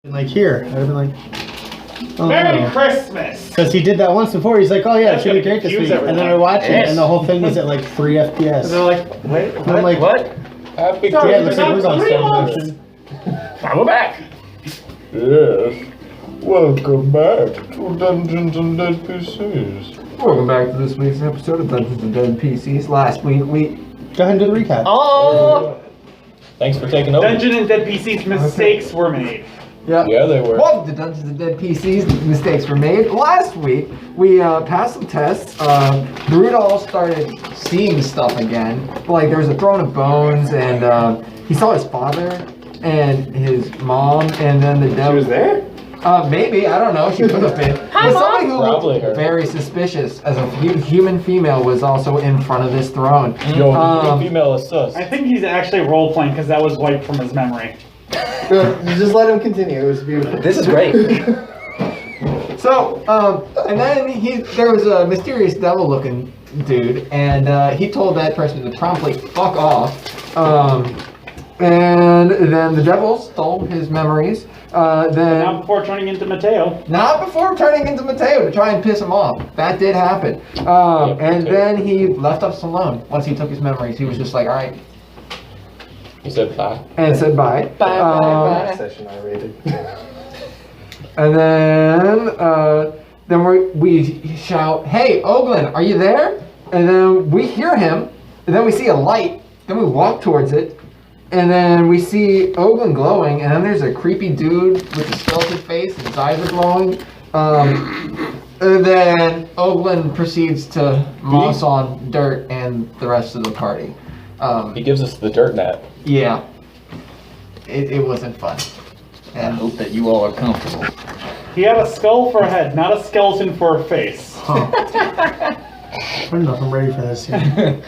Like here, I'd have been like, oh, Merry Christmas! Because he did that once before. He's like, oh yeah, it should be great this week. And then I watch it, and the whole thing is at like 3 FPS. And they're like, wait, and I'm like, what? Happy yeah, it looks like we're going slow motion. We're back. Yes. Welcome back to Dungeons and Dead PCs. Welcome back to this week's episode of Dungeons and Dead PCs. Last week we... Go ahead and do the recap. Oh! Thanks for taking over. Dungeons and Dead PCs mistakes were made. Yep. Yeah, they were. Welcome to Dungeons and Dead PCs. Mistakes were made. Last week we passed some tests. Brudall started seeing stuff again. Like there was a throne of bones, and he saw his father and his mom, and then the devil. She was there? Maybe, I don't know, she could have been. Hi, but somebody who Probably looked her. very suspicious as a human female was also in front of this throne. Yo, the female is sus. I think he's actually role-playing because that was wiped from his memory. You just let him continue. It was beautiful. This is great. So, and then there was a mysterious devil-looking dude, and he told that person to promptly fuck off. And then the devil stole his memories. Then Not before turning into Matteo. not before turning into Matteo to try and piss him off. That did happen. And then he left us alone. Once he took his memories, he was just like, all right, He said bye. and said bye. Last session I rated. And then we shout, hey, Oglen, are you there? And then we hear him, and then we see a light, then we walk towards it, and then we see Oglen glowing, and then there's a creepy dude with a skeleton face, and his eyes are glowing. And then Oglen proceeds to moss on Dirt and the rest of the party. He gives us the dirt nap. Yeah. It wasn't fun. I And hope that you all are comfortable. He had a skull for a head, not a skeleton for a face. Huh. I don't know if I'm ready for this yet.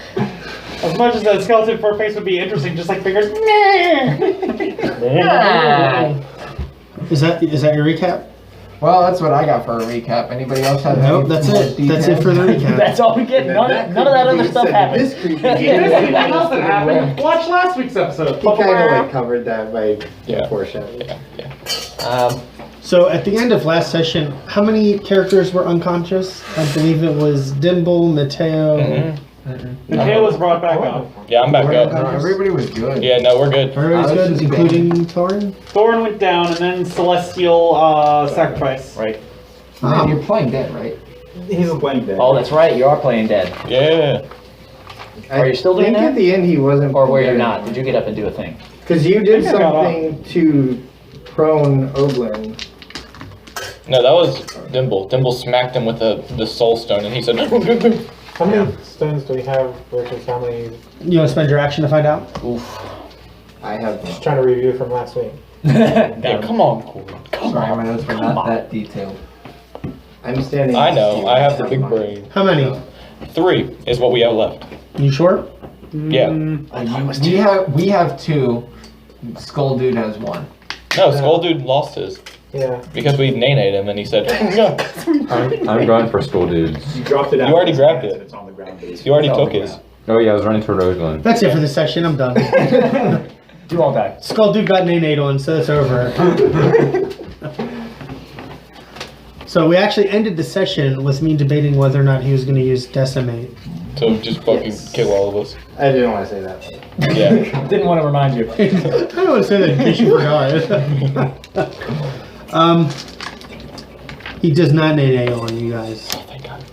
As much as a skeleton for a face would be interesting, just like fingers. Is that your recap? well, that's what I got for a recap. Anybody else have Nope, any that's more it. That's it for the recap. That's all we get. None of that other stuff happened. This creepy. Anything else that happened? Watch last week's episode. He kind of like covered that by Yeah. foreshadowing. So at the end of last session, how many characters were unconscious? I believe it was Dimble, Matteo. Matteo was brought back up. Yeah, I'm back No, up. everybody was good. Yeah, no, we're good. Everybody's I was good, just including Thorin? Thorin went down, and then Celestial sacrifice. Right. Man, you're playing dead, right? He's playing dead. Oh, that's right. You are playing dead. Yeah. Are you still doing I think that? at the end he wasn't. Or were you not? Did you get up and do a thing? Because you did I think I got something to prone Oglen. No, that was Dimble. Dimble smacked him with the soul stone, and he said, How many stones do we have versus how many? You want to spend your action to find out? Oof. I have. Just trying to review from last week. yeah, come on, Corey. Sorry, my notes were not that detailed. I'm standing. I know, I have the big brain. How many? 3 is what we have left. You sure? Yeah. We have 2. Skull Dude has 1. No, Skull Dude lost his. Yeah. Because we nay-nayed him, and he said, no. I'm going for Skull Dudes. You dropped it out. You already grabbed it. It's on the ground. You already took his. Oh yeah, I was running toward Oglen. That's it for this session. I'm done. You all die. Skull Dude got nay-nayed on, so it's over. So we actually ended the session with me debating whether or not he was going to use Decimate. So just fucking kill all of us. I didn't want to say that. Yeah. Didn't want to remind you. I don't want to say that in case you forgot. He does not nay-nay on you guys. Oh, thank God.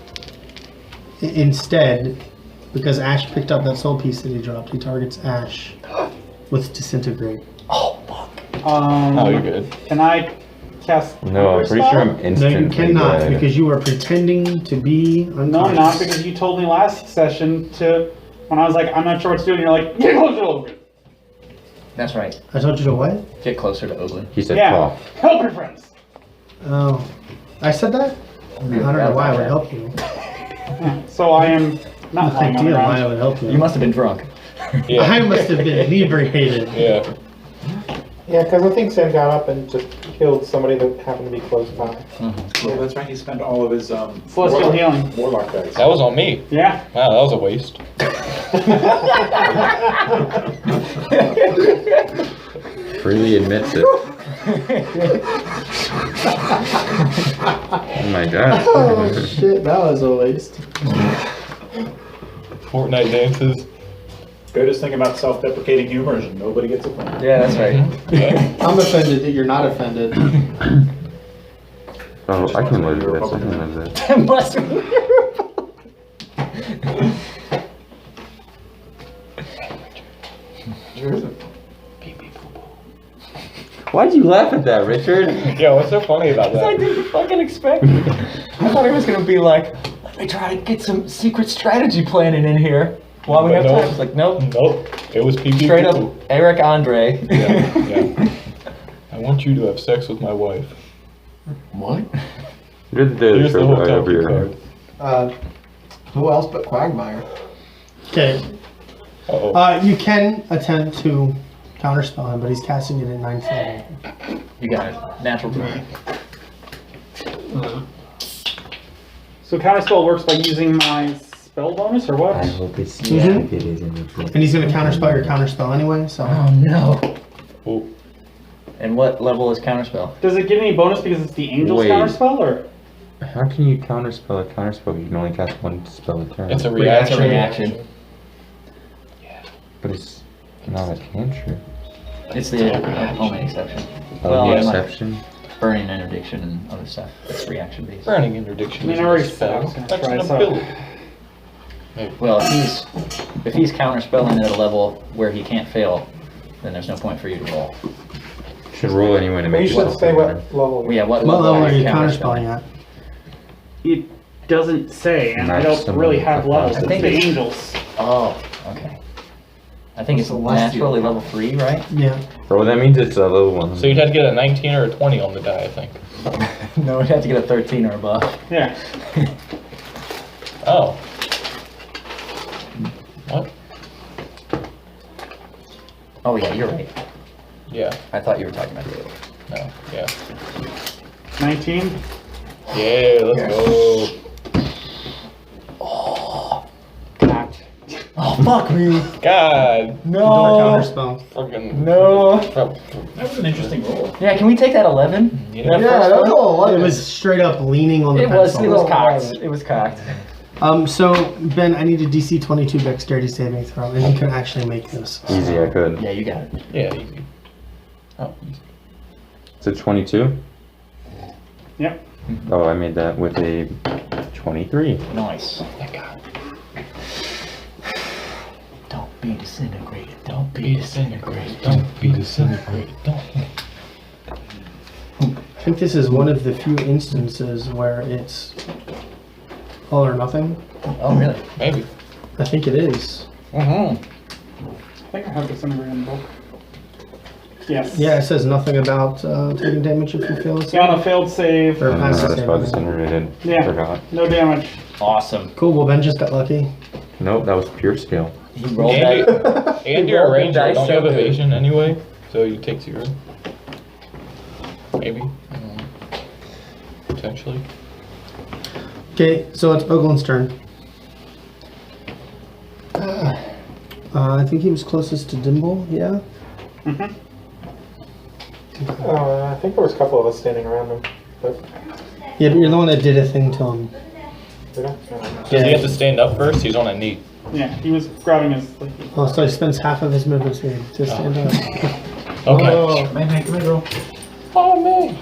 Instead, because Ash picked up that soul piece that he dropped, he targets Ash with Disintegrate. Oh, fuck. Oh, you're good. Can I cast? No, I'm pretty sure I'm No, instantly you cannot, dead. because you are pretending to be unconscious. No, I'm not, because you told me last session to, when I was like, I'm not sure what to do, and you're like, get closer to Oglen. That's right. I told you to what? Get closer to Oglen. He said Yeah, cough. help your friends. Oh. I said that? I don't know why I would help you. So I am not No lying on the idea why I ground. would help you. You must have been drunk. Yeah. I must have been inebriated. Yeah. Yeah, because I think Sam got up and just killed somebody that happened to be close by. Yeah, that's right. He spent all of his Celestial healing. Warlock dice. That was on me. Yeah. Wow, that was a waste. Freely admits it. Oh my god. Oh shit, that was a waste. Fortnite dances. Greatest thing about self-deprecating humor is nobody gets offended. Yeah, that's right. Yeah. I'm offended that you're not offended. Oh, I can live with this. I can live with this. That must be. Why'd you laugh at that, Richard? Yeah, what's so funny about I that? didn't fucking expect it. I thought he was gonna be like, let me try to get some secret strategy planning in here while we But have no. time. It's like, nope. Nope. It was pee. Straight up Eric Andre. Yeah, yeah. I want you to have sex with my wife. What? You're the daily Here's the show guy hotel over key here. card. Who else but Quagmire? Okay. Uh-oh. You can attempt to counterspell him, but he's casting it at 9th level. You got it. Natural 20. So counterspell works by using my spell bonus or what? hope it's Mhm. it is in the And he's going to counterspell your counterspell anyway, so. Oh no. Oh. And what level is counterspell? Does it give any bonus because it's the angel's Wait. counterspell or? How can you counterspell a counterspell? You can only cast one spell a turn. It's a Yeah, it's reaction. a reaction. But it's not a cantrip. It's the only exception. Oh, Well, the and, like, exception. burning interdiction and other stuff. It's reaction based. Burning interdiction. I mean, is I already a said I spell. was gonna That's try an this out. ability. Well, if he's counterspelling at a level where he can't fail, then there's no point for you to roll. Should roll anyway to You make should yourself say feel better. what level. Well, yeah, what What level are you counterspelling? counterspelling at? It doesn't say, and I Max don't really have summon. levels. I It's think the it's- angels. Oh, okay. I think it's naturally level 3, right? Yeah. Bro, that means it's a low one. So you'd have to get a 19 or a 20 on the die, I think. No, we'd have to get a 13 or above. Yeah. Oh. What? Oh yeah, you're right. Yeah. I thought you were talking about the other. No. Yeah. 19. Yeah, let's go. Pact. Oh fuck me! God. Don't No! counterspell. Fucking. No! That was an interesting roll. Yeah, can we take that 11? Yeah. That first one? It was straight up leaning on the It was pencil. cocked. It was cocked. So, Ben, I need a DC 22 dexterity saving throw, and you can actually make this. Easy, I could. Yeah, you got it. Yeah, easy. Oh, easy. Is it 22? Yep. Oh, I made that with a 23. Nice. Thank God. Don't be disintegrated. Don't Be disintegrated. Don't be disintegrated. Don't. I think this is one of the few instances where it's all or nothing. Oh, really? Maybe. I think it is. Mm-hmm. I think I have this somewhere in the book. Yes. Yeah, it says nothing about taking damage if you fail a Yeah, save. on a failed save. Or Oh, no, pass a that's save. why this generated. Yeah. Forgot. No damage. Awesome. Cool, well, Ben just got lucky. Nope, that was pure skill. He rolled And, that. and He you're a rolled the ranger. dice Don't you have so good. evasion anyway? So you take 0. Maybe. I don't know. Potentially. Okay, so it's Oglen's turn. I think he was closest to Dimble, yeah? Mm-hmm. I think there was a couple of us standing around him, but Yeah, but you're the one that did a thing to him. did I? No. Does he have to stand up first? He's on a knee. Yeah, he was grabbing his. Like, Oh, so he spends half of his movement speed to stand up. Okay. Oh, man, come here, girl. Oh, man.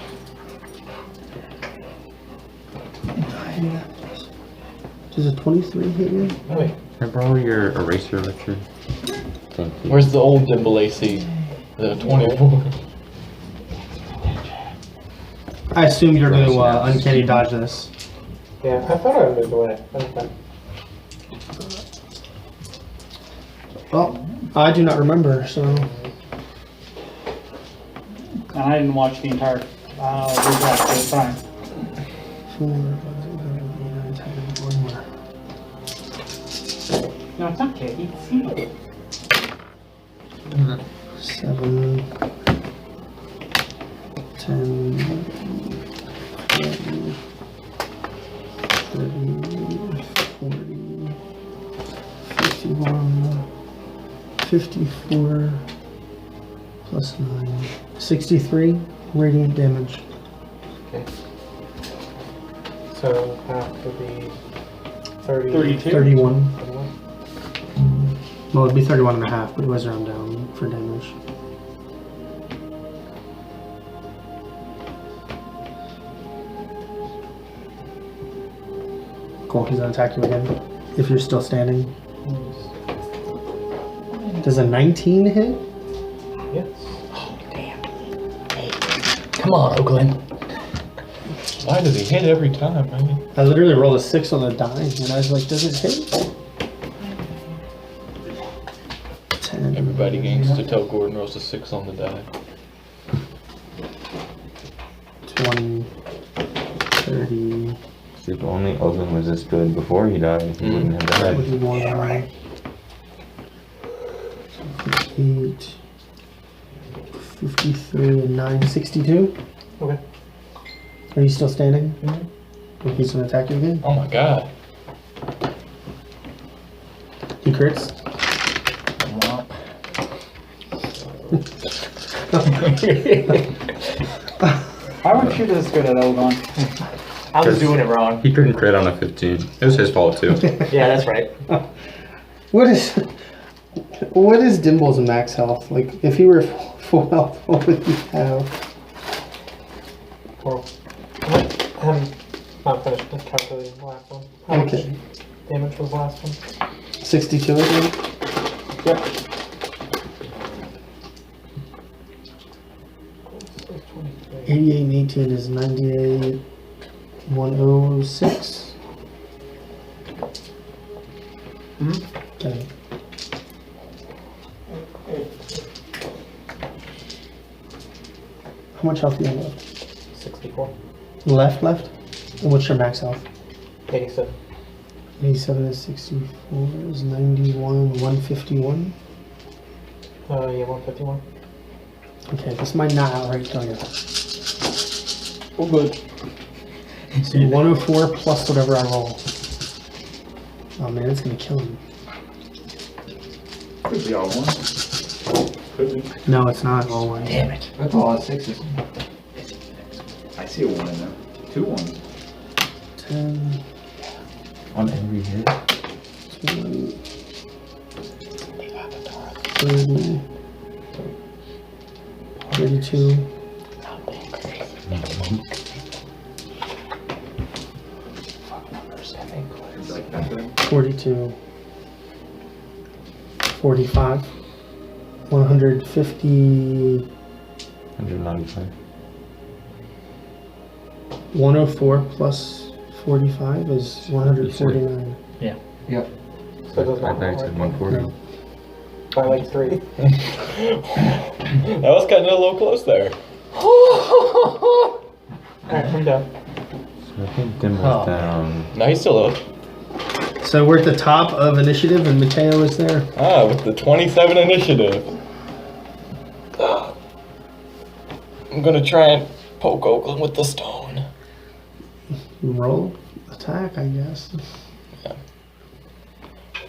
Does a 23 hit you? Oh, wait. Can I borrow your eraser, Richard? Thank you. Where's the old Dimble AC? The 24. I assume you're going to uncanny dodge this. Yeah, I thought I moved away. Okay. Well, I do not remember, so. and I didn't watch the entire recap this time. 4, 5, 6, 7, 8, 9, 10, 1 more. No, it's not Kate. It's you. 7, 10, 20, 30, 40, 51, 54, Plus 9. 63 radiant damage. Okay. So half would be 30. 32. 31. 31. Well, it'd be 31 and a half, but it was round down for damage. Cool, he's gonna attack you again. If you're still standing. Does a 19 hit? Yes. Oh, damn. Hey, come on, Oglen. Why does he hit every time, man? I literally rolled a 6 on the die, and I was like, does it hit? 10. Everybody gains to tell Gordon rolls a 6 on the die. 20. 30. See, if only Oglen was this good before he died, he wouldn't have died. 41. 58. 53 and 9. 62. Okay. Are you still standing? Mm-hmm. He's gonna attack you again. Oh my god. He crits. Why weren't you this good at Ogon? I was doing it wrong. He couldn't crit on a 15. It was his fault too. Yeah, that's right. What is Dimble's max health? Like, if he were full health, what would he have? Well, I'm not finished calculating the last one. How much Okay. damage was the last one? 62, I think. Yep. 88 and 18 is 98. 106. Okay. How much health do you have left? 64. Left? And what's your max health? 87. 87 is 64 is 91, 151. Yeah, 151. Okay, this might not outright kill you. Oh, good. So 104 plus whatever I roll. Oh man, it's gonna kill him. Could be all one. Could be. No, it's not all one. Damn it. That's all at 6s. I see a 1 in there. 2 ones. 10, On every hit? 20, 30, 32, 42, 45, 150, 195. 104 plus 45 is 149. Yep. So it does I not thought you said work. 140. By like 3. That was kind of a little close there. Alright, I'm done. So I think Dimble's down. No, he's still up. So we're at the top of initiative and Matteo is there. Ah, with the 27 initiative. I'm gonna try and poke Oglen with the stone. Roll attack, I guess.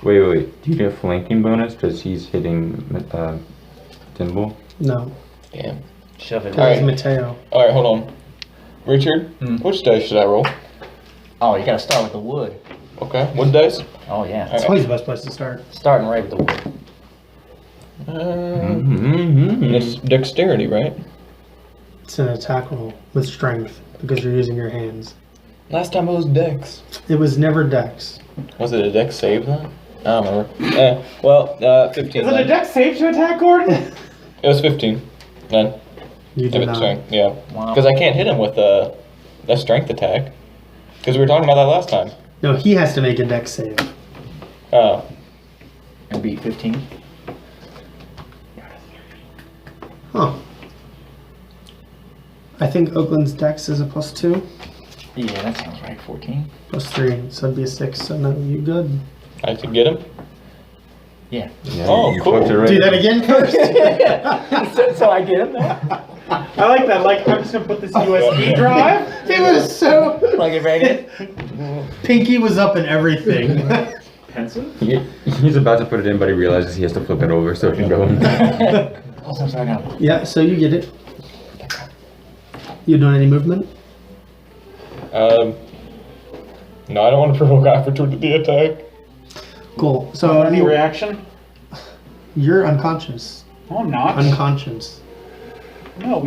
Wait. Do you get flanking bonus because he's hitting Dimble? No, Damn. Shove it. because it's Alright. Matteo. Alright, hold on. Richard, which dice should I roll? Oh, you gotta start with the wood. Okay, wood dice? Oh, yeah. That's always the best place to start. Starting right with the wood. It's dexterity, right? It's an attack roll with strength because you're using your hands. Last time it was dex. It was never dex. Was it a dex save then? I don't remember. 15 Is it a then. dex save to attack Gordon? It was 15 then. You If do it's not. strength, yeah. Wow. Because I can't hit him with a strength attack. Because we were talking about that last time. No, he has to make a dex save. Oh. And beat 15. Huh. I think Oglen's dex is a +2, Yeah, that sounds right. 14. +3, so it'd be a 6. So no, you good. I have to get him? Yeah. Yeah, Oh, you cool. fucked it right. Do that again first. so I get him now? I like that. Like, I'm just gonna put this USB drive. It was so. Plug it right in? Pinky was up in everything. Pensive? He's about to put it in, but he realizes he has to flip it over so it can go in. Also, sorry now. Yeah, so you get it. You doing any movement? No, I don't want to provoke opportunity attack. Cool. So Any reaction? you're unconscious. No, I'm not. Unconscious. No,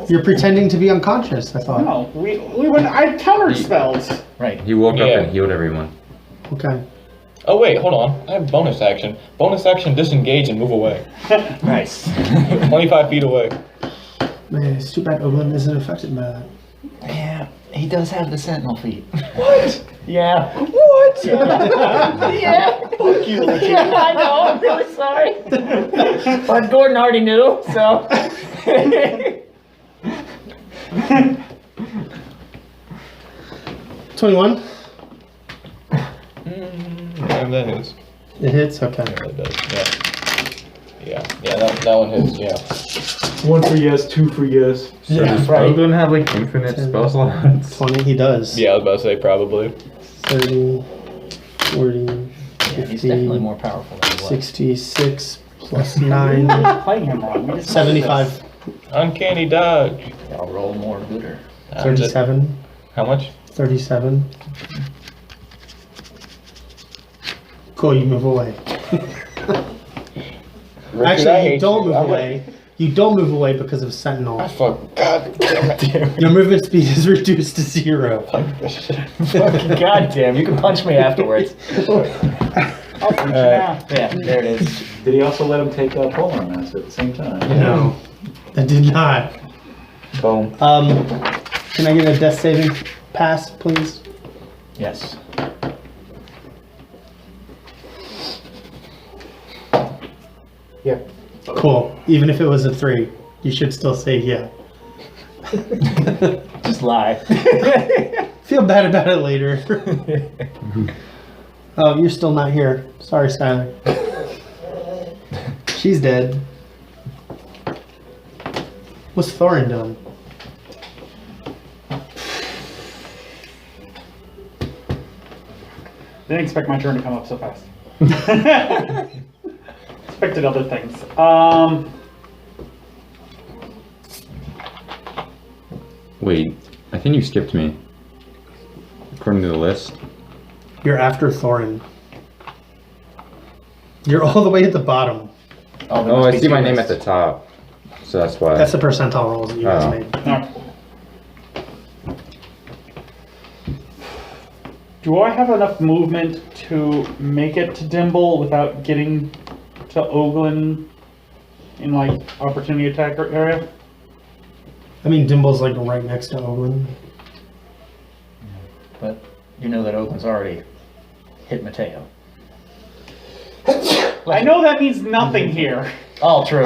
You're pretending to be unconscious, I thought. No, we went. I countered spells. Right. He woke up Yeah. and healed everyone. Okay. Oh wait, hold on. I have bonus action. Bonus action, disengage and move away. Nice. 25 feet away. Man, it's too bad Oglen isn't affected by that. Yeah, he does have the sentinel feet. What? Yeah. What? Yeah. Fuck you, Yeah, I know. I'm really sorry. But Gordon already knew, so. 21. Yeah, that hits. It hits? Okay. Yeah, that does. Yeah, that one hits, yeah. 1 for yes, 2 for yes. So Yeah, does right. Oglen have like infinite 10. spell slots? 20, he does. Yeah, I was about to say probably. 30, 40, Yeah, he's 50, definitely more powerful than he was. 66 plus 9, Playing him wrong. We just 75, Uncanny dodge. I'll roll more gooder. 37, How much? 37. Cool, you move away. Richard, I Actually, hate you don't move I'm away. You don't move away because of Sentinel. I fuck. God damn it. Your movement speed is reduced to 0. God damn, you can punch me afterwards. I'll punch you now. Yeah, there it is. Did he also let him take a polearm master at the same time? No, I did not. Boom. Can I get a death saving pass, please? Yes. Yeah. Cool. Even if it was a 3, you should still say yeah. Just lie. Feel bad about it later. Oh, you're still not here. Sorry, Skylar. She's dead. What's Thorin doing? Didn't expect my turn to come up so fast. Expected other things. Wait, I think you skipped me. According to the list. You're after Thorin. You're all the way at the bottom. Oh, I see my name at the top. So that's why. That's the percentile rolls that you guys Oh. made. No. Do I have enough movement to make it to Dimble without getting to Oglen in like opportunity attack area? I mean, Dimble's like right next to Oglen. But you know that Oglen's already hit Matteo. I know that means nothing here. All true.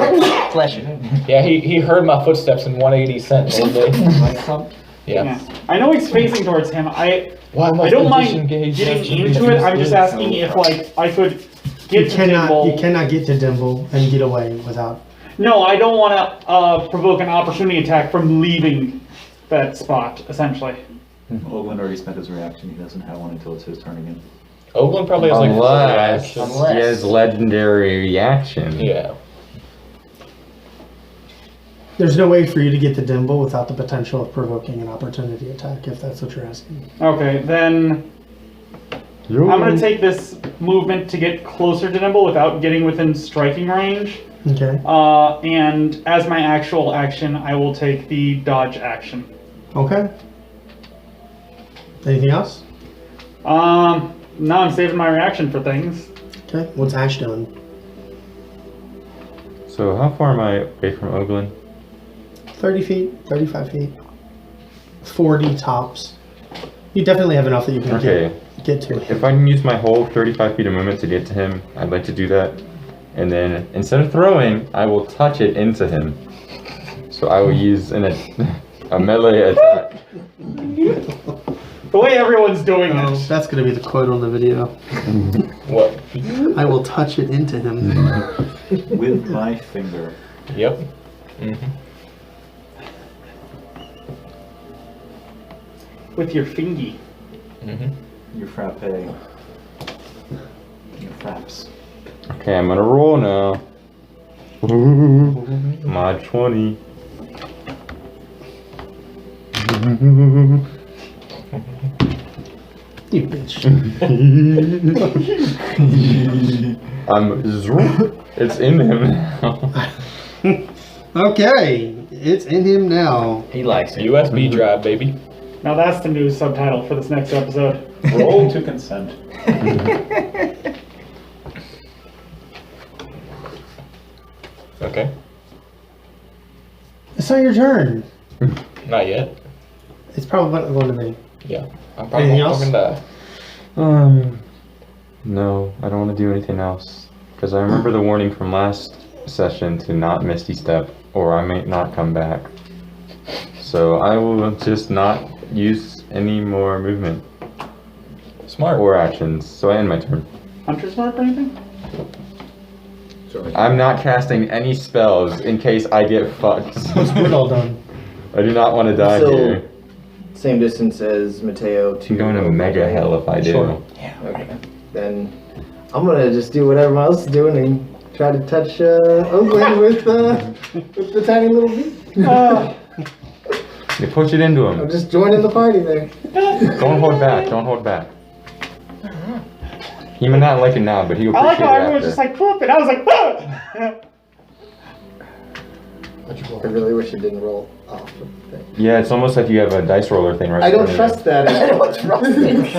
Bless you. Yeah, he heard my footsteps in 180 cents. Yeah. I know he's facing towards him. I Why don't mind getting into it. I'm just asking if like I could get to Dimble. You cannot get to Dimble and get away without. No, I don't want to provoke an opportunity attack from leaving that spot, essentially. Oglen already spent his reaction. He doesn't have one until it's his turn again. Oglen probably has like 4 Unless reactions. he has legendary reaction. Yeah. There's no way for you to get to Dimble without the potential of provoking an opportunity attack, if that's what you're asking. Okay, then I'm going to take this movement to get closer to Dimble without getting within striking range. Okay. And as my actual action, I will take the dodge action. Okay. Anything else? No, I'm saving my reaction for things. Okay. What's Ash doing? So how far am I away from Oglen? 30 feet, 35 feet, 40 tops. You definitely have enough that you can get to him. If I can use my whole 35 feet of movement to get to him, I'd like to do that. And then instead of throwing, I will touch it into him. So I will use a melee attack. The way everyone's doing Oh, it. that's going to be the quote on the video. What? I will touch it into him. With my finger. Yep. Mm-hmm. With your fingy. Mm-hmm. Your frappe. Your fraps. Okay, I'm gonna roll now. Mod 20. You bitch. It's in him now. Okay, it's in him now. He likes it. USB drive, baby. Now that's the new subtitle for this next episode. Roll to consent. Okay. It's not your turn. Not yet. It's probably not going to be. Yeah. I'm probably Anything gonna else? fucking die. No, I don't want to do anything else. Because I remember the warning from last session to not Misty Step, or I may not come back. So I will just not use any more movement Smart. or actions. So I end my turn. Hunter's mark or anything? I'm not casting any spells in case I get fucked. What's Brudall done? I do not want to die So- here. Same distance as Matteo to I'm going to mega hell if I do. Sure. Okay. Then I'm gonna just do what everyone else is doing and try to touch Oglen with the tiny little beak. You push it into I'm him. just joining the party there. Don't hold back. Don't hold back. He may not like it now, but he'll I like appreciate how it everyone was after. just like, whoop, and I was like, ah! I really wish it didn't roll off the thing. Yeah, it's almost like you have a dice roller thing right I don't there. trust that. I don't trust it.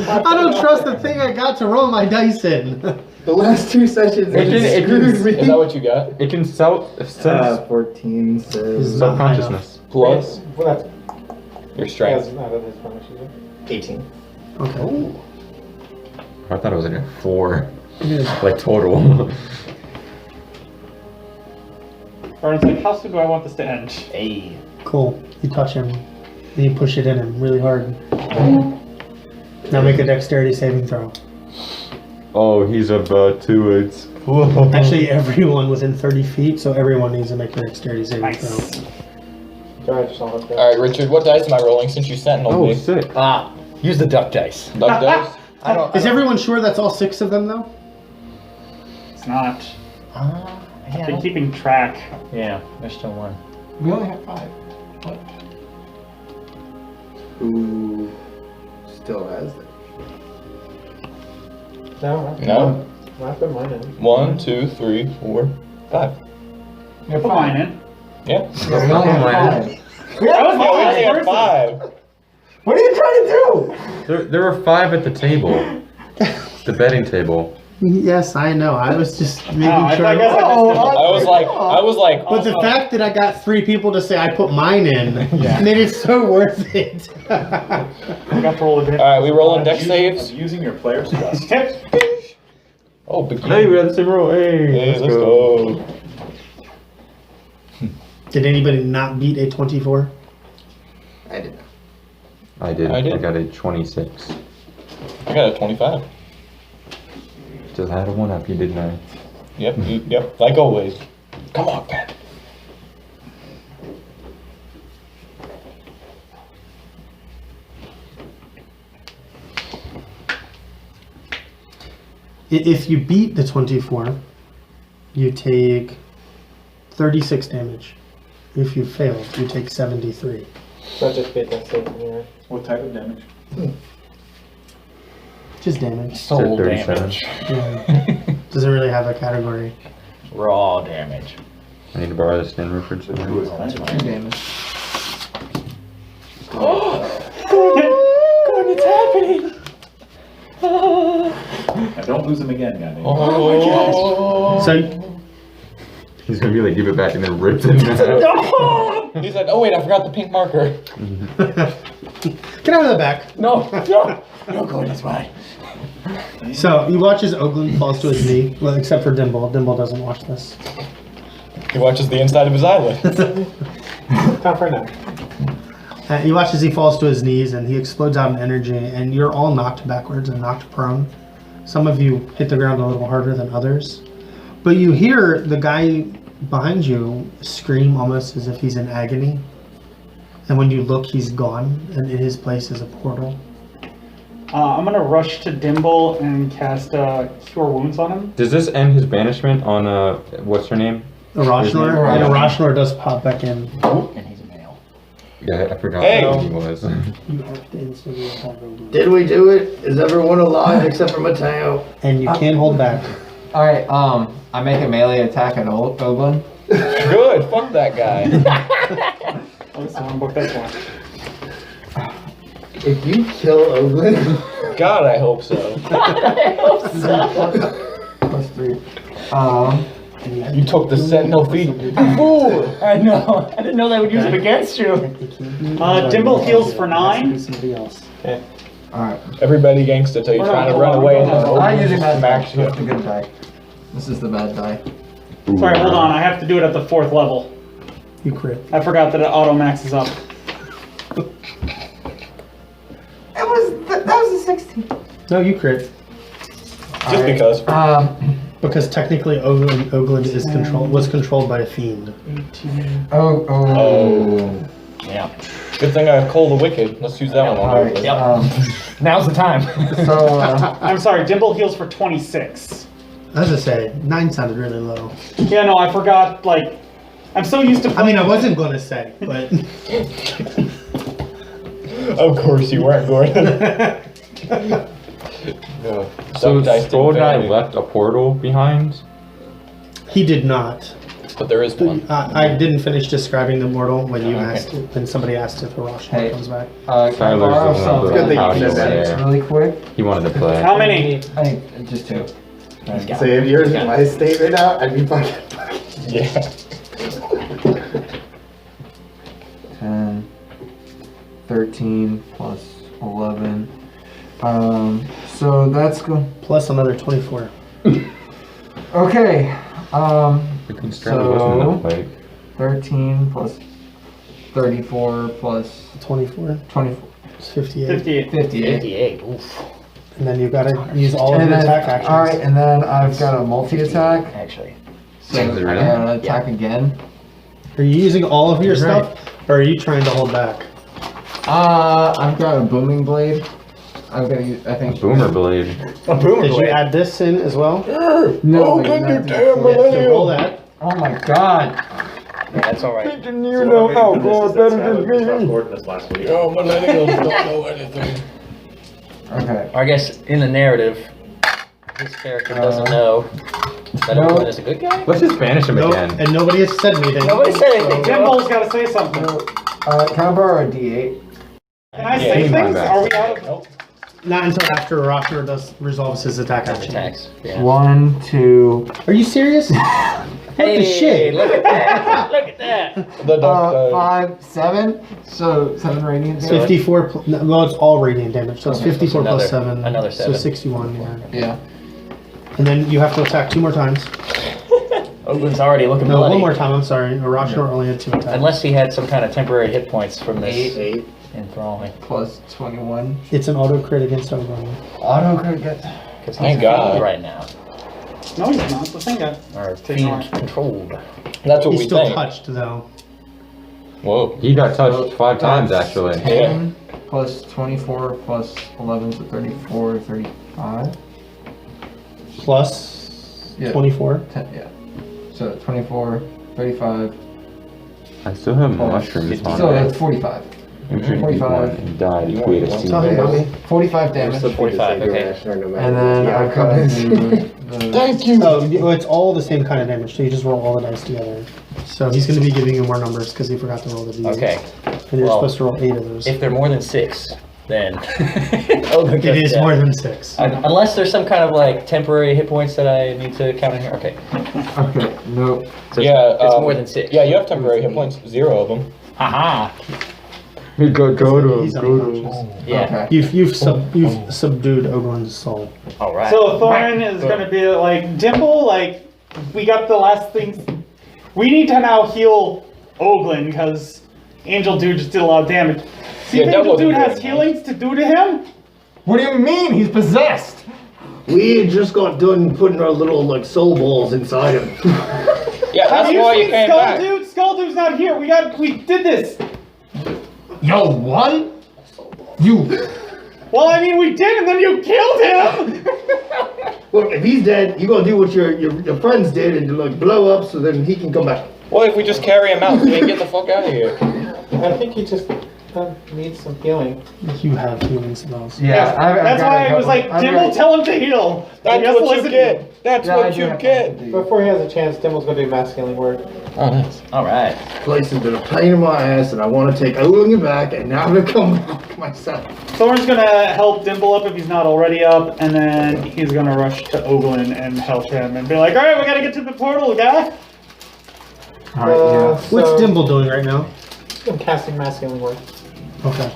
I don't trust the thing I got to roll my dice in. The last two sessions It screwed me. Is that what you got? It can sense 14 says subconsciousness. Plus Well, that's your strength. out of his bonus, is it? 18. Okay. I thought it was like a 4. It is. Like total. Aaron's like, how soon do I want this to end? Hey. Cool. You touch him, and you push it in him really hard. Now make a dexterity saving throw. Oh, he's about 2 eights. Actually, everyone within 30 feet, so everyone needs to make a dexterity saving Nice. throw. Sorry, I just saw that. Alright, Richard, what dice am I rolling since you sentineled Oh, me? sick. Use the duck dice. Duck dice? I don't. Is everyone sure that's all 6 of them, though? It's not. Yeah. Been keeping track. Yeah, there's still one. We only have 5. Who still has it? No, No. not put mine in. 1, 2, 3, 4, 5. Put mine in. Yeah. We only have 5. That was Oh, we the only last have person. 5. What are you trying to do? There were 5 at the table. The betting table. Yes, I know. I was just making I sure. guess I missed it. I was like, But the fact that I got 3 people to say I put mine in made it so worth it. I got to roll a bit. alright, we rolling deck saves? Using your player's trust. Oh, begin. Hey, we had the same roll. Hey, Hey, let's go. Did anybody not beat a 24? I did not. I did. I did. I got a 26. I got a 25. Just had a 1-up, you didn't I? Yep, yep, like always. Come on, Pat. If you beat the 24, you take 36 damage. If you fail, you take 73. So I just beat that save from here. What type of damage? Just damage. Soul 37. damage. Yeah. Doesn't really have a category. Raw damage. I need to borrow this stand roof for just a minute. That's fine. Damage. Gordon, it's happening! Now don't lose him again, goddamn. Oh, So He's gonna be like, give it back and then rip it in half. He's like, oh wait, I forgot the pink marker. get out of the back. No, no, no, Gordon, it's mine. So you watch as Oglen falls to his knee. Well, except for Dimble. Dimble doesn't watch this. He watches the inside of his eyelid. Time for a nap. You watch as he falls to his knees and he explodes out in energy, and you're all knocked backwards and knocked prone. Some of you hit the ground a little harder than others. But you hear the guy behind you scream almost as if he's in agony. And when you look, he's gone, and in his place is a portal. I'm gonna rush to Dimble and cast Cure Wounds on him. Does this end his banishment on what's her name? Arachnor, and Arachnor does pop back in. And he's a male. Yeah, I forgot Hey. what he was. You have to instantly attack Oglen. Did we do it? Is everyone alive except for Matteo? And you can hold back. Alright, I make a melee attack at Oglen. Good. Fuck that guy. Oh, someone book this one. If you kill Oglen, God, I hope so. Plus 3. You took the sentinel feat. Fool. I know. I didn't know they would use it against you. Dimble heals for 9. Somebody else. Alright. Everybody gangsta till you're trying to run away and then I'm using bad die. smacks you. That's the good die. This is the bad die. Sorry, hold on. I have to do it at the 4th level. You crit. I forgot that it auto maxes up. That was a 16. No, you crit. Just because. Because technically Oglen was controlled by a fiend. Oh. Yeah. Good thing I have Call the Wicked. Let's use that one. Alright. Now's the time. So, I'm sorry, Dimble heals for 26. As I say, 9 sounded really low. Yeah, no, I forgot, like, I'm so used to I mean, I wasn't gonna say, but Of course you weren't, Gordon. No. So Dice didn't Skull Guy fail. left a portal behind? he did not. But there is one. I didn't finish describing the mortal when you asked, when somebody asked if Arachnor Hey. comes back. can I Tyler's borrow the some one Good thing you with said the that. hair. really quick? He wanted to play. How many? I think just 2. so if yours is my statement out, I'd be fucking. Yeah. 10, 13 plus 11. So that's go. Plus another 24. Okay. We can start with enough plate. 13 plus 34 plus 24. 24. It's 58. 58. 58. 58. Oof. And then you've got to use all of And your then, attack actions. alright, and then I've got a multi-attack. Actually. So I gotta attack again. Are you using all of your Right. stuff? Or are you trying to hold back? I've got a booming blade. I'm gonna use, I think. Boomer blade. A boomer Did you blade. add this in as well? No, Oglen, not you that. damn So millennial. roll that. Oh my god. Yeah, that's alright. Didn't you know how God better than me? This last week. Oh, millennials don't know anything. Okay. I guess in the narrative, his character doesn't know that No. Oglen is a good guy. Let's just banish him No, again. and nobody has said anything. Nobody said anything. Dimble's gotta say something. Can I borrow a D8? Can I Yeah, say he's mine things? back. Are we out of... Nope. Not until after Arachnor resolves his attack action. Attacks. Yeah. 1, 2, Are you serious? What the shit? Look at that. Look at that. The dark side. 5, 7. So 7 radiant damage. 54. Well, it's all radiant damage, so it's Okay, 54 plus another- 7. another So 7. 61. Yeah. Yeah. And then you have to attack 2 more times. Oglen's already looking No, bloody. one more time. I'm sorry. Arachnor only had 2 attacks. Unless he had some kind of temporary hit points from this 8. enthralling. Plus 21. It's an auto crit against Oglen. Auto could get. Because Thank he's God. fiend right now. No, he's not. The thing got... Or Take fiend on. controlled. That's what He's we still think. touched though. Whoa. He got touched 5 times actually. 10 plus 24 plus 11 to 34, 35. Plus Yeah. 24. 10, yeah. So 24, 35. I still have Oh, mushrooms on So me. that's 45. I'm sure 45. he died. He ate a seed. Tell him, mommy. 45 damage. 45, okay. And then I've got the Thank you. Oh, well, it's all the same kind of damage, so you just roll all the dice together. So he's going to be giving you more numbers because he forgot to roll the d8. Okay. And you're Well, supposed to roll 8 of those. If they're more than 6, then Oglen It gets is down. more than 6. Unless there's some kind of like temporary hit points that I need to count in here. Okay. Okay, nope. So Yeah, it's more than 6. Yeah, you have temporary hit points. 0 of them. Haha. He go He's unconscious. Yeah. Okay. You've subdued Oglen's soul. All right. So Thorin is gonna be like, Dimble, like, we got the last things. We need to now heal Oglen because Angel Dude just did a lot of damage. See if Yeah, that Angel wasn't Dude very has nice. healings to do to him? What do you mean? He's possessed! We just got done putting our little like soul balls inside him. Yeah, Have that's you why you seen came Skull back. Dude? Skull Dude's not here. We did this. Yo, one? You. Well, I mean, we did, and then you killed him! Look, if he's dead, you gonna do what your friends did and like blow up so then he can come back. What if we just carry him out so we can get the fuck out of here? I think he just needs some healing. You have healing spells. Yeah, That's why I was like, Dimble, tell him to heal. That's He has to what you listen. get. That's what you get. Before he has a chance, Dimble's gonna do mass healing word. Oh, nice. Alright. Place has been a pain in my ass and I want to take Oglen back and now I'm gonna come back myself. Thorin's gonna help Dimble up if he's not already up, and then he's gonna rush to Oglen and help him and be like, alright, we gotta get to the portal, guy. What's Dimble doing right now? I'm casting mass healing word. Okay.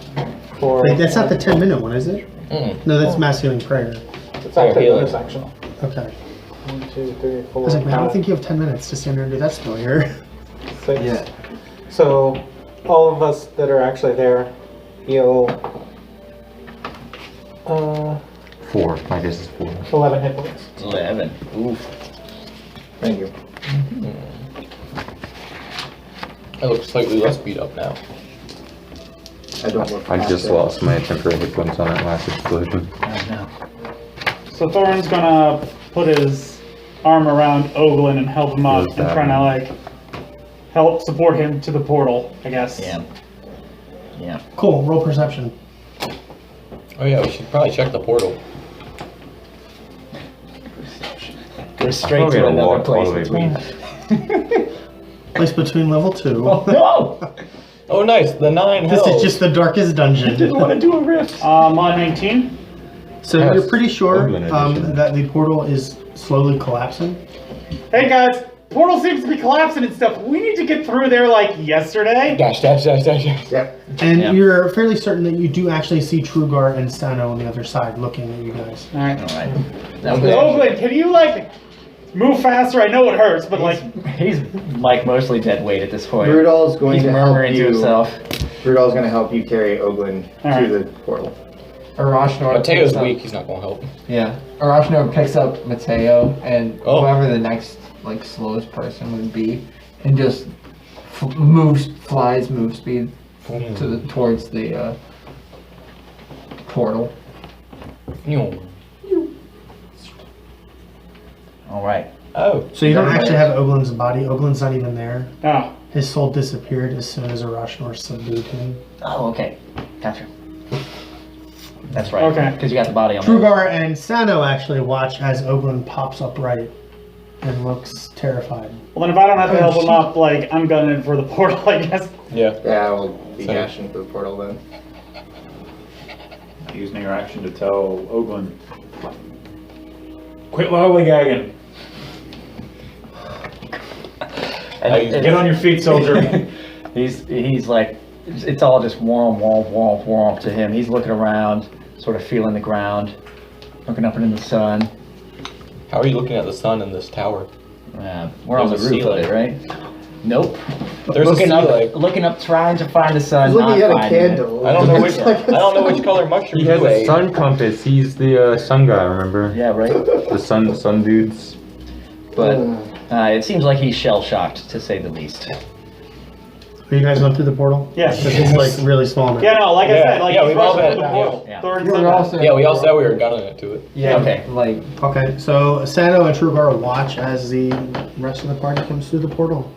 For Wait, that's not the 10-minute one, is it? No, that's mass healing prayer. It's actually healing. bonus action. Okay. 1, 2, 3, I 4, was like, man, I don't 5, think you have 10 minutes to stand there and do that spell here. 6. Yeah. So all of us that are actually there heal 4. I guess it's 4. 11 hit points. 11. Oof. Thank you. I look slightly less beat up now. I don't look I past just that. lost my temporary hit points on that last explosion. Oh no. So Thorin's gonna put his arm around Oglen and help him up Feels and bad. trying to like help support him to the portal, I guess. Yeah. Yeah. Cool, roll perception. Oh yeah, we should probably check the portal. Go straight Probably to gotta another walk all place the way between. Place between level 2. No! Oh nice, the 9 This hells. is just the darkest dungeon. Didn't want to do a rift. On 19. So Yes. you're pretty sure Oglen edition. that the portal is slowly collapsing. Hey guys, portal seems to be collapsing and stuff. We need to get through there like yesterday. Dash, dash, dash, dash, dash. Yep. And Yeah. you're fairly certain that you do actually see Truegar and Sano on the other side looking at you guys. Alright. Alright. Oglen, can you like move faster? I know it hurts, but like He's like mostly dead weight at this point. Brudall's going He's to help murmuring to you. himself. Brudall's going to help you carry Oglen Alright. to the portal. Arashnor Mateo's picks up- weak, he's not gonna help. Yeah. Arashnor picks up Matteo and Oh. whoever the next like slowest person would be, and just flies move speed to the towards the portal. Alright. Oh. So you don't actually have Oglen's body. Oglen's not even there. oh. His soul disappeared as soon as Arashnor subdued him. Oh, okay. Gotcha. That's right. Okay. Because you got the body on Truegar and Sano actually watch as Oglen pops upright and looks terrified. Well then if I don't have to help him up, like I'm gunning for the portal, I guess. Yeah. Yeah, I will be Same. dashing for the portal then. Using your action to tell Oglen, quit lollygagging. And Get on your feet, soldier. he's like, it's all just warm to him. He's looking around, sort of feeling the ground, looking up into the sun. How are you looking at the sun in this tower? We're on the There's a roof of it, ceiling. right? Nope. There's a ceiling. Looking up, trying to find the sun. He's looking not at a finding it. candle. I don't know which. It's like I don't know which color mushroom He has you a ate. sun compass. He's the sun guy, remember? Yeah, right. The sun dudes. But it seems like he's shell shocked, to say the least. Are you guys going through the portal? Yes. Because it's like really small now. Yeah, no, like I Yeah, said, like yeah, he's we've all rushing been- for the portal. yeah. Thorin You're said that. also Yeah, we all said we were gunning it to it. Yeah. Okay. Like Okay, so Sano and Truegar watch as the rest of the party comes through the portal.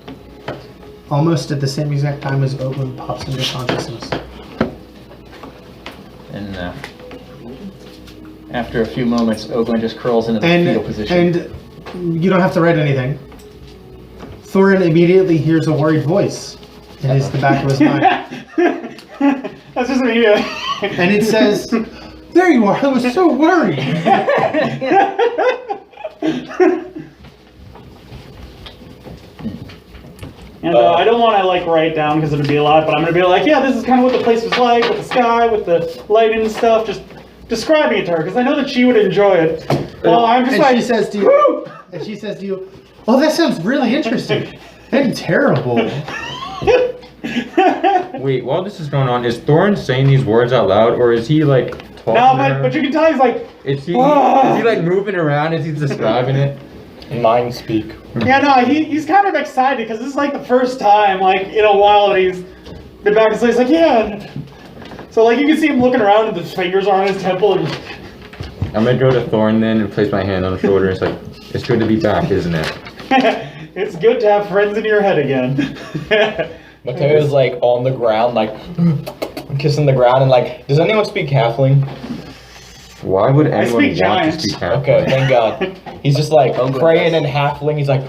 Almost at the same exact time as Oglen pops into consciousness. And after a few moments, Oglen just curls into the fetal position. And you don't have to write anything. Thorin immediately hears a worried voice in the back of his mind. That's just immediately. And it says, "There you are, I was so worried." And I don't want to like write down because it'd be a lot, but I'm gonna be like, yeah, this is kind of what the place was like with the sky, with the lighting and stuff. Just describing it to her because I know that she would enjoy it. Well, I'm just And like, she says to you, "Oh, that sounds really interesting and terrible." Wait, while this is going on, is Thorin saying these words out loud, or is he like talking? no, to her? but you can tell he's like, Is he Ah. like moving around as he's describing it? Mind speak. yeah, no, he's kind of excited because this is like the first time like in a while that he's been back and so he's like, yeah. So like you can see him looking around and the fingers are on his temple and I'm gonna go to Thorin then and place my hand on his shoulder. It's like, it's good to be back, isn't it? it's good to have friends in your head again. Matteo's like on the ground, like kissing the ground, and like, does anyone speak Halfling? Why would anyone speak want giant. to speak Halfling? Okay, thank God. He's just like praying in Halfling. He's like,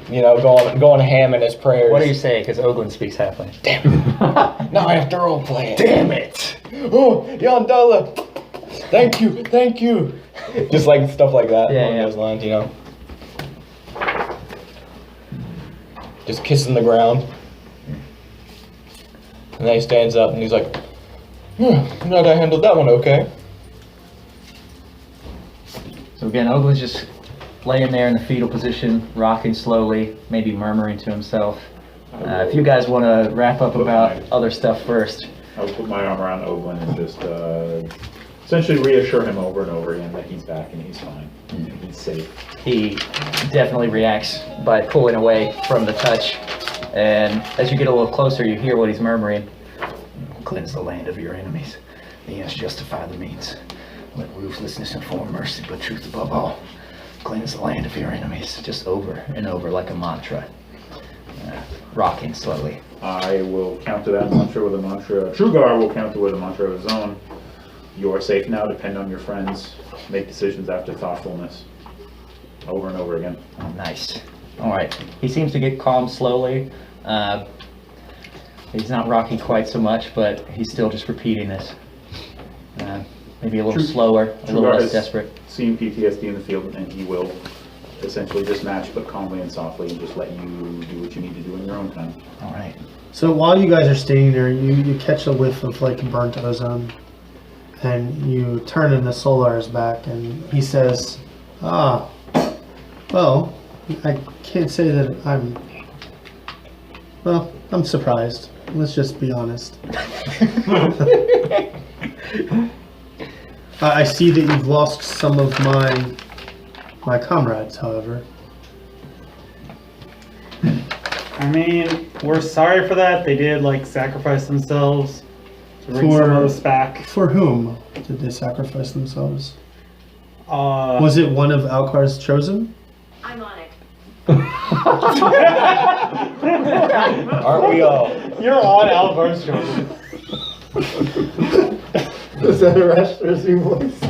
you know, going ham in his prayers. What do you say? Because Oglen speaks Halfling. Damn it! Now I have to role play it. Damn it! Oh, Yandala! Thank you. Just like stuff like that. Yeah, along yeah. those lines, you know. Just kissing the ground. And then he stands up and he's like, glad I handled that one okay. So again, Oglen's just laying there in the fetal position, rocking slowly, maybe murmuring to himself. If you guys want to wrap up about other stuff first. I will put my arm around Oglen and just essentially reassure him over and over again that he's back and he's fine. And he's safe. He definitely reacts by pulling away from the touch. And as you get a little closer, you hear what he's murmuring. Cleanse the land of your enemies. The ends justify the means. Let ruthlessness inform mercy, but truth above all. Cleanse the land of your enemies. Just over and over like a mantra. Rocking slowly. I will counter that mantra with a mantra. Truegar will counter with a mantra of his own. You are safe now. Depend on your friends. Make decisions after thoughtfulness. Over and over again. Oh, nice. All right. He seems to get calm slowly. He's not rocking quite so much, but he's still just repeating this. Maybe a little slower, a little less desperate. Seen PTSD in the field, and he will essentially just match, but calmly and softly, and just let you do what you need to do in your own time. All right. So while you guys are standing there, you catch a whiff of like burnt ozone, and you turn and the Solar is back, and he says, well, I can't say that I'm surprised. Let's just be honest. I see that you've lost some of my comrades, however. I mean, we're sorry for that. They did like sacrifice themselves to bring some of us back. For whom did they sacrifice themselves? Was Was it one of Alkar's chosen? I'm on it. Aren't we all? You're on Alvar's shoulder. Is that a Ashranen voice?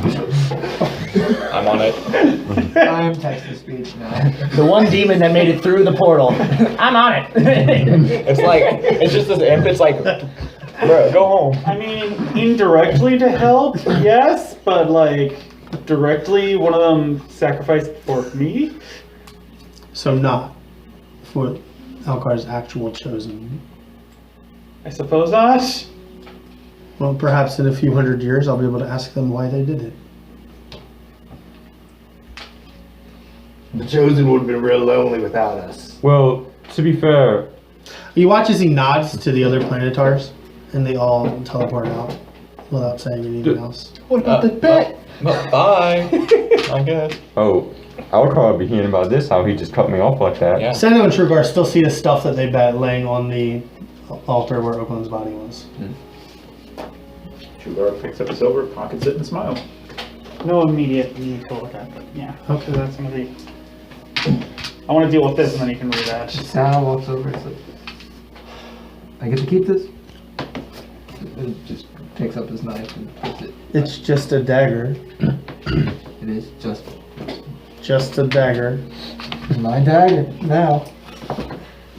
I'm on it. I'm text-to-speech now. The one demon that made it through the portal. I'm on it. It's like, it's just this imp. It's like, bro, go home. I mean, indirectly to help, yes, but like directly, one of them sacrificed for me. So not for Alkar's actual chosen. I suppose not. Well, perhaps in a few hundred years I'll be able to ask them why they did it. The chosen would have been real lonely without us. Well, to be fair, You watch as he nods to the other planetars, and they all teleport out without saying anything else. What about the bet? Bye. I guess. oh, Alcar be hearing about this, how he just cut me off like that. Yeah. Sano and Truegar still see the stuff that they bet laying on the altar where Oglen's body was. Truegar picks up his silver, pockets it, and smiles. No immediate need to look at, but yeah. Okay. That's gonna be. I want to deal with this, and then you can read that. Sano walks over and says, I get to keep this? And just picks up his knife and puts it. It's just a dagger. It is just Just a dagger, my dagger now.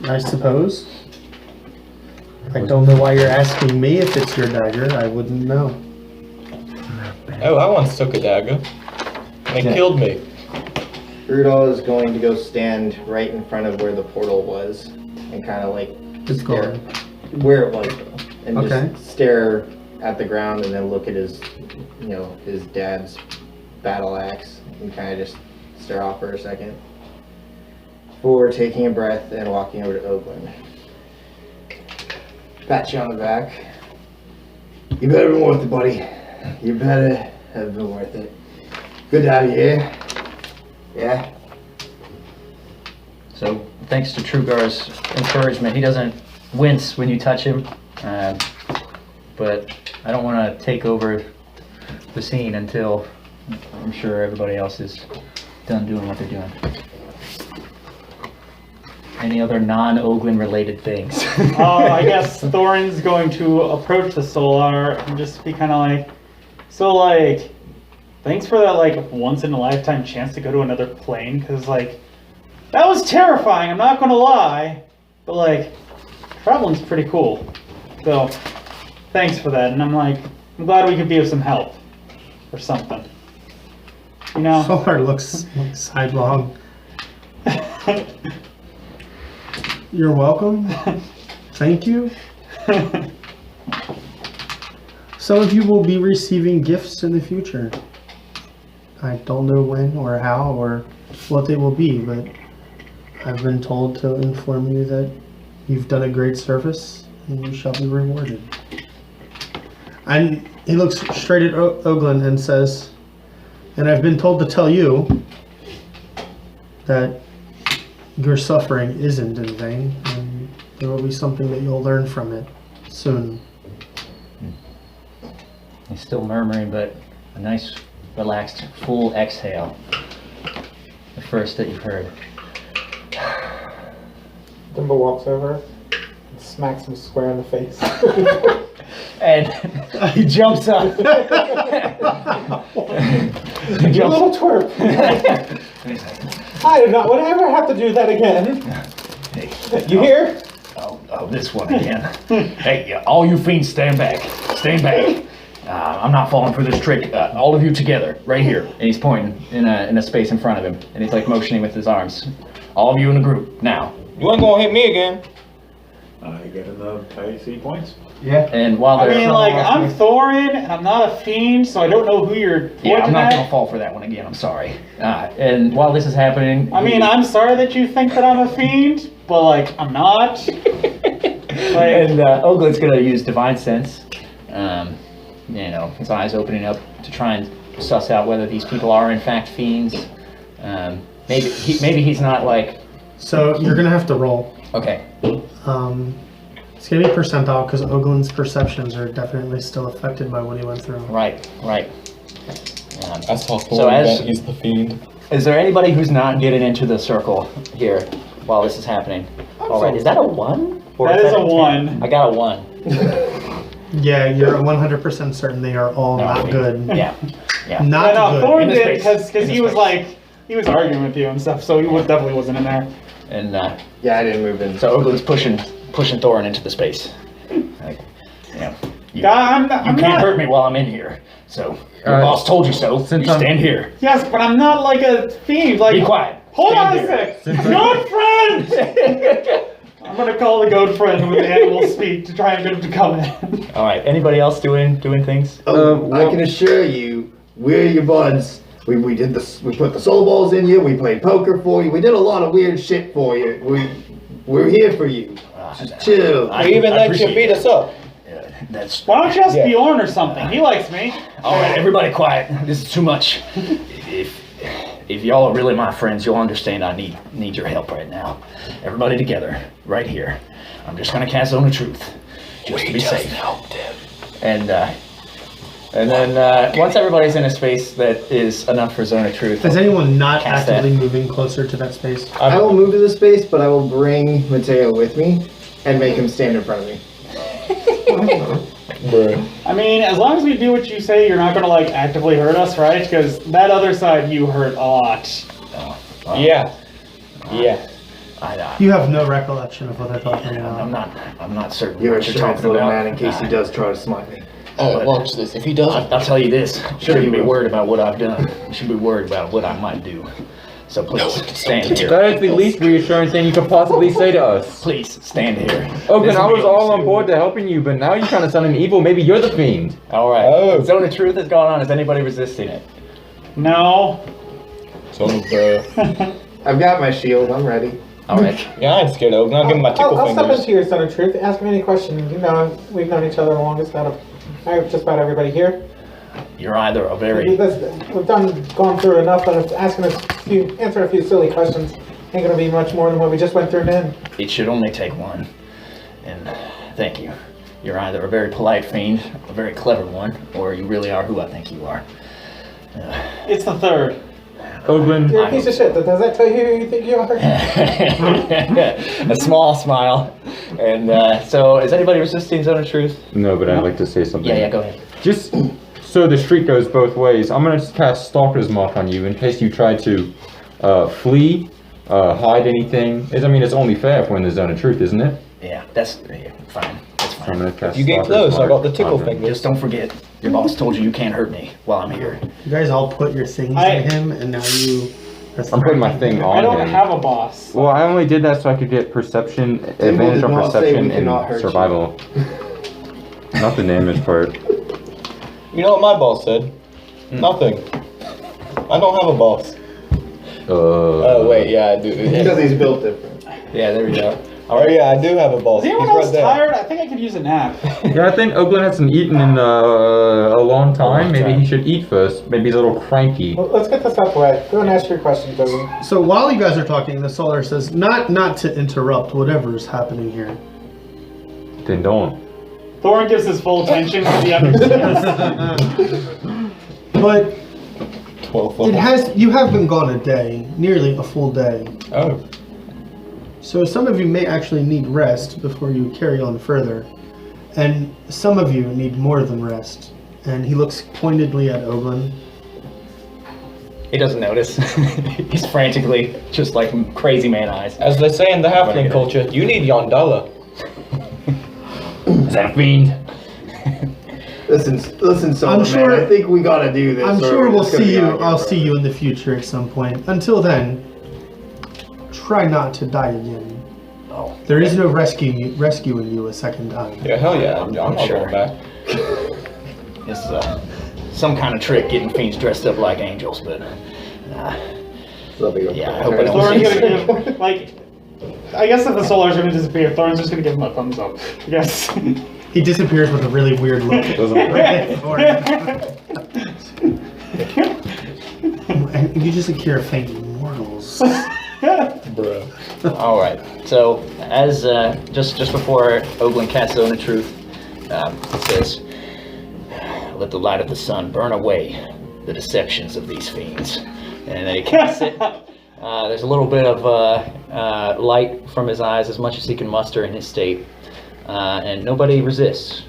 I suppose. I don't know why you're asking me if it's your dagger. I wouldn't know. Oh, I once took a dagger. And it killed me. Brudall is going to go stand right in front of where the portal was and kind of like It's stare gone. where it was though, and Okay. just stare at the ground and then look at his, his dad's battle axe and kind of just stare off for a second before taking a breath and walking over to Oglen. Pat you on the back. You better been worth it, buddy. You better have been worth it. Good to have you here. Yeah. So, thanks to Truegar's encouragement, he doesn't wince when you touch him. but I don't want to take over the scene until I'm sure everybody else is done doing what they're doing. Any other non-Oglen related things? I guess Thorin's going to approach the Solar and just be kind of like, so like, thanks for that like once in a lifetime chance to go to another plane, because like, that was terrifying, I'm not gonna lie, but like, traveling's pretty cool. So, thanks for that, and I'm like, I'm glad we could be of some help, or something. You know? Solar looks sidelong. You're welcome. Thank you. Some of you will be receiving gifts in the future. I don't know when or how or what they will be, but I've been told to inform you that you've done a great service and you shall be rewarded. And he looks straight at Oglen and says, and I've been told to tell you that your suffering isn't in vain, and there will be something that you'll learn from it soon. He's still murmuring, but a nice, relaxed, full exhale. The first that you've heard. Dimble walks over and smacks him square in the face. And he jumps up. You little twerp. I do not want to ever have to do that again. You hear? Oh, this one again. Hey, all you fiends, stand back. Stand back. I'm not falling for this trick. All of you together, right here. And he's pointing in a space in front of him. And he's like motioning with his arms. All of you in a group, now. You ain't gonna hit me again. I get in the IC points. Yeah. And while I they're... mean, like, I'm Thorin, and I'm not a fiend, so I don't know who you're pointing Yeah, I'm not at. gonna fall for that one again, I'm sorry. And while this is happening... I mean, I'm sorry that you think that I'm a fiend, but, like, I'm not. And Oglen's gonna use Divine Sense. You know, his eyes opening up to try and suss out whether these people are in fact fiends. Maybe he's not like... So you're gonna have to roll. Okay. It's gonna be percentile because Oglen's perceptions are definitely still affected by what he went through. Right. I saw So Thorin as- that he's the fiend. Is there anybody who's not getting into the circle here while this is happening? All right. Is that a 1? Or That is a 10? 1. I got a 1. Yeah, you're 100% certain they are all not good. Yeah. Not No, good. Thorin In the did, space. because he was like, he was arguing with you and stuff, so he definitely wasn't in there. And Yeah, I didn't move in. so Oglen's pushing Thorin into the space. Like, you know, you I'm can't not, hurt me while I'm in here. So your boss told you so. You Since I'm- stand here. Yes, but I'm not like a fiend. Like, Be quiet. hold Stand on a here. sec. Goat friend! I'm gonna call the goat friend with animal speak to try and get him to come in. All right. Anybody else doing things? I can assure you, we're your buds. We did this. We put the soul balls in you. We played poker for you. We did a lot of weird shit for you. We're here for you. Just chill. We even let you beat us up. That's Why don't you ask Bjorn or something? He likes me. all right. Everybody, quiet. This is too much. If y'all are really my friends, you'll understand I need your help right now. Everybody together, right here. I'm just gonna cast Zone of Truth, just to be safe. And then once everybody's in a space that is enough for Zone of Truth. Is anyone not Cast actively moving closer to that space? I will move to the space, but I will bring Matteo with me and make him stand in front of me. Bruh. I mean, as long as we do what you say, you're not gonna like actively hurt us, right? Because that other side you hurt a lot. Yeah. You have no recollection of what they're talking about. I'm not certain You're a what you're sharp talking little about. man in case he does try to smite me. Watch this. If he doesn't, I'll tell you this. You shouldn't be worried about what I've done. You should be worried about what I might do. So please, stand here. That is the least reassuring thing you could possibly say to us. Please, stand here. Oglen, This I will was be all on soon. board to helping you, but now you're trying to sound evil. Maybe you're the fiend. All right. Oh. Zone of Truth is going on. Is anybody resisting it? No. so I've got my shield. I'm ready. All right. yeah, I ain't scared of Oglen. I'll give him my tickle I'll step fingers. into your Son of Truth. Ask me any question. You know, we've known each other the longest out of just about everybody here. You're either a very... We've gone through enough, but asking answering a few silly questions ain't gonna be much more than what we just went through then. It should only take one. And thank you. You're either a very polite fiend, a very clever one, or you really are who I think you are. It's the third. Oglen, You're a piece of shit. Does that tell you who you think you are? A small smile. And so, is anybody resisting Zone of Truth? no, but I'd like to say something. Yeah, go ahead. Just so the street goes both ways, I'm gonna cast Stalker's Mark on you in case you try to flee, hide anything. I mean, it's only fair if we're in the Zone of Truth, isn't it? Yeah, that's fine. That's I'm fine. gonna cast You get Stalker's close, I Mark got the tickle on him. finger. Just don't forget, your boss told you can't hurt me while I'm here. You guys all put your things I- in him, and now you. I'm putting my thing on I don't him. have a boss. Well, I only did that so I could get perception, advantage did on not say perception we cannot and hurt you. survival. Not the damage part. You know what my boss said? Nothing. I don't have a boss. Oh wait, yeah, I do. Because he's built different. Yeah, there we go. Oh yeah, I do have a boss. Is anyone He's else right there. tired? I think I could use a nap. Yeah, I think Oglen hasn't eaten in a long time. Maybe time. he should eat first. Maybe he's a little cranky. Well, let's get this out the way. Go and ask your question, Toby. So while you guys are talking, the Solar says, not to interrupt whatever is happening here. Then don't. Thorin gives his full attention to the understands. But 12 you have been gone a day, nearly a full day. Oh. So some of you may actually need rest before you carry on further. And some of you need more than rest. And he looks pointedly at Oglen. He doesn't notice. He's frantically, just like crazy man eyes. As they say in the Halfling culture, you need Yondala. Is that a fiend? Listen, Solar I'm sure- Man, I think we gotta do this. I'm or sure we're we'll just gonna see be you. out here I'll forever. see you in the future at some point. Until then, try not to die again. Oh, There is no rescuing you a second time. Yeah, hell yeah, I'm not sure. going back. it's some kind of trick getting fiends dressed up like angels, but That'll be yeah, I hope I don't Thorin's see gonna give, like, I guess if the Solar's gonna disappear, Thorin's just gonna give him a thumbs up. Yes. He disappears with a really weird look. And you just appear faint mortals. Bruh. All right. So, as just before Oglen casts Zone of Truth, it says, "Let the light of the sun burn away the deceptions of these fiends." And then he casts it. There's a little bit of light from his eyes, as much as he can muster in his state, and nobody resists.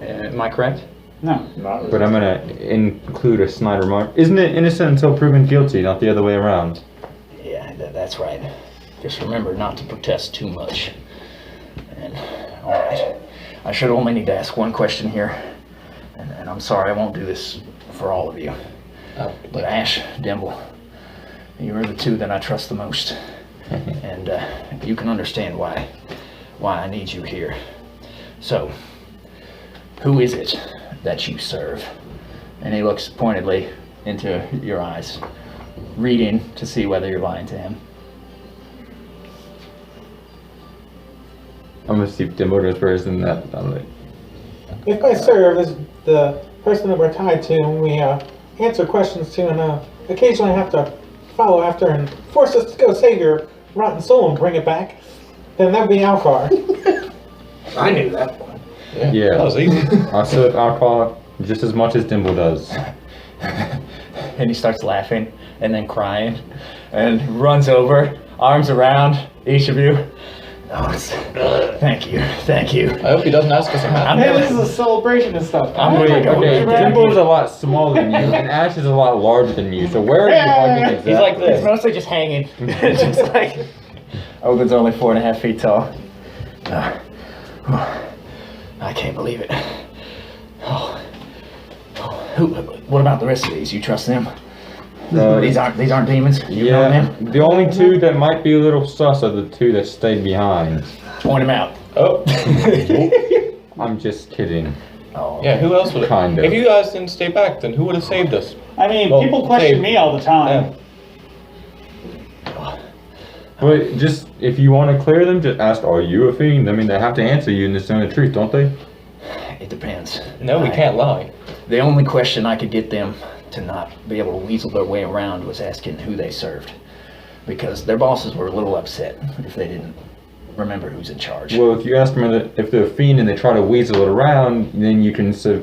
Am I correct? No. Not But I'm gonna include a snide remark. Isn't it innocent until proven guilty, not the other way around? Yeah, that's right. Just remember not to protest too much. And, alright. I should only need to ask one question here. And I'm sorry, I won't do this for all of you. But Ash, Dimble, you are the two that I trust the most. And you can understand why I need you here. So, who is it that you serve? And he looks pointedly into your eyes, reading to see whether you're lying to him. I'm gonna see if Dimble goes first and that. I'm like, If I serve as the person that we're tied to and we answer questions to and occasionally have to follow after and force us to go save your rotten soul and bring it back, then that'd be Alcar. I knew that one. yeah. That was easy. I serve alcohol just as much as Dimble does. And he starts laughing and then crying and runs over, arms around each of you. Oh, thank you. I hope he doesn't ask us a I'm Hey, really- this is a celebration and stuff. I'm really Okay, going. Dimble's a lot smaller than you, and Ash is a lot larger than you. So where are you hugging exactly? He's like this, mostly just hanging. Just like Oglen's only 4.5 feet tall. I can't believe it. What about the rest of these? You trust them? These aren't demons. You know Yeah, them? the only two that might be a little sus are the two that stayed behind. Point them out. Oh. I'm just kidding. Oh, Yeah, who else would have? Kind of. If you guys didn't stay back, then who would have saved us? I mean, Well, people question hey, me all the time. But just, if you want to clear them, just ask, are you a fiend? I mean, they have to answer you in the Zone of Truth, don't they? It depends. No, we can't lie. The only question I could get them to not be able to weasel their way around was asking who they served. Because their bosses were a little upset if they didn't remember who's in charge. Well, if you ask them if they're a fiend and they try to weasel it around, then you can If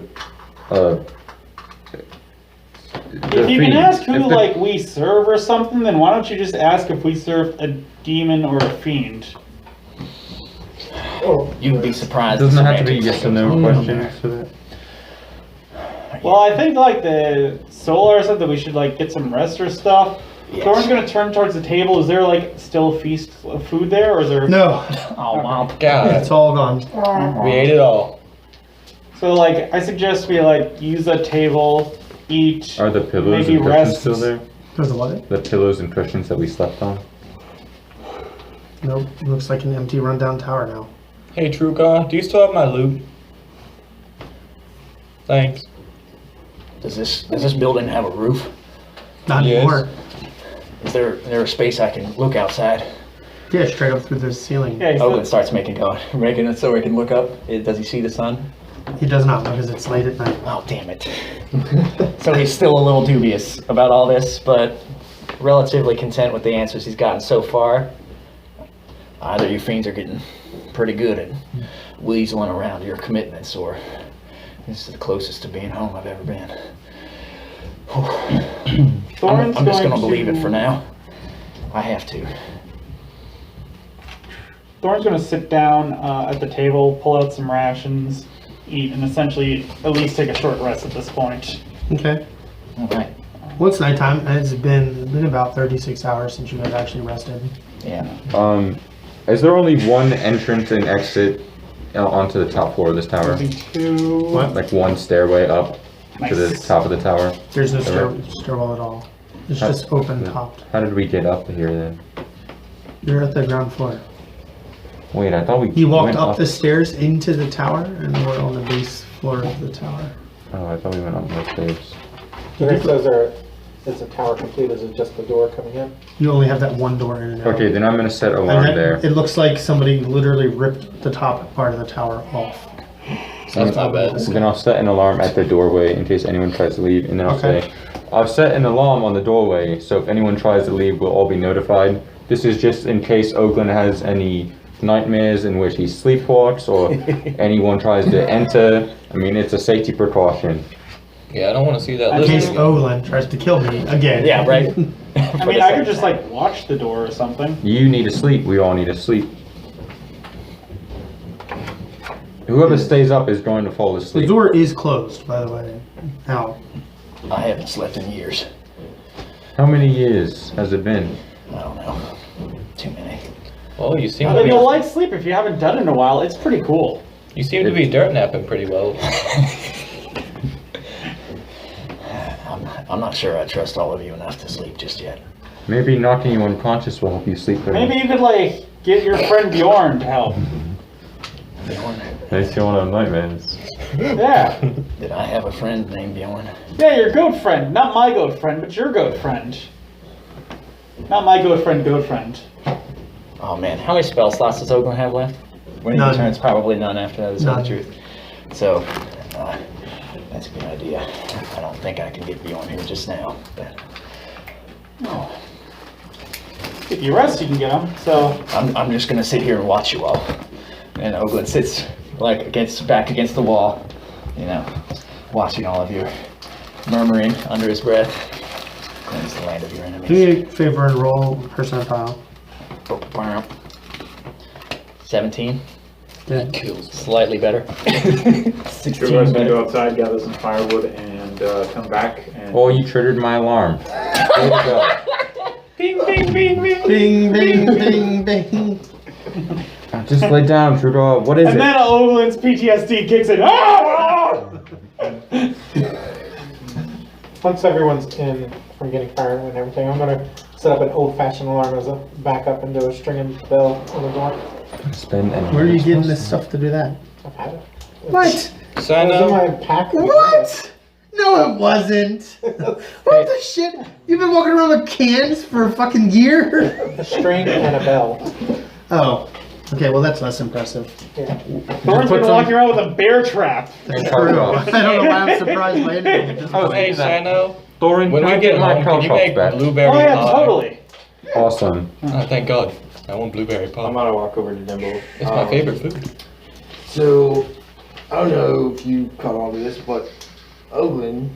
you can ask who, like, we serve or something, then why don't you just ask if we serve a demon or a fiend? You'd be surprised. Doesn't it have to be yes or no questions for that? Well, I think, like, the Solar said that we should, like, get some rest or stuff. Yes. Thorin's gonna turn towards the table. Is there, like, still a feast of food there, or is there... No, Oh, wow. God, it's all gone. we ate it all. So, like, I suggest we, like, use a table, eat, Are the pillows maybe and cushions rest. still there? There's a what? The pillows and cushions that we slept on? Nope, looks like an empty rundown tower now. Hey, Truegar, do you still have my loot? Thanks. Does this building have a roof? Not Yes. anymore. Is there a space I can look outside? Yeah, straight up through the ceiling. Yeah, Oglen starts making it so he can look up. Does he see the sun? He does not because it's late at night. Oh, damn it. So he's still a little dubious about all this, but relatively content with the answers he's gotten so far. Either you fiends are getting pretty good at weaseling around your commitments, or this is the closest to being home I've ever been. Thorin's I'm just going gonna believe it to- for now. I have to. Thorin's gonna sit down at the table, pull out some rations, eat, and essentially at least take a short rest at this point. Okay. All right. Well, it's nighttime, and it's been about 36 hours since you guys actually rested. Yeah. Is there only one entrance and exit onto the top floor of this tower? Moving to... What? Like one stairway up to the Nice. top of the tower? There's no Ever? stairwell at all. It's How- just open topped. How did we get up here then? You're at the ground floor. Wait, I thought we You walked went up the stairs into the tower, and we're on the base floor of the tower. Oh, I thought we went up those stairs. So it says is the tower complete? Is it just the door coming in? You only have that one door in and out. Okay, then I'm gonna set And alarm then there. it looks like somebody literally ripped the top part of the tower off. That's not bad. So then I'll set an alarm at the doorway in case anyone tries to leave, and then I'll Okay. say, I've set an alarm on the doorway, so if anyone tries to leave, we'll all be notified. This is just in case Oglen has any nightmares in which he sleepwalks, or anyone tries to enter. I mean, it's a safety precaution. Yeah, I don't want to see that In list. case Oglen tries to kill me again. Yeah, right. I mean, I could just, like, watch the door or something. You need to sleep, we all need to sleep. Whoever stays up is going to fall The asleep. door is closed, by the way. Now, I haven't slept in years. How many years has it been? I don't know. Too many. Oh, you seem I to think be, you'll like sleep if you haven't done it in a while. It's pretty cool. you seem to be dirt napping pretty well. I'm not sure I trust all of you enough to sleep just yet. Maybe knocking you unconscious will help you sleep better. Maybe you could, like, get your friend Bjorn to help. Bjorn? Makes you want to have nightmares. Yeah. Did I have a friend named Bjorn? Yeah, your goat friend. Not my goat friend, but your goat friend. Not my goat friend. Oh man, how many spell slots does Oglen have left? When he None. returns, probably none after that, is None. the truth. So, that's a good idea. I don't think I can get Bjorn here just now, but If you rest, you can get him. So, I'm just gonna sit here and watch you all. And Oglen sits like back against the wall, you know, watching all of you, murmuring under his breath. Cleanse the land of your enemies. do me a favor and roll percentile. 17. Yeah. Slightly better. Truegar's 16 gonna better. go outside, gather some firewood, and come back. And Oh, you triggered my alarm. Way to go. bing, bing, bing, bing. Bing, bing, bing, bing. Just lay down, Truegar. What is And it? then Oglen's PTSD kicks in. Ah! Once everyone's in from getting fired and everything, I'm gonna set up an old-fashioned alarm as a backup and do a stringing bell on the door. Spend and Where are you getting this stuff to do that? I've had it. What? It was in Sano, my pack. What? No, it wasn't. What the shit? You've been walking around with cans for a fucking year? A string and a bell. Oh. Okay, well that's less impressive. Yeah. Thorin's been walking around with a bear trap. That's true. I don't know why I'm surprised by anything at this Oh, point. hey Sano, Thorin, when can we I get my home, can you caltrops make back? blueberry Oh yeah, pie? totally. Awesome. Oh, thank God. I want blueberry pop. I'm gonna walk over to Dimble. It's my favorite food. So, I don't know if you caught on to this, but Oglen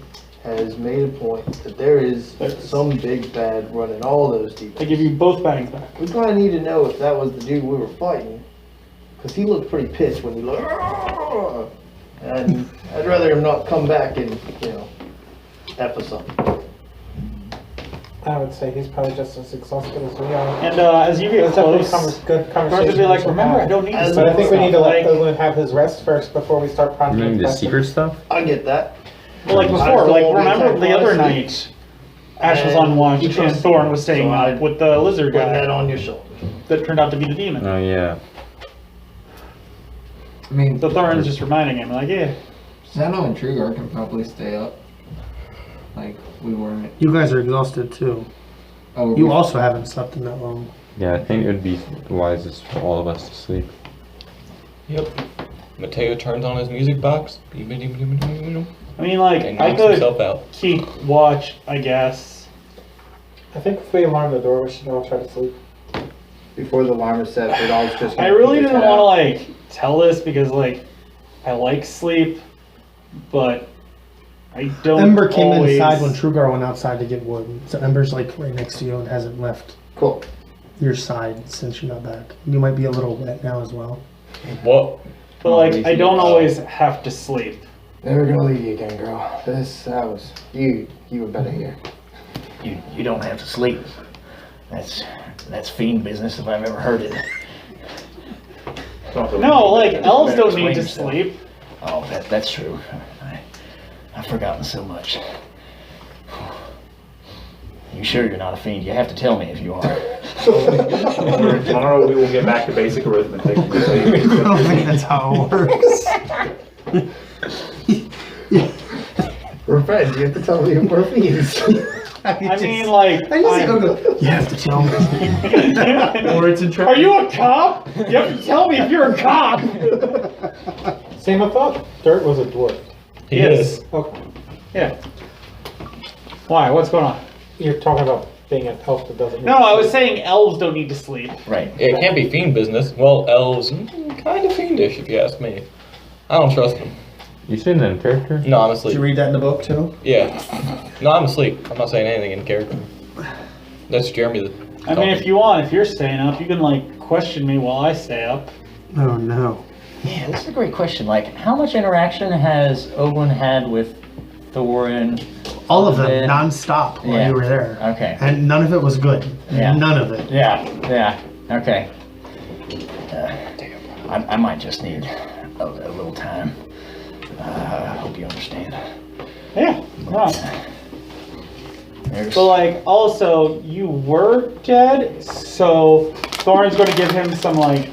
has made a point that there is some big bad running all those deep. I give you both bags back. We probably need to know if that was the dude we were fighting, because he looked pretty pissed when he looked. And I'd rather him not come back and, F us up. I would say he's probably just as exhausted as we are. And as you get It's definitely close, good Guards conversation. would be like, we should remember, have. I don't need to. But I think we need to let like, Oglen have his rest first before we start You prompting mean the questions. secret stuff? I get that. Well, like I before, still like won't be remember attacked the while I other sleep. night, Ash was on watch You and trust Thorin me, was staying so I up with the lizard Put that guy on your shoulder. that turned out to be the demon. Oh yeah. I mean, So Thorin's just reminding him, like, yeah, Sano and Truegar can probably stay up. Like, we weren't. You guys are exhausted too. Oh, You we- also haven't slept in that long. Yeah, I think it would be wisest for all of us to sleep. Yep. Matteo turns on his music box. And I mean, like, I knocks could himself out. keep watch, I guess. I think if we alarm the door, we should all try to sleep. Before the alarm is set, Brudall's just. I really didn't want to like tell this because like I like sleep, but I don't. Ember came always... inside when Truegar went outside to get wood. So Ember's like right next to you and hasn't left Cool. your side since you're not back. You might be a little wet now as well. What? But like I don't always have to sleep. Never gonna leave you again, girl. That was you were better here. You don't have to sleep. That's fiend business if I've ever heard it. No, like elves don't Explain need to yourself. sleep. Oh, that's true. I've forgotten so much. You sure you're not a fiend? You have to tell me if you are. Tomorrow we will get back to basic arithmetic. I don't think that's how it works. We're friends. You have to tell me if we're fiends. I mean, like, You have to tell me. Or it's in are you a cop? You have to tell me if you're a cop. Same I thought. Dirt was a dwarf. He Yes. is. Okay. Yeah. Why? What's going on? You're talking about being an elf that doesn't. No, I was saying elves don't need to sleep. Right. It can't be fiend business. Well, elves, kind of fiendish if you ask me. I don't trust them. You saying that in character? No, I'm Did asleep. you read that in the book too? Yeah. No, I'm asleep. I'm not saying anything in character. That's Jeremy. I mean, if you want, if you're staying up, you can like question me while I stay up. Oh no. Yeah, this is a great question. Like, how much interaction has Oglen had with Thorin? All of them Then- non-stop while Yeah. you were there. Okay. And none of it was good. Yeah. None of it. Yeah. Okay. I might just need a little time. I hope you understand. Yeah. No. There's- But like, also, you were dead, so Thorin's going to give him some like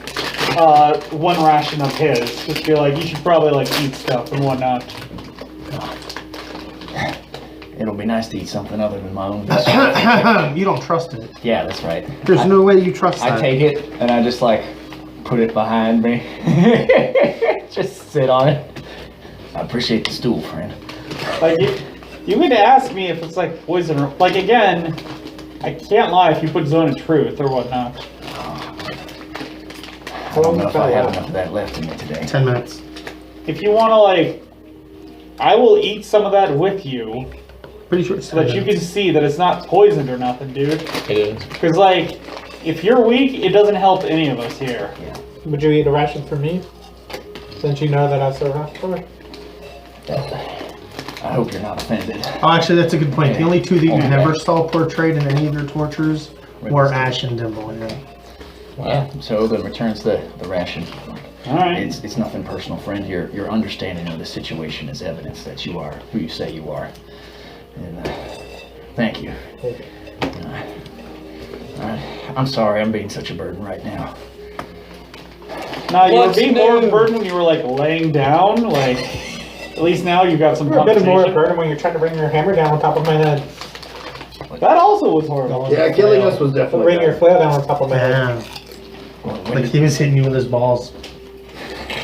one ration of his. Just be like, you should probably like eat stuff and whatnot. It'll be nice to eat something other than my own. You don't trust it. Yeah, that's right. There's no way you trust that. I take it and I just like put it behind me. Just sit on it. I appreciate the stool, friend. Like you need to ask me if it's like poison or like again. I can't lie if you put Zone of Truth or whatnot. I don't know if I have enough of that left in me today. 10 minutes. If you want to like, I will eat some of that with you Pretty sure it's so that 10 you can minutes. see that it's not poisoned or nothing, dude. It is. Because like, if you're weak, it doesn't help any of us here. Would you eat a ration for me? Since you know that I serve Half-Orc? I hope you're not offended. Oh, actually, that's a good point. The only two that you Okay. never saw portrayed in any of your tortures were Ash and Dimble. Yeah. Yeah. So Oglen returns the ration. All right. It's nothing personal, friend. Your understanding of the situation is evidence that you are who you say you are. And thank you. I'm sorry I'm being such a burden right now. Now you were What's being more of a new? burden when you were like laying down. Like, at least now you've got some You're a bit more compensation. burden when you're trying to bring your hammer down on top of my head. That also was horrible. Yeah, killing us was definitely. Bring your bad. flail down on top of my head. Yeah. When Like he was hitting you with his balls.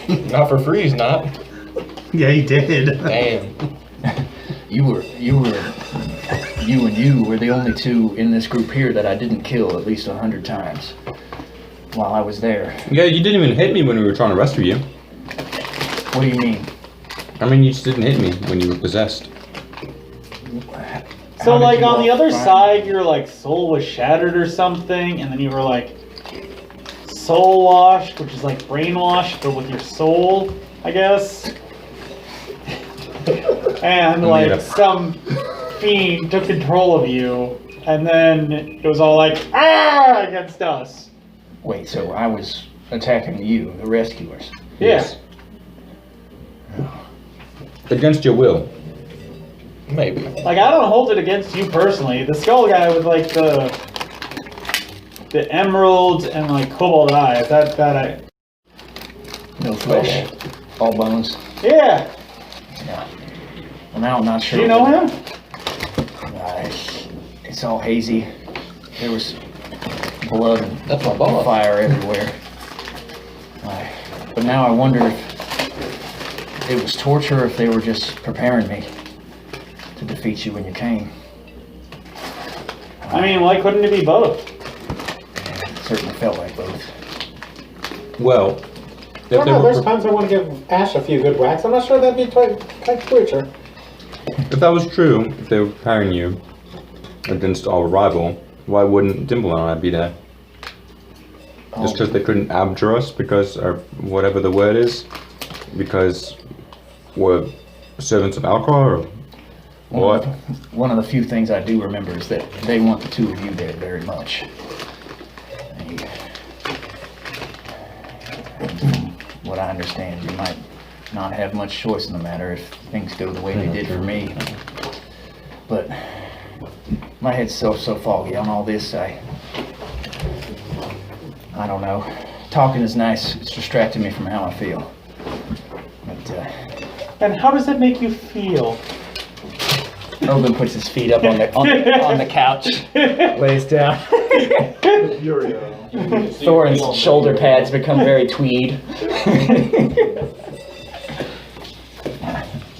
Not for free, he's not. Yeah, he did. Damn. you were you and you were the only two in this group here that I didn't kill at least 100 times while I was there. Yeah, you didn't even hit me when we were trying to rescue you. What do you mean? I mean, you just didn't hit me when you were possessed. So How did like you on all the other find- side, your like soul was shattered or something, and then you were like soul washed, which is like brainwashed, but with your soul, I guess. And like up. some fiend took control of you, and then it was all like ah against us. Wait, so I was attacking you, the rescuers? Yeah. Against your will. Maybe. Like I don't hold it against you personally. The skull guy with like the emeralds and like cobalt eyes. That I No flesh, all bones. yeah. Yeah. I'm now not sure. Do you know him? It's all hazy. There was blood and That's my boss. fire everywhere. But now I wonder if it was torture or if they were just preparing me to defeat you when you came. I mean, why couldn't it be both? It certainly felt like both. Well, I if don't they know, were there's times I want to give Ash a few good whacks. I'm not sure that'd be quite torture. if that was true, if they were preparing you against our rival, why wouldn't Dimble and I be there? Just because they couldn't abjure us because, or whatever the word is, because we're servants of alcohol, or what? One of the few things I do remember is that they want the two of you there very much. And from what I understand, you might not have much choice in the matter if things go the way they did for me. But my head's so foggy on all this, I don't know. Talking is nice. It's distracting me from how I feel. But And how does that make you feel? Oglen puts his feet up on the couch, lays down. Thorin's shoulder pads become very tweed.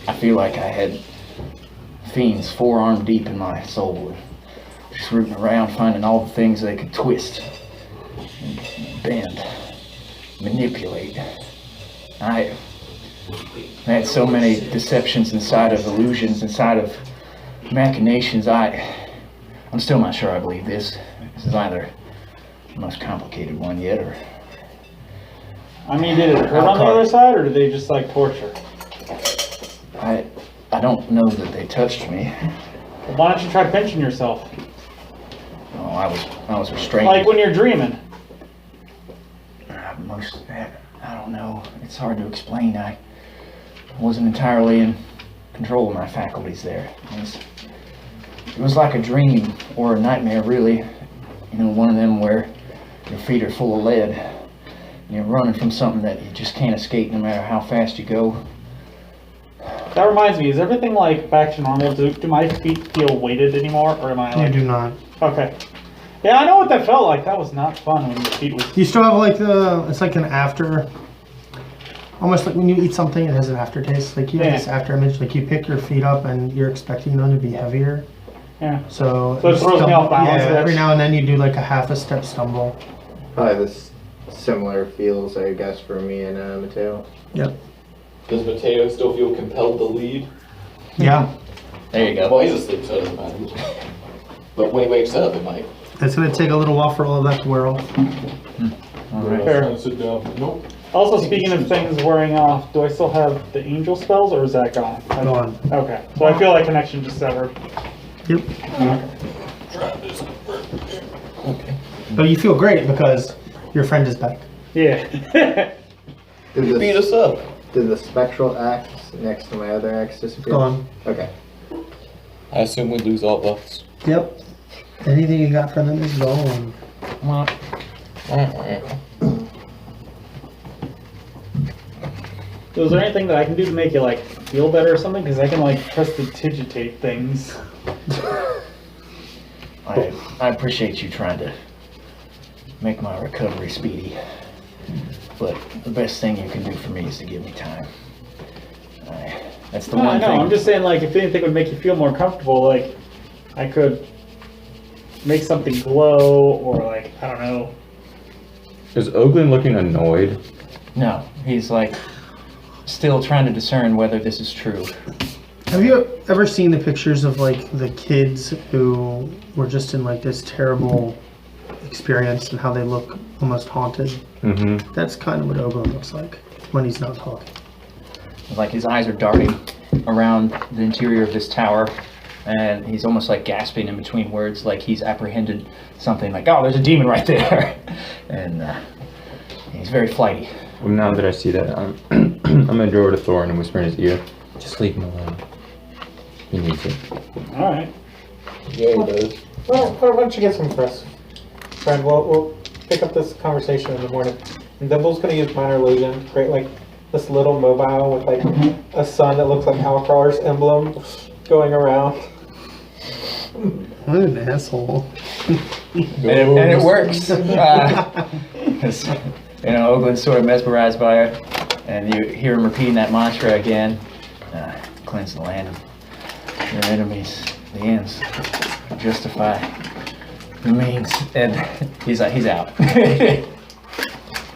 I feel like I had fiends 4-arm deep in my soul, just rooting around, finding all the things they could twist, bend, manipulate. I had so many deceptions inside of illusions, inside of machinations. I'm still not sure I believe this. This is either the most complicated one yet, or I mean, did it hurt on the other side, or did they just like torture? I don't know that they touched me. Well, why don't you try pinching yourself? Oh, I was restrained. Like when you're dreaming. I don't know. It's hard to explain. I wasn't entirely in control of my faculties there. It was like a dream or a nightmare, really. You know, one of them where your feet are full of lead and you're running from something that you just can't escape no matter how fast you go. That reminds me, is everything like back to normal? Do my feet feel weighted anymore, or am I You like... do not. Okay. Yeah, I know what that felt like. That was not fun when your feet was... You still have like it's like an after, almost like when you eat something, it has an aftertaste. Like you have this after image, like you pick your feet up and you're expecting them to be heavier. Yeah. So it throws me off balance. Yeah, every now and then you do like a half a step stumble. Probably this similar feels, I guess, for me and Matteo. Yep. Does Matteo still feel compelled to lead? Yeah. There you go. Well, he's asleep, so it doesn't matter. But when he wakes up, it might. It's gonna take a little while for all of that to wear off. All right. Fair. Sit down. Nope. Also, speaking of things wearing off, do I still have the angel spells, or is that gone? Go on. Okay. So I feel like connection just severed. Yep. Try this. Okay. But you feel great because your friend is back. Yeah. Did Beat the, us up. did the spectral axe next to my other axe disappear? Gone. Okay. I assume we lose all buffs. Yep. Anything you got for them is gone. So is there anything that I can do to make you like feel better or something? Because I can like prestidigitate things. I appreciate you trying to make my recovery speedy, but the best thing you can do for me is to give me time. That's the No, I one know. thing. I'm just saying, like, if anything would make you feel more comfortable, like, I could make something glow, or like, I don't know. Is Oglen looking annoyed? No, he's like still trying to discern whether this is true. Have you ever seen the pictures of like the kids who were just in like this terrible experience and how they look almost haunted? Mm-hmm. That's kind of what Oglen looks like when he's not talking. Like his eyes are darting around the interior of this tower, and he's almost like gasping in between words, like he's apprehended something, like, oh, there's a demon right there. And he's very flighty. Well, now that I see that, I'm gonna go over to Thorin and whisper in his ear, just leave him alone. He needs it. Alright. Yeah, he does. Well, why don't you get some for us, friend? We'll pick up this conversation in the morning. And Dimble's gonna use minor illusion to create like this little mobile with like a sun that looks like Hellcrawler's emblem going around. What an asshole. And it works. 'Cause, you know, Oglen's sort of mesmerized by it, and you hear him repeating that mantra again. Cleanse the land of your enemies. The ends justify the means. And he's out.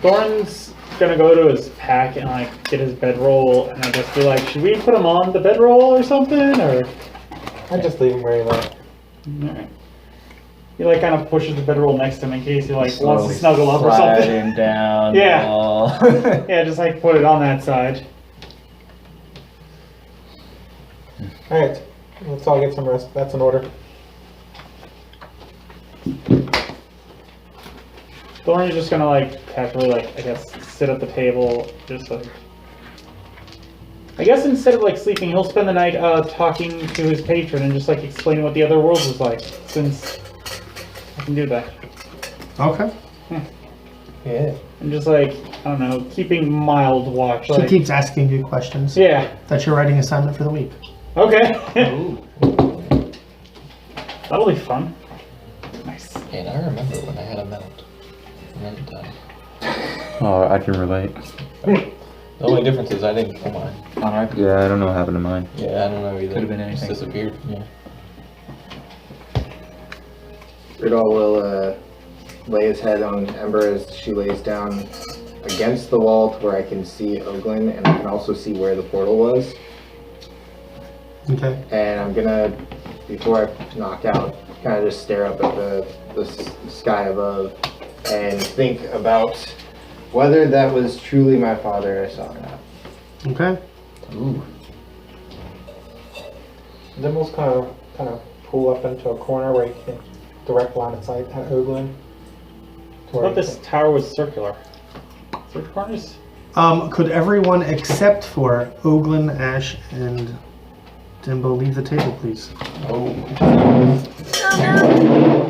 Thorin's gonna go to his pack and like get his bedroll, and I just be like, should we put him on the bedroll or something, or? I just leave him where he left. Alright. He like kind of pushes the bedroll next to him in case he like wants Slowly to snuggle up or slide something. him down. Yeah. the wall. Yeah, just like put it on that side. Alright, let's all get some rest. That's an order. Thorin's just gonna like casually like, I guess, sit at the table, just like, I guess instead of like sleeping, he'll spend the night talking to his patron and just like explaining what the other world is like, since I can do that. Okay. Yeah. And just like, I don't know, keeping mild watch. He Like, keeps asking you questions. yeah. That's your writing assignment for the week. Okay. That'll be fun. Nice. And I remember when I had a mount. And then it died. Oh, I can relate. The only difference is I didn't kill mine. Alright. Yeah, I don't know what happened to mine. Yeah, I don't know either. Could've been It just anything. disappeared. Yeah. Brudall will lay his head on Ember as she lays down against the wall to where I can see Oglen, and I can also see where the portal was. Okay. And I'm gonna, before I knock out, kind of just stare up at the sky above and think about whether that was truly my father I saw or not. Okay. Ooh. Dimble's kind of pull up into a corner where he can direct line of sight at Oglen. I thought this tower was circular. Three corners? Could everyone except for Oglen, Ash, and Dimble leave the table, please? Oh.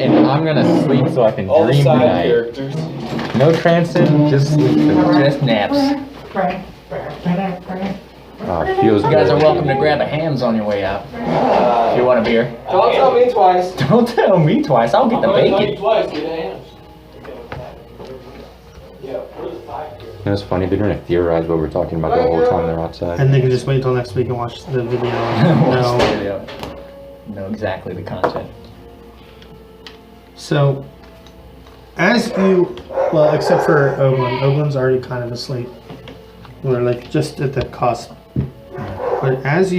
And I'm gonna sleep so I can All the dream side tonight. characters. No trancing, just sleep. Just naps. Oh, it feels You guys good. are welcome to grab a hams on your way out. If you want a beer. Don't tell me twice. Don't tell me twice, I'll get the bacon. twice, get hands. You know, it's funny, they're gonna theorize what we're talking about the whole time they're outside. And they can just wait until next week and watch the video. Watch the No. video. Know exactly the content. So, as you, well, except for Oglen. Oglen's already kind of asleep. We're like just at the cusp. But as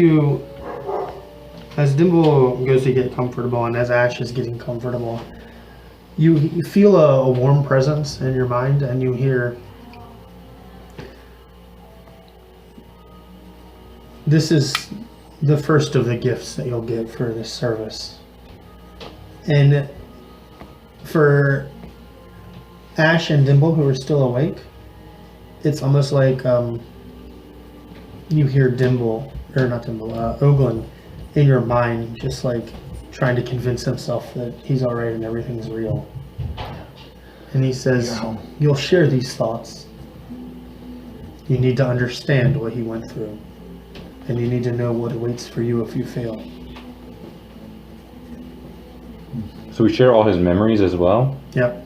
Dimble goes to get comfortable and as Ash is getting comfortable, you feel a warm presence in your mind and you hear, this is the first of the gifts that you'll get for this service. And for Ash and Dimble, who are still awake, it's almost like you hear Oglen in your mind, just like trying to convince himself that he's alright and everything's real. And he says, you'll share these thoughts. You need to understand what he went through. And you need to know what awaits for you if you fail. So we share all his memories as well? Yep.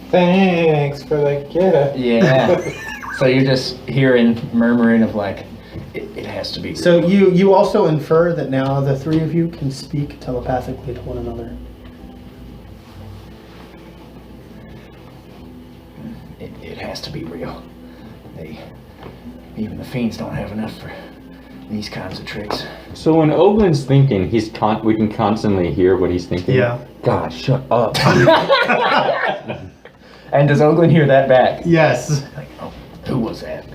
Thanks for the gift. Yeah. So you're just hearing murmuring of like, It has to be. So you also infer that now the three of you can speak telepathically to one another. It has to be real. Even the fiends don't have enough for these kinds of tricks. So when Oglen's thinking, we can constantly hear what he's thinking. Yeah. God, shut up. And does Oglen hear that back? Yes. Like, oh, who was that?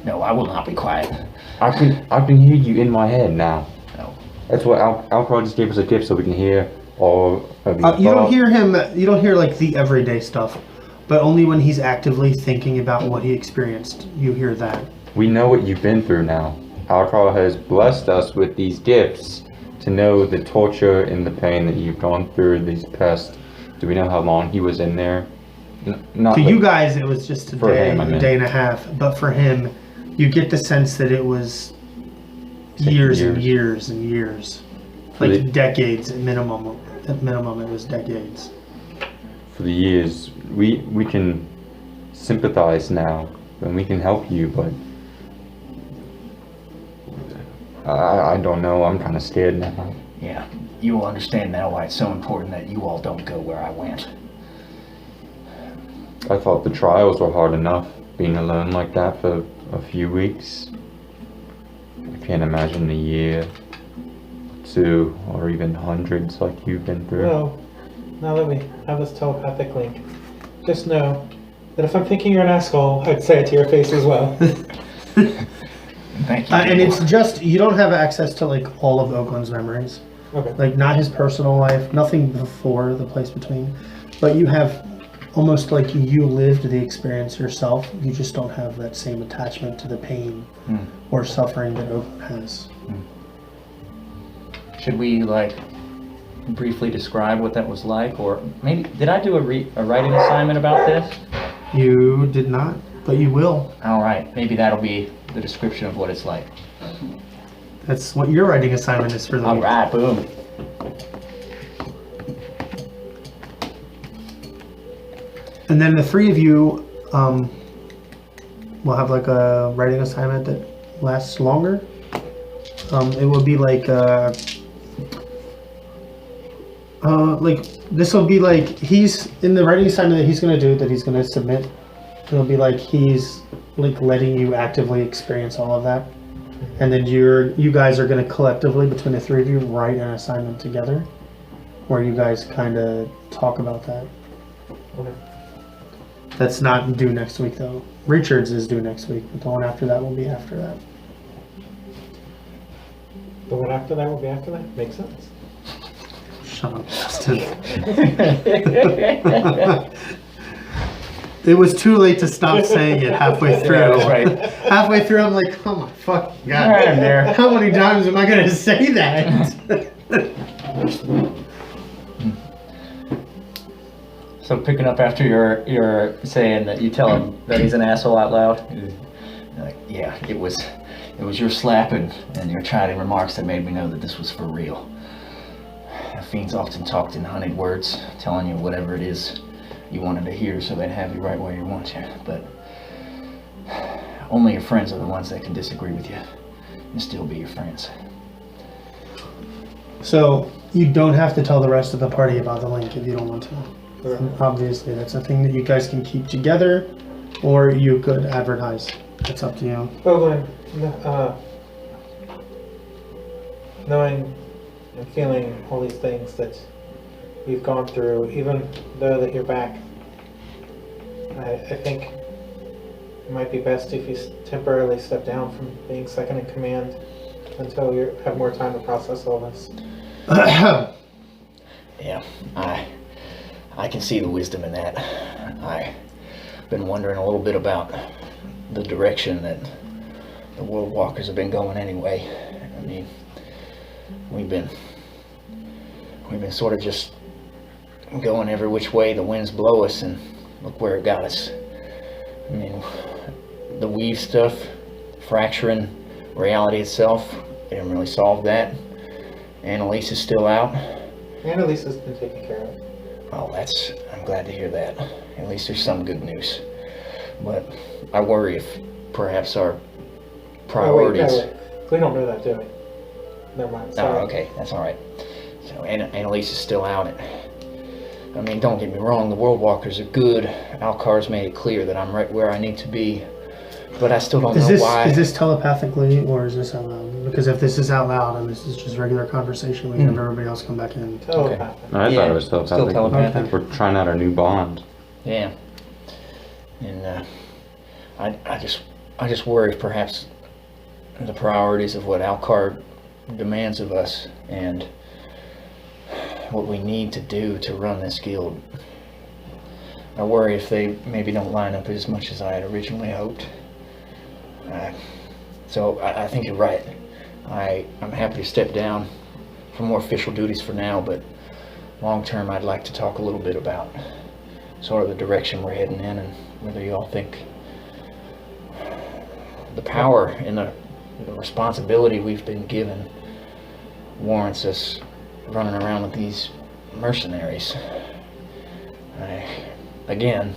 No, I will not be quiet. I can hear you in my head now. No. That's what Alcor just gave us a gift so we can hear all of these You don't thoughts. hear him. You don't hear like the everyday stuff, but only when he's actively thinking about what he experienced. You hear that. We know what you've been through now. Alcor has blessed us with these gifts to know the torture and the pain that you've gone through these past. Do we know how long he was in there? Not To like- you guys, it was just a For day, him, I a meant. day and a half. But for him, you get the sense that it was years and years and years, For like the- decades at minimum. At minimum, it was decades. for the years. We can sympathize now and we can help you, but I don't know. I'm kind of scared now. Yeah, you will understand now why it's so important that you all don't go where I went. I thought the trials were hard enough, being alone like that for a few weeks. I can't imagine a year, 2, or even hundreds like you've been through. Well, now that we have this telepathic link, just know that if I'm thinking you're an asshole, I'd say it to your face as well. Thank you. And it's just you don't have access to like all of Oglen's memories, Okay. like not his personal life, nothing before the place between, but you have almost like you lived the experience yourself. You just don't have that same attachment to the pain or suffering that Oglen has. Should we like briefly describe what that was like, or maybe did I do a writing assignment about this? You did not, but you will. All right, maybe that'll be the description of what it's like. That's what your writing assignment is for the All week. right, boom. And then the three of you will have like a writing assignment that lasts longer. It will be like this will be like he's in the writing assignment that he's going to do, that he's going to submit. It'll be like he's like letting you actively experience all of that, and then you guys are going to collectively between the three of you write an assignment together, where you guys kind of talk about that. Okay. That's not due next week though. Richard's is due next week, but the one after that will be after that. The one after that will be after that? Makes sense. Shut up, Justin. It was too late to stop saying it halfway through. Yeah, that's right. Halfway through, I'm like, oh my fucking god. All right, I'm there. How many times am I going to say that? So picking up after you're saying that you tell him that he's an asshole out loud. You're like, yeah, it was your slapping and your chiding remarks that made me know that this was for real. The fiends often talked in honeyed words, telling you whatever it is you wanted to hear so they'd have you right where you want you. But only your friends are the ones that can disagree with you and still be your friends. So, you don't have to tell the rest of the party about the link if you don't want to. Okay. Obviously, that's a thing that you guys can keep together, or you could advertise. It's up to you. Oglen, knowing and feeling all these things that we've gone through, even though that you're back, I think it might be best if you temporarily step down from being second in command until you have more time to process all this. Yeah, I can see the wisdom in that. I've been wondering a little bit about the direction that the World Walkers have been going anyway. I mean, we've been sort of just going every which way the winds blow us, and look where it got us. I mean, the weave stuff, fracturing reality itself, they didn't really solve that. Annalise is still out. Annalise has been taken care of. Well, I'm glad to hear that. At least there's some good news. But I worry if perhaps our priorities. Oh, wait. We don't know that, do we? Never mind. Oh, Sorry. okay, that's all right. So Annalise is still out. I mean, don't get me wrong, the World Walkers are good. Alcar's made it clear that I'm right where I need to be. But I still don't know why. Is this telepathically or is this out loud? Because if this is out loud and this is just regular conversation, we can have everybody else come back in. Telepathic. I thought it was telepathic. Still telepathic. We're trying out our new bond. Yeah. And I just worry perhaps the priorities of what Alcar demands of us and what we need to do to run this guild. I worry if they maybe don't line up as much as I had originally hoped. So I think you're right. I'm happy to step down from more official duties for now, but long term I'd like to talk a little bit about sort of the direction we're heading in and whether you all think the power and the responsibility we've been given warrants us running around with these mercenaries. Again,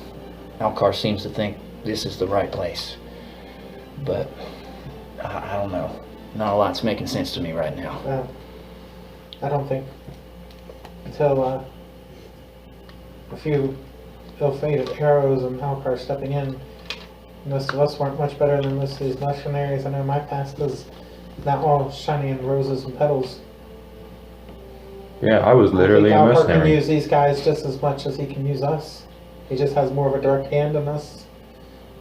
Alcar seems to think this is the right place, but I don't know. Not a lot's making sense to me right now. I don't think until a few ill-fated arrows and Alcar stepping in, most of us weren't much better than most of these mercenaries. I know my past is not all shiny in roses and petals. Yeah, I was literally a I think Alcar can mercenary. use these guys just as much as he can use us. He just has more of a direct hand on us,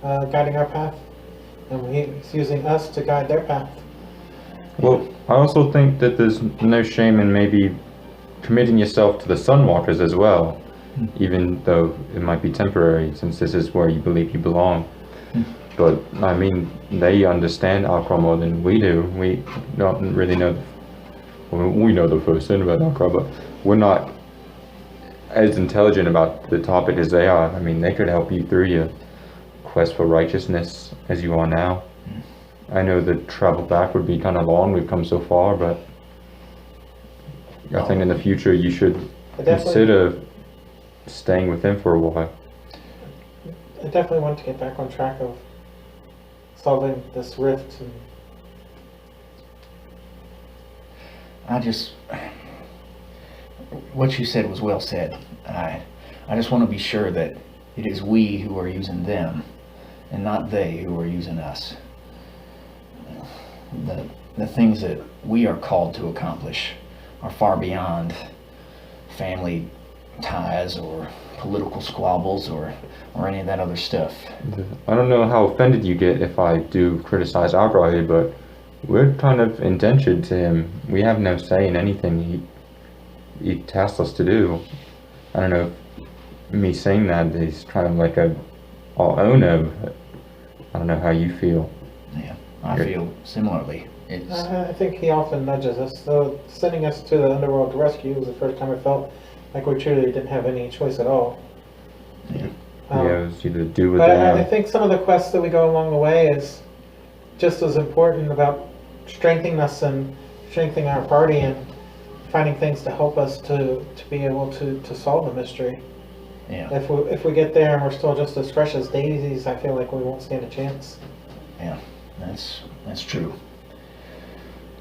guiding our path, and he's using us to guide their path. Well, I also think that there's no shame in maybe committing yourself to the Sunwalkers as well, even though it might be temporary, since this is where you believe you belong. But, I mean, they understand Alcar more than we do. We don't really know, well, we know the first thing about Alcar, but we're not as intelligent about the topic as they are. I mean, they could help you through your quest for righteousness as you are now. I know the travel back would be kind of long, we've come so far, but I think in the future you should consider staying with them for a while. I definitely want to get back on track of solving this rift. And What you said was well said. I just want to be sure that it is we who are using them and not they who are using us. The things that we are called to accomplish are far beyond family ties or political squabbles or any of that other stuff. I don't know how offended you get if I do criticize Alcar here, but we're kind of indentured to him. We have no say in anything he tasked us to do. I don't know if me saying that is kind of like our owner. I don't know how you feel. Yeah, I feel similarly. I think he often nudges us. So sending us to the underworld to rescue was the first time I felt like we truly didn't have any choice at all. Yeah. It was either do with But them. I think some of the quests that we go along the way is just as important about strengthening us and strengthening our party and finding things to help us to be able to solve the mystery. Yeah. If we get there and we're still just as fresh as daisies, I feel like we won't stand a chance. Yeah, that's true.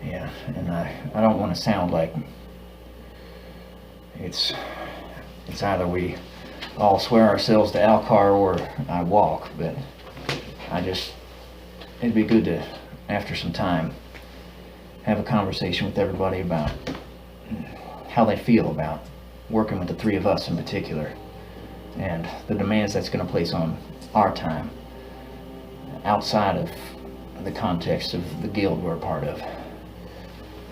Yeah, and I don't want to sound like it's either we all swear ourselves to Alcar or I walk, but it'd be good to, after some time, have a conversation with everybody about how they feel about working with the three of us in particular and the demands that's going to place on our time outside of the context of the guild we're a part of.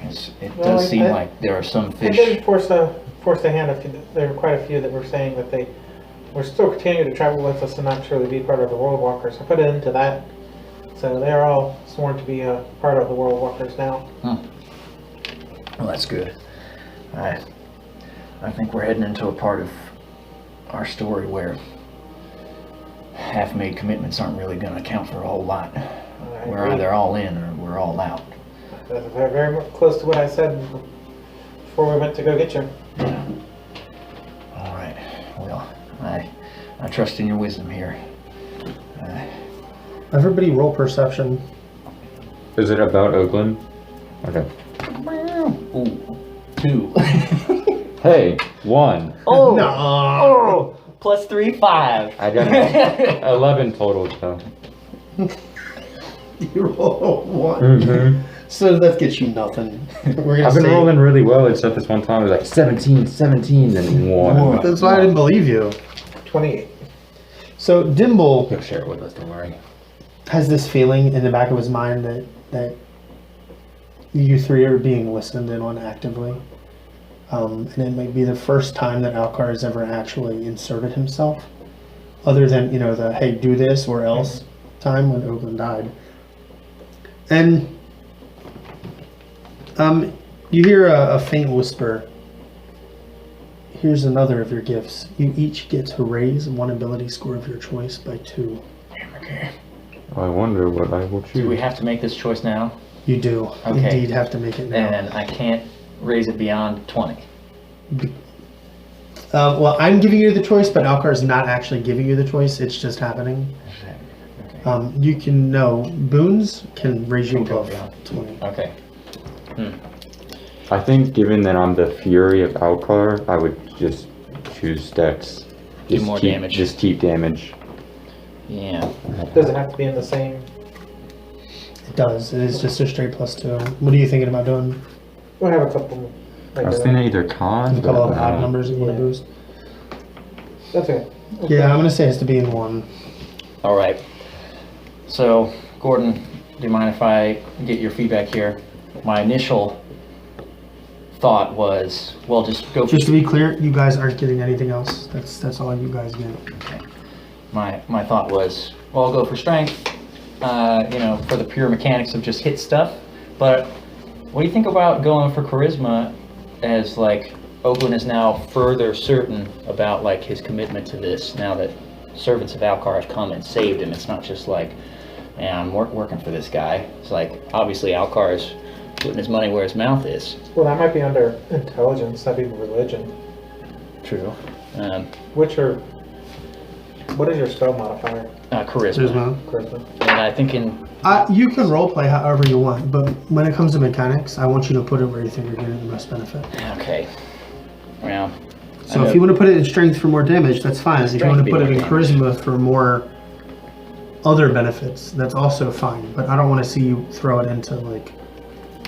It does seem like there are some I fish. did force the hand. There were quite a few that were saying that they were still continuing to travel with us and not truly be part of the World Walkers. I put it into that. So they're all sworn to be a part of the World Walkers now. Well, that's good. I think we're heading into a part of our story where half-made commitments aren't really going to count for a whole lot. We're either all in or we're all out. That's very, very close to what I said before we went to go get you. Yeah. All right. Well, I trust in your wisdom here. Everybody roll perception. Is it about Oglen? Okay. Ooh, 2. Hey, 1. Oh, No. oh, plus 3, 5. I got 11 total, so. You roll 1. Mm-hmm. So that gets you nothing. We're gonna I've been say- rolling really well, except this one time it was like 17, 17, then 1. That's why I didn't believe you. 28. So Dimble He'll share it with us, don't worry. has this feeling in the back of his mind that you three are being listened in on actively. And it might be the first time that Alcar has ever actually inserted himself. Other than, the hey, do this or else time when Oglen died. And you hear a faint whisper. Here's another of your gifts. You each get to raise one ability score of your choice by 2. I wonder what I will choose. Do we have to make this choice now? You do Okay. indeed have to make it now. And I can't raise it beyond 20. Well, I'm giving you the choice, but Alcar is not actually giving you the choice. It's just happening. Okay. You can know boons can raise you Can go above beyond. 20. Okay. I think given that I'm the Fury of Alcar, I would just choose Dex. Do Just more keep, damage. Just keep damage. Yeah. Does it have to be in the same? It does. It is just a straight +2. What are you thinking about doing? We'll have a couple. I was thinking either con, A couple of but, odd numbers you want to Yeah. boost? That's it. Yeah, I'm going to say it has to be in 1. All right. So, Gordon, do you mind if I get your feedback here? My initial thought was, well, just go. Just to be clear, you guys aren't getting anything else. That's all you guys get. Okay. My thought was, well, I'll go for strength, for the pure mechanics of just hit stuff. But what do you think about going for charisma, as like Oglen is now further certain about like his commitment to this now that servants of Alcar have come and saved him? It's not just like, yeah, I'm working for this guy. It's like, obviously Alcar is putting his money where his mouth is. Well, that might be under intelligence. That'd be religion. True. What is your spell modifier? Charisma. Charisma. And I think in You can roleplay however you want, but when it comes to mechanics, I want you to put it where you think you're getting the most benefit. okay. Well, So if you want to put it in strength for more damage, that's fine. If you want to put it in charisma for more other benefits, that's also fine. But I don't want to see you throw it into like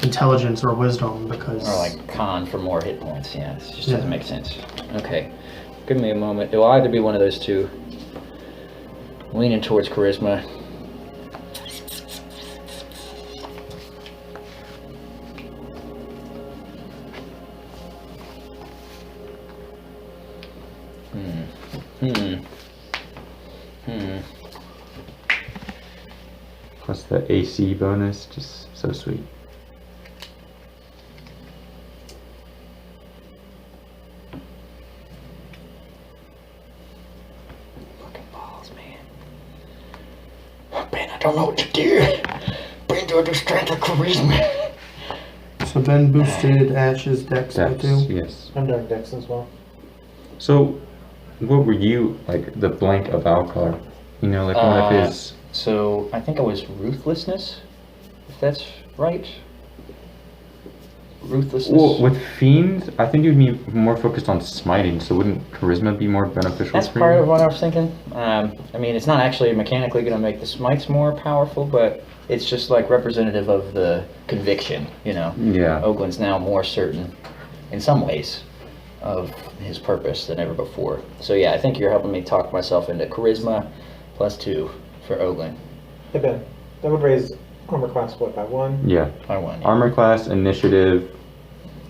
intelligence or wisdom because. or like con for more hit points. Yeah, it just Yeah. doesn't make sense. Okay, give me a moment. It'll either be one of those two. Leaning towards charisma. plus the AC bonus, just so sweet. Fucking balls, man. Ben, I don't know what to do. Ben, do I do strength or charisma? So Ben boosted Ash's dex by Dex, 2. yes. I'm doing dex as well. So, what were you, like, the blank of Alcar? You know, like one of his... So I think I was ruthlessness, if that's right. Ruthlessness. Well, with Fiend, I think you'd be more focused on smiting, so wouldn't charisma be more beneficial That's for part you? of what I was thinking. I mean, it's not actually mechanically going to make the smites more powerful, but it's just like representative of the conviction, you know. Yeah. Oglen's now more certain, in some ways, of his purpose than ever before. So yeah, I think you're helping me talk myself into charisma +2 for Oglen. Hey Ben, that would raise armor class what by 1? Yeah. I won. Yeah. Armor class, initiative,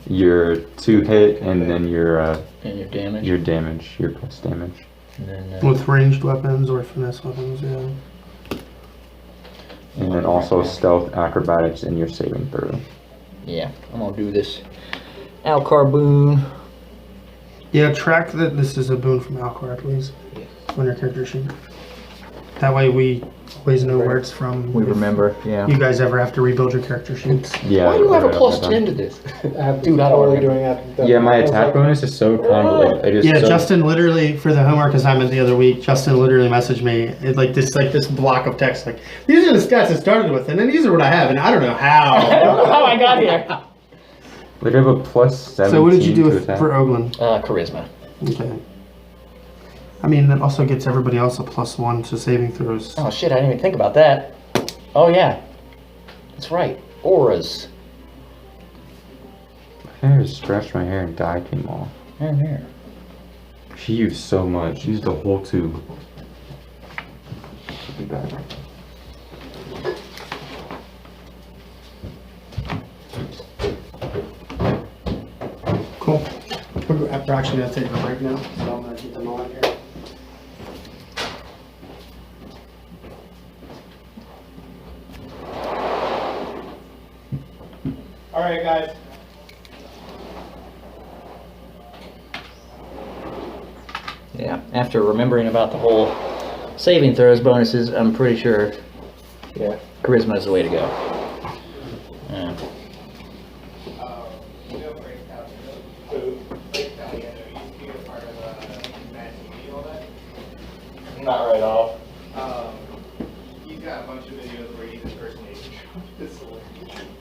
your 2 hit, and then your And your damage. your plus damage. And then, With ranged weapons or finesse weapons, yeah. And then also stealth, acrobatics, and your saving throw. yeah, I'm gonna do this Alcar boon. Yeah, track that this is a boon from Alcar, please. On your character sheet. That way we always know where it's from. We if remember, yeah. you guys ever have to rebuild your character sheets. Yeah. Why do you have a right, plus okay, 10 to this? Dude, I don't totally remember. doing that. Yeah, my I was attack like, bonus is so convoluted. It is Yeah, so, Justin literally, for the homework assignment the other week, Justin literally messaged me this block of text, like, these are the stats I started with, and then these are what I have, and I don't know how. I don't know how I got here. We have a plus 17 So what did you do to with, attack. for Oglen? Charisma. Okay. I mean, that also gets everybody else a +1 to saving throws. Oh shit, I didn't even think about that. Oh yeah. That's right. Auras. I think I just scratched my hair and dye came off. Here. She used so much. She used the whole tube. She'll be back. Cool. We're actually going to take a break now, so I'm going to keep them all in here. All right, guys. Yeah. After remembering about the whole saving throws bonuses, I'm pretty sure charisma is the way to go. Yeah. Not right off. He's got a bunch of videos where he's impersonating.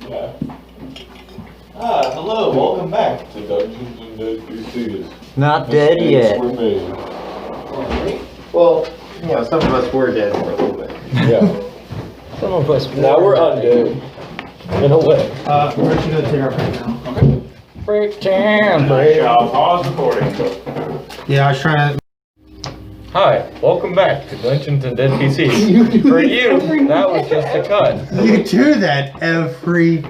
Yeah. Hello, welcome back to Dungeons and Dragons. Not dead yet. Were made. Well, some of us were dead for a little bit. Yeah. Some of us. Now we're undead. In a way. We're actually going to take our break now. Break time, I break. shall pause recording. Yeah, I was trying to... Hi, welcome back to Dungeons and Dead PCs. For you, that was just a cut. You do that every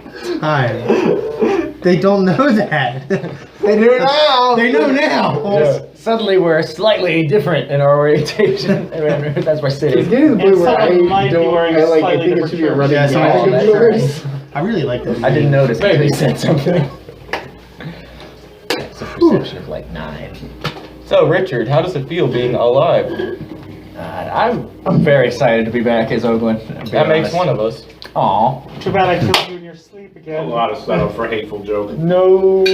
time. They don't know that. They do now. They know now. Yeah. Suddenly we're slightly different in our orientation. That's my It's city. getting to the point And where I someone might be don't. wearing I like. I slightly think it different should be a shirts. running Yeah, gag someone- of that's yours. I really like that. I didn't notice until you said something. It's a perception of like 9. So, Richard, how does it feel being alive? I'm very excited to be back as Oglen. That makes one of us. Aw. Too bad I killed you in your sleep A again. lot of setup for hateful joke. No.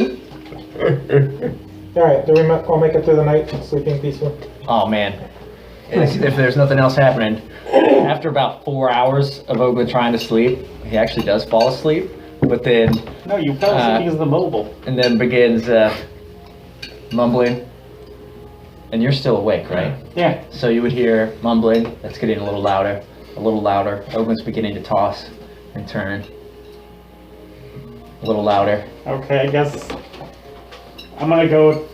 Alright, do we all make it through the night sleeping peacefully? Oh man. If there's nothing else happening, after about 4 hours of Oglen trying to sleep, he actually does fall asleep, but then No, you fell asleep because of the mobile. and then begins mumbling. And you're still awake, right? Yeah. So you would hear mumbling. That's getting a little louder, a little louder. Oglen's beginning to toss and turn. A little louder. Okay, I guess I'm gonna go.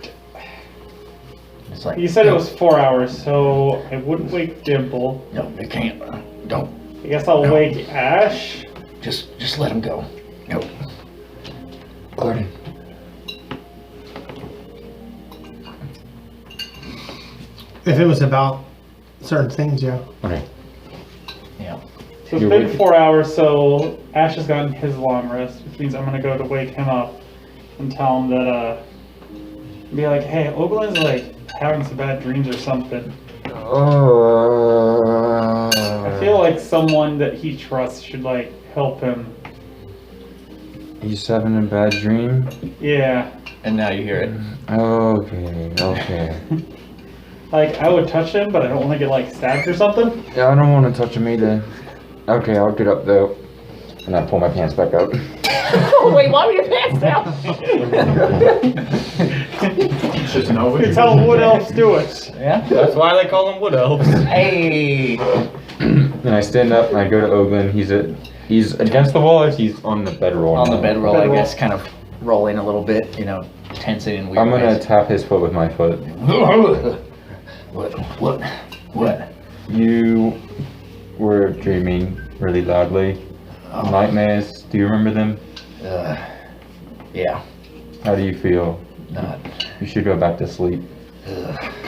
It's like You said it was 4 hours, so I wouldn't wake Dimple. No, you can't. Don't. I guess I'll wake Ash. Just let him go. No. Gordon. If it was about certain things, yeah. Okay. Yeah. So it's You're been waking- 4 hours, so Ash has gotten his long rest, which means I'm gonna go to wake him up and tell him that, be like, hey, Oglen's like having some bad dreams or something. I feel like someone that he trusts should like help him. He's having a bad dream? Yeah. And now you hear it. Okay. Like, I would touch him, but I don't want to get like stabbed or something. Yeah, I don't want to touch him either. Okay, I'll get up though. And I pull my pants back up. Wait, why were your pants down? It's just no You tell wood elves do it. Yeah. That's why they call them wood elves. Hey. And I stand up and I go to Oglen. He's against the wall. He's on the bedroll. On the now. bedroll, I guess, kind of rolling a little bit, you know, tensing in weird I'm gonna ways. tap his foot with my foot. What? You were dreaming really loudly. Nightmares. Do you remember them? Yeah. How do you feel? Not. You should go back to sleep.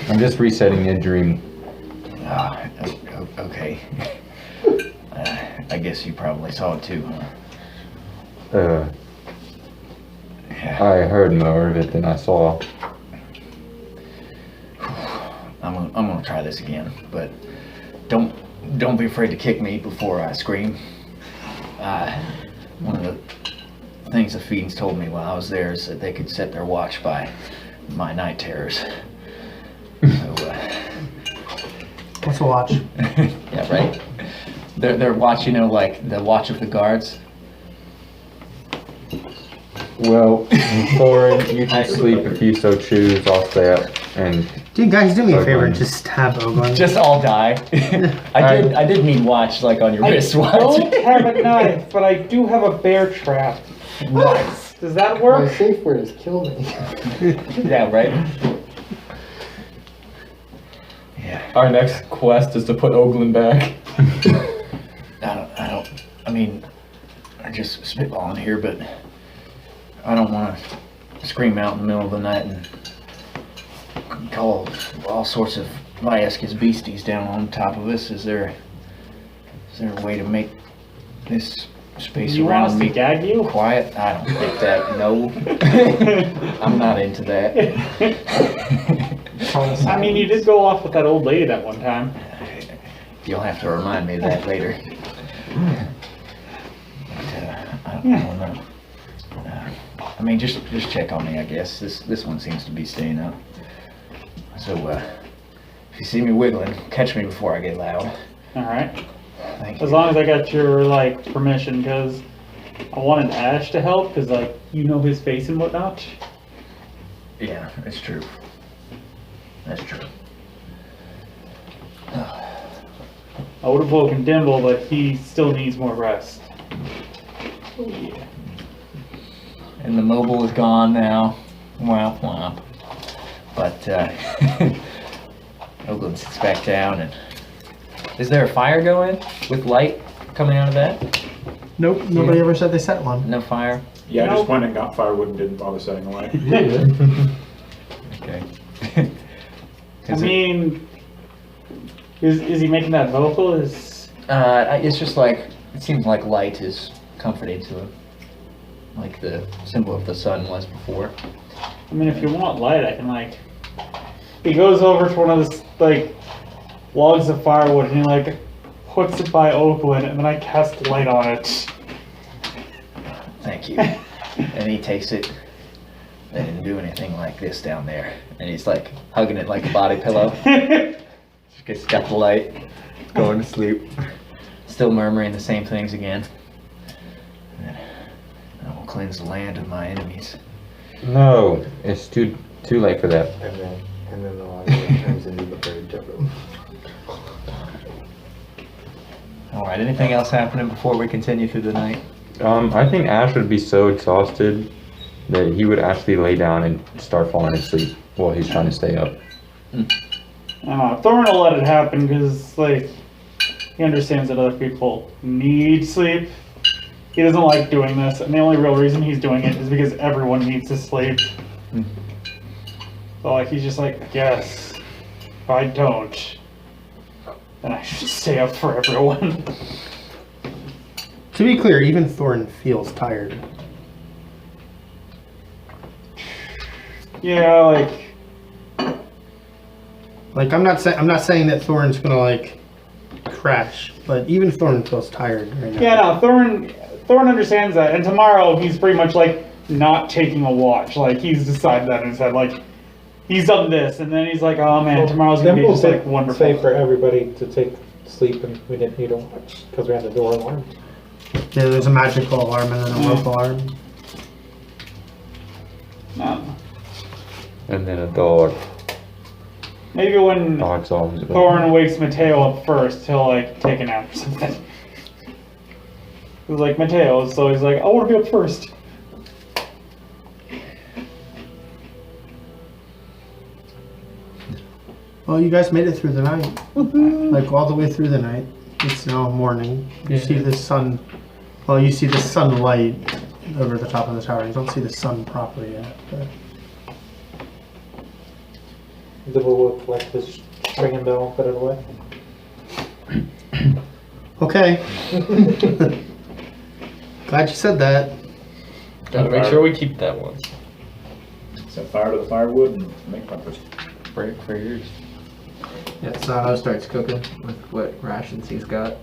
I'm just resetting your dream. Okay. I guess you probably saw it too, huh? I heard more of it than I saw. I'm gonna try this again, but don't be afraid to kick me before I scream. One of the things the fiends told me while I was there is that they could set their watch by my night terrors. So, What's a watch? yeah, right. Their watch, like the watch of the guards. Well, Thorin, you can sleep if you so choose. I'll stay up and. Dude, guys, do me a favor and Oglen. just stab Oglen. Just all die. I did mean watch like on your I wristwatch. don't have a knife, but I do have a bear trap. Nice. Does that My work? safe word is kill me. Yeah, right. Yeah. Our next quest is to put Oglen back. I mean, I'm just spitballing here, but I don't want to scream out in the middle of the night and call all sorts of Lyeska's beasties down on top of us. Is there a way to make this space You want us around to me gag you? quiet? I don't think that. No, I'm not into that. I mean, you did go off with that old lady that one time. You'll have to remind me of that later. But, I don't know. I mean, just check on me, I guess. This one seems to be staying up. So, if you see me wiggling, catch me before I get loud. Alright. Thank you. As long as I got your, like, permission, because I wanted Ash to help, because, like, you know his face and whatnot. Yeah, it's true. That's true. I would have woken Dimble, but he still needs more rest. Oh, yeah. And the mobile is gone now. Womp womp. But, Oglen sits back down and... Is there a fire going with light coming out of that? Nope, nobody ever said they set one. No fire? Yeah, I Nope. just went and got firewood and didn't bother setting away. Okay. I mean, is he making that vocal? It's just like, it seems like light is comforting to him. Like the symbol of the sun was before. I mean, if you want light, I can, like... He goes over to one of the, like, logs of firewood, and he, like, puts it by Oglen, and then I cast light on it. Thank you. And he takes it. They didn't do anything like this down there. And he's like hugging it like a body pillow. Just got the light. Going to sleep. Still murmuring the same things again. And I will cleanse the land of my enemies. No, it's too late for that. And then the log turns into the bird totem. Alright, anything else happening before we continue through the night? I think Ash would be so exhausted that he would actually lay down and start falling asleep while he's trying to stay up. Thorin will let it happen, because, like, he understands that other people need sleep. He doesn't like doing this, and the only real reason he's doing it is because everyone needs to sleep. So, like, he's just like, I guess, if I don't, then I should stay up for everyone. To be clear, even Thorin feels tired. Yeah, like, Like I'm not saying that Thorin's gonna like crash, but even Thorin feels tired right now. yeah, no, Thorin understands that, and tomorrow he's pretty much like not taking a watch. Like, he's decided that in his head. Like, he's done this, and then he's like, oh man, tomorrow's gonna be Dimble just said like wonderful. safe for everybody to take sleep, and we didn't need a watch because we had the door alarm. Yeah, there's a magical alarm and then a rope alarm. No. And then a dog. Maybe when Dog's always Thorin wakes Matteo up first, he'll like take a nap or something. He's like, Matteo, so he's like, I want to be up first. Well, you guys made it through the night. Like all the way through the night. It's now morning. You see the sun. Well, you see the sunlight over the top of the tower. You don't see the sun properly yet. But Dimble will collect his ringing bell and put it away. okay. Glad you said that. Gotta make sure we keep that one. Set fire to the firewood and make breakfast. Break for yours. Yeah, Sano starts cooking with what rations he's got.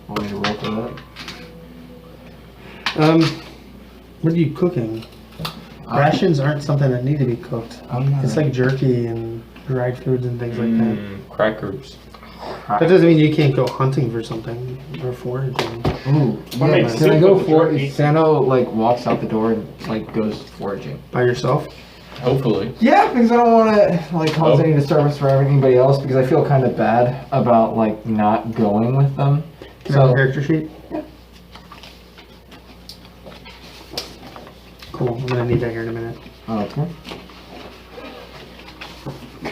Want me to roll for that? What are you cooking? Rations aren't something that need to be cooked. It's like jerky and dried foods and things like that. Crackers. That doesn't mean you can't go hunting for something or foraging. Ooh, What yeah, makes can I soup go with for jerky? Sano like walks out the door and like goes foraging. By yourself? Hopefully. Yeah, because I don't want to like cause any disturbance for anybody else because I feel kind of bad about like not going with them. Can I have a character sheet? Yeah. Cool. I'm gonna need that here in a minute. Okay.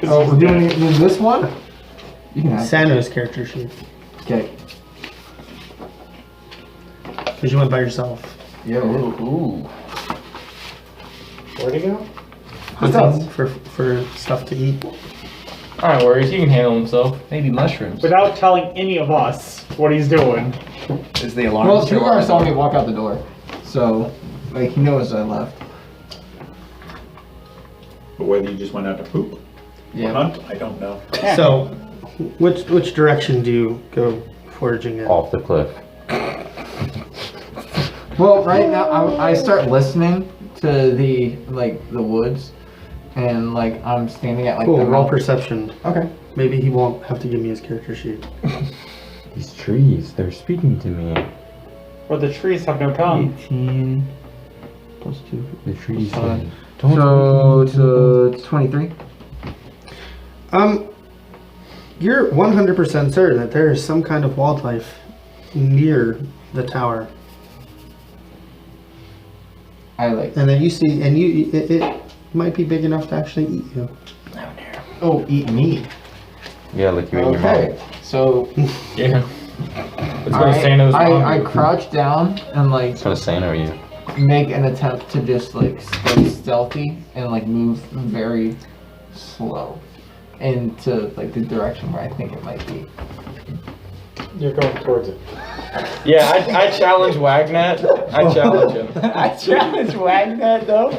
Oh, we're doing this one? You can have Sano's character sheet. Okay. Because you went by yourself. Yeah. Ooh. Where'd he go? Hunting for stuff to eat. Alright, worries. He can handle himself. Maybe mushrooms. Without telling any of us what he's doing. Is the alarm? Well, still Truegar on? saw me walk out the door, so like he knows I left. But whether you just went out to poop or Yeah. hunt, I don't know. So, which direction do you go foraging in? Off the cliff. Well, right now I start listening to the woods, and like I'm standing at like Cool. the Roll mountain. perception. Okay. Maybe he won't have to give me his character sheet. These trees, they're speaking to me. Or the trees have no tongue. 18 plus 2. The trees. Fine. Don't So to 23. You're 100% certain that there is some kind of wildlife near the tower, I like. and that you see, and it might be big enough to actually eat you. Oh, eat me. Yeah, like you and your Okay. So Yeah. Let's go to Sano's I mom. crouch down and like It's gonna Sano you. make an attempt to just like stay stealthy and like move very slow into like the direction where I think it might be. You're going towards it. Yeah, I challenge Wagnat. I challenge him. I challenge Wagner though.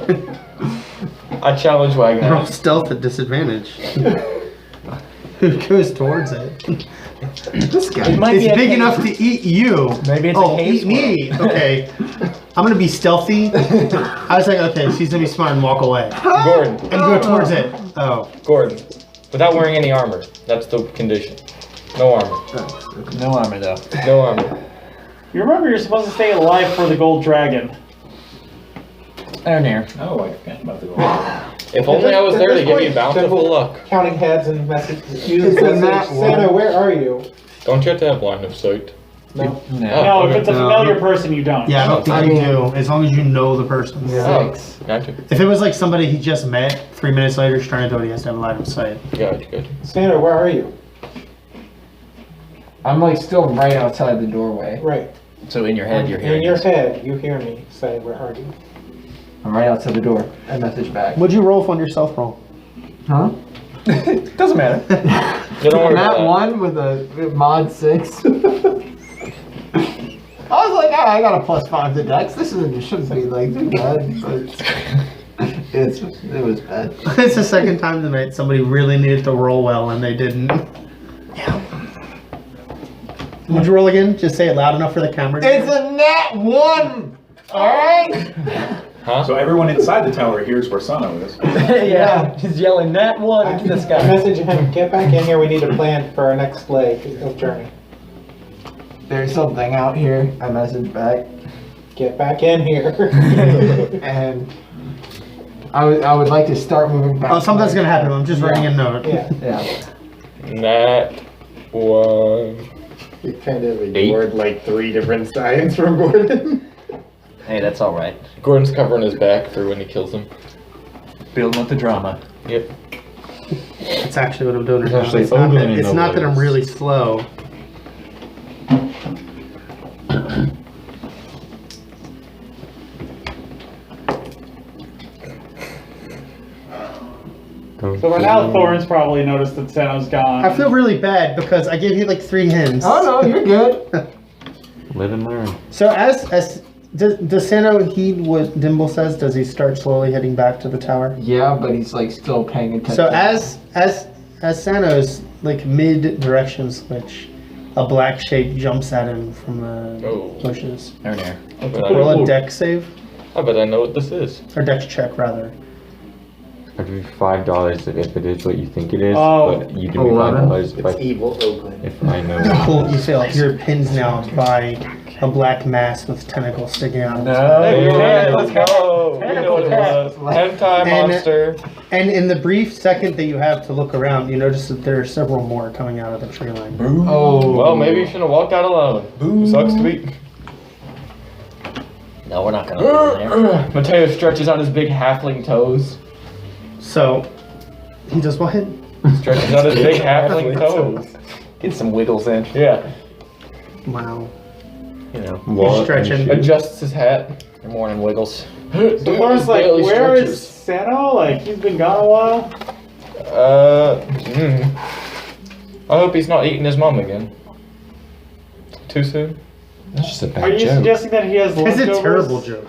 I challenge Roll Wagnat. stealth at disadvantage. Who goes towards it? This guy. It might be It's a big cave. enough to eat you. Maybe it's a oh, cave eat me. Okay. I'm gonna be stealthy. I was like, okay, she's gonna be smart and walk away Gordon. and go towards it. Oh, Gordon. Without wearing any armor. That's the condition. No armor. No armor though. No armor. You remember you're supposed to stay alive for the gold dragon. Oh, near. Oh, I forgot about the gold. If only I was At there to this give point, you bountiful Dimble luck. Counting heads and messages. Use It's a message. nat Santa, one. where are you? Don't you have to have line of sight? No. No. No, if it's a No. familiar person, you don't. yeah, I don't think I you mean- do. As long as you know the person. Oh, 6. gotcha. If it was like somebody he just met, 3 minutes later, he's trying to do it, he has to have a line of sight. Gotcha. Santa, where are you? I'm like still right outside the doorway. Right. So in your head, you're In hearing. your this. head, you hear me say, where are you? I'm right outside the door. I message back. What'd you roll on your self roll? Huh? Doesn't matter. You don't worry Nat about that. 1 with a mod 6. I was like, I got a +5 to Dex. This shouldn't be like too bad, but it was bad. It's the second time tonight somebody really needed to roll well and they didn't. Would you roll again? Just say it loud enough for the camera. It's a nat 1! Alright? Huh? So everyone inside the tower hears where Sano is. Yeah, he's yelling that one into the I sky. message him, get back in here, we need a plan for our next leg of journey. There's something out here. I message back. Get back in here. And I would like to start moving back. Oh, something's gonna happen. I'm just writing a note. Yeah. Yeah. Nat 1. You kind of ignored like 3 different signs from Gordon. Hey, that's all right. Gordon's covering his back for when he kills him. Building up the drama. Yep. That's actually what I'm doing right now. Actually, It's not that, Oglen in it's the not that I'm woods. really slow. So by now, Thorin's probably noticed that Sano's gone. I feel really bad because I gave you like 3 hints. Oh no, you're good. Live and learn. So as Does Sano heed what Dimble says? Does he start slowly heading back to the tower? Yeah, but he's like still paying attention. So as Sano's like mid-direction switch, a black shape jumps at him from the bushes. There, there. Roll a dex save, I bet I know what this is. or dex check rather. I'll give you $5 if it is what you think it is, Oh. but you give me $5 It's evil Oglen. Oh. if I know. Cool, you fail. You're pinned now by a black mass with tentacles sticking out. Hey, you're right, let's Tentacle go. We know what it was. Hentai And- monster. And in the brief second that you have to look around, you notice that there are several more coming out of the tree line. Oh. Well, maybe you shouldn't have walked out alone. Sucks to be. No, we're not gonna go in there. Matteo stretches out his big halfling toes. So, he does what? Stretches out his big halfling toes. Get some wiggles in. Yeah. Wow. You know, Wallet stretching. and shoe. Adjusts his hat. your morning wiggles. So far as like, where is Sano? Like, he's been gone a while. I hope he's not eating his mom again. Too soon? That's just a Are bad you joke. suggesting that he has It's leftovers? a terrible joke.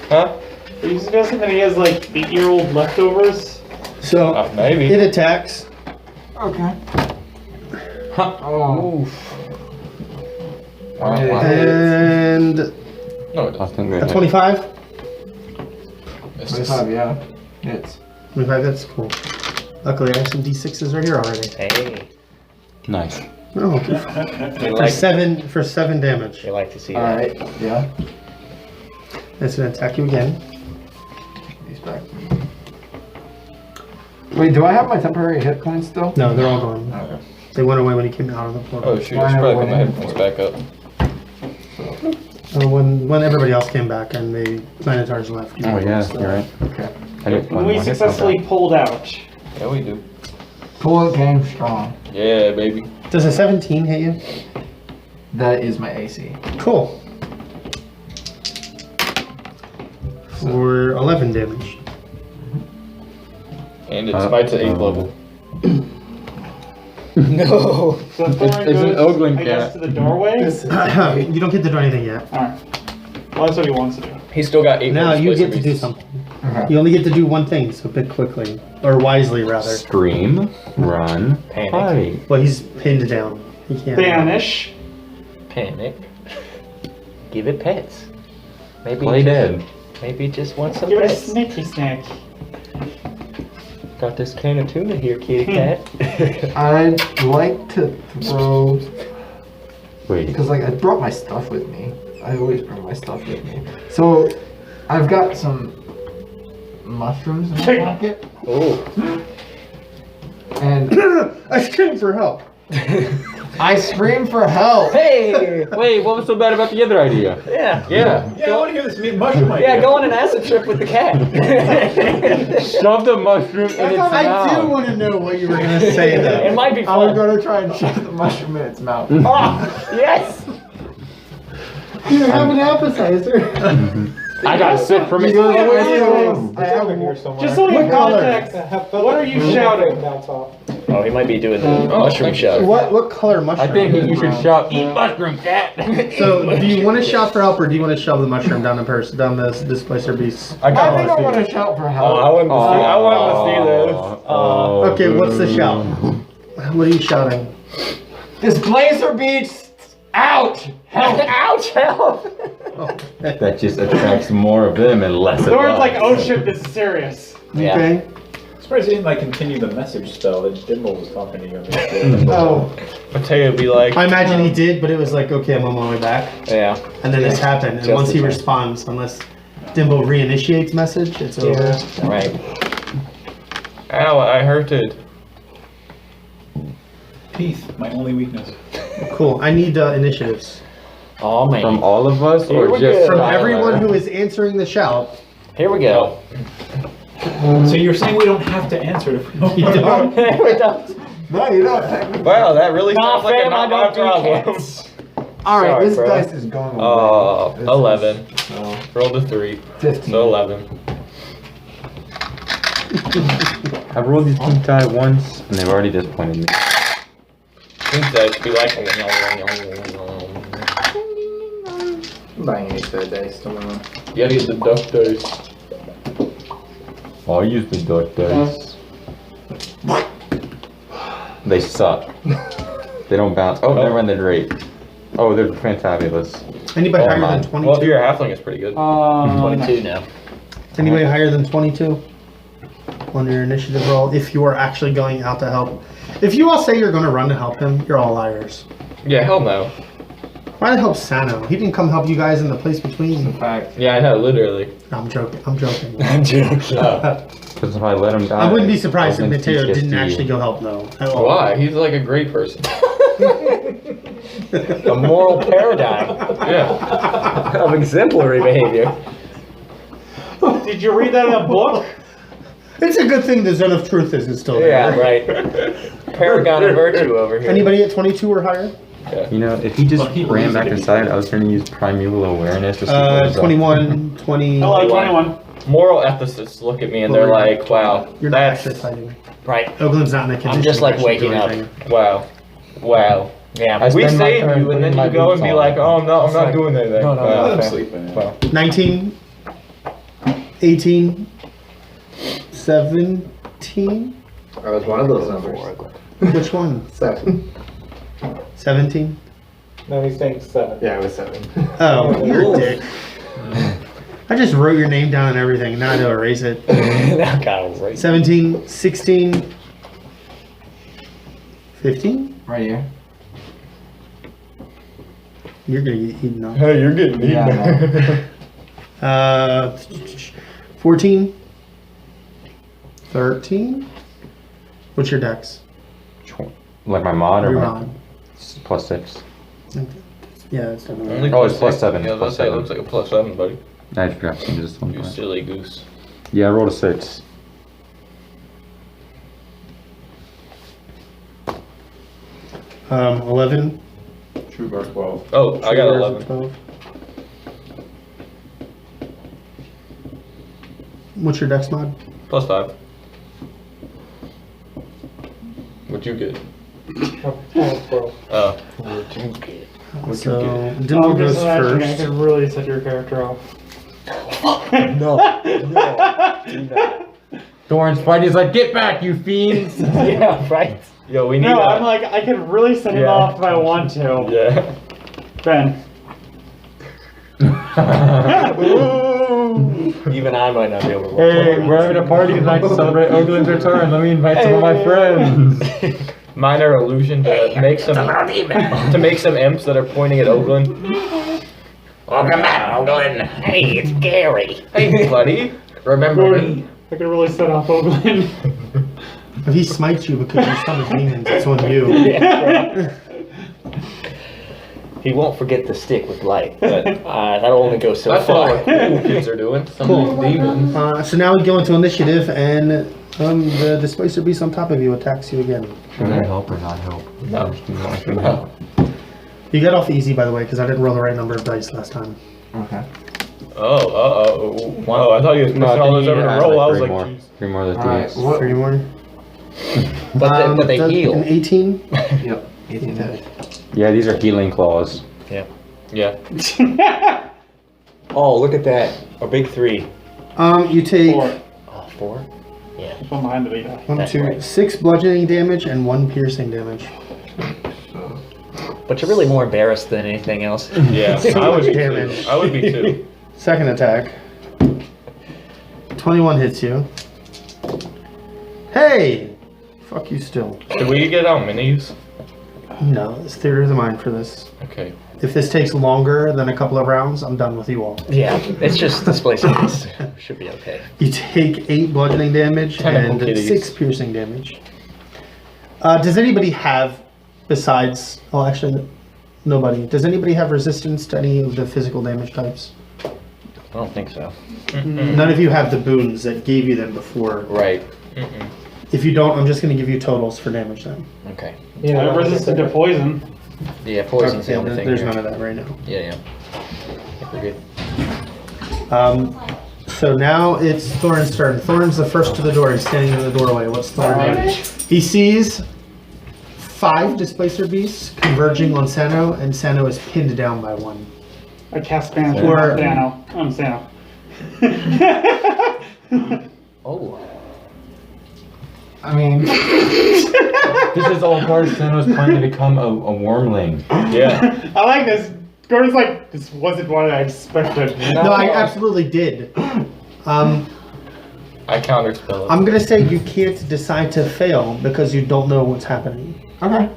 Huh? Are you suggesting that he has like 8-year-old leftovers? So, Maybe. it attacks. Okay. Oh. And No, it I doesn't. think a that 25? It's just- 25, yeah. Hits. 25, that's cool. Luckily, I have some d6s right here already. Hey, nice. Oh, we for seven damage. like to see that. Alright, yeah. It's gonna attack you again. He's back. Wait, do I have my temporary hit points still? No, they're all gone. Okay. They went away when he came out of the portal. Oh shoot, I should probably put my headphones back up. When everybody else came back and the Minotaurs left. Oh yeah, So- you're right. Okay. I didn't plan We on it. successfully pulled out. Yeah, we do. Pull it game strong. Yeah, baby. Does a 17 hit you? That is my AC. Cool. For 11 damage. And it spites at 8th level. No. So Thorin It's an goes, Oglen I guess, cat. to the doorway. You don't get to do anything yet. Alright. Well, that's what he wants to do. He's still got 8 Now more you displacer get to do beasts. something. Okay. You only get to do one thing, so pick quickly. Or wisely, rather. Scream, run, Panic. fight. Well, he's pinned down. He can't. Banish. Panic. Give it pets. Maybe Play dead. Maybe it just wants some Give it a pets. snicky snack. Got this can of tuna here, kitty cat. I'd like to throw, Wait. because like I brought my stuff with me. I always bring my stuff with me. So I've got some mushrooms in my pocket, Oh. and I screamed for help. I scream for help. Hey! Wait, what was so bad about the other idea? Yeah. Yeah. Yeah, I want to hear this mushroom idea. Yeah, go on an acid trip with the cat. Shove the mushroom in its mouth. I do want to know what you were going to say, It though. might be I was fun. gonna try and shove the mushroom in its mouth. Oh, yes! You have an appetizer. I got sick from it. I have Over here somewhere. Just so we have What color? context, what are you shouting? Bounce off. Oh, he might be doing the mushroom shout. What color I mushroom? think you should shout, eat mushroom, cat. So, do you want to shout for help, or do you want to shove the mushroom down down this displacer beast? I I got think I one. want to shout for Oh, help. I want to see this. Oh, Okay, what's the shout? What are you shouting? This blazer beats out. Help! Ouch, help! that just attracts more of them and less of Thorin's us. like, oh shit, this is serious. Yeah. Okay. I'm surprised he didn't like continue the message spell that Dimble was talking to you about. Oh, Matteo be like, I imagine he did, but it was like, okay, I'm on my way back. Yeah. And then this happened, and Just once he in time. responds, unless Dimble reinitiates message, it's over. Right. ow, I hurted. Teeth, my only weakness. Cool. I need initiatives. Oh, man. From all of us, Here or we just go. From Tyler? everyone who is answering the shout. Here we go. So you're saying we don't have to answer it if we don't You don't. We don't. no, you don't. Wow, that really Nah, sounds like a fam, I not my don't do problem. cats. All right, Sorry, this bro. dice is going away. This is- 11. So, Rolled a 3. 15. So 11. I've rolled these pink die once, and they've already disappointed me. Pink dice be like, I'm buying any set dice tomorrow. You gotta use the duck dice. I'll use the duck dice. They suck. They don't bounce. Oh, never mind, they're great. Oh, they're fantabulous. Anybody Oh, higher mine. than Well, if 22? you're a halfling, it's pretty good. 22 now. Anybody higher than 22 on your initiative roll? If you are actually going out to help. If you all say you're going to run to help him, you're all liars. Yeah, hell no. Why to help Sano? He didn't come help you guys in the place between. Fact. Yeah, I know, literally. No, I'm joking. I'm joking. I'm joking. Because if I let him die, I wouldn't be surprised if I'll Matteo then didn't PTSD. actually go help though. At all. Why? He's like a great person. A moral paradigm Yeah. of exemplary behavior. Did you read that in a book? It's a good thing the Zone of Truth isn't still there. Yeah, right. Paragon of virtue over here. Anybody at 22 or higher? You know, if he just ran back inside, I was going to use primeval awareness. Just to close up. 21, 20. Hello, 21. Moral ethicists look at me and they're like, wow, You're not that's, actually fighting. Right. Oglen's not in a condition. I'm just like to actually do waking up. anything. wow, wow. Yeah. I We spend my save turn you and then putting my you go and boots be on. like, oh, no, I'm not doing anything. No, no, Wow. no. I'm fair. sleeping. Wow. 19, 18, 17. I was one of those numbers. Which one? 7. 17? No, he's saying 7. Yeah, it was 7. Oh, you're a dick. I just wrote your name down and everything. Now I know to erase it. That guy was right. 17, 16, 15? Right here. You're gonna get eaten up. Hey, you're getting eaten. Yeah, 14, 13. What's your dex? Like my mod or Your my mod. +6? Yeah, it's definitely. Only Oh, it's +6. +7, Yeah, let's say it looks like a +7, buddy. I just forgot to change this one. You point. silly goose. Yeah, I rolled a 6. Um, 11. Truegar 12. Oh, I got Truegar's 11. 12. What's your dex mod? +5. What'd you get? Oh. So, I'm Dimble goes just imagining I first. could really set your character off. Thorin's fighting. He's like, get back, you fiends! Yeah, right. Yo, we need No, a- I'm like, I could really set him Yeah. off if I want to. Yeah. Ben. Even I might not be able to work. Hey, we're having a party tonight to celebrate Oglen's return. Let me invite some of my friends. Minor illusion to make some imps that are pointing at Oglen. Welcome back, Oglen. Hey, it's Gary. Hey, buddy. Remember me? I could really set off Oglen. If he smites you because you summon demons, it's on you. He won't forget the stick with light, but that'll only go so That's what far. our cool kids are doing. Some of these demons. So now we go into initiative, and the Displacer Beast on top of you attacks you again. Should I help or not help? No. No. You got off easy, by the way, because I didn't roll the right number of dice last time. Okay. Oh, I thought you was No, pushing all those over to roll. I was like, more. jeez. 3 more of the Alright, threes. what? 3 more. But they does heal. An 18. Yep. 18 hit. Yeah, these are healing claws. Yeah. Oh, look at that. A big 3. You take 4. Oh, 4? Yeah. One behind the big guy. 1, That's 2, right. 6 bludgeoning damage and 1 piercing damage. But you're really more embarrassed than anything else. Yeah. I would be Damage. too. I would be too. Second attack. 21 hits you. Hey! Fuck you still. Did we get our minis? No, it's theater of the mind for this. Okay. If this takes longer than a couple of rounds, I'm done with you all. Yeah, it's just displacement. Should be okay. You take 8 bludgeoning damage Tentacle and kitties. 6 piercing damage. Does anybody have, besides... Oh, actually, nobody. Does anybody have resistance to any of the physical damage types? I don't think so. None of you have the boons that gave you them before. Right. If you don't, I'm just going to give you totals for damage then. Okay. I'm resistant to poison. Yeah, poison's the Okay, only thing there's here. none of that right now. Yeah. I think we're good. So now it's Thorin's turn. Thorin's the first to the door. He's standing in the doorway. What's Thorin doing? He sees 5 Displacer Beasts converging on Sano, and Sano is pinned down by one. I cast banish Or- Sano. I'm Sano. Oh. I mean, This is all part of Sano's plan to become a wormling. Yeah. I like this. Gordon's like, this wasn't what I expected. No, I absolutely did. I counterspell it. I'm gonna say you can't decide to fail because you don't know what's happening. okay.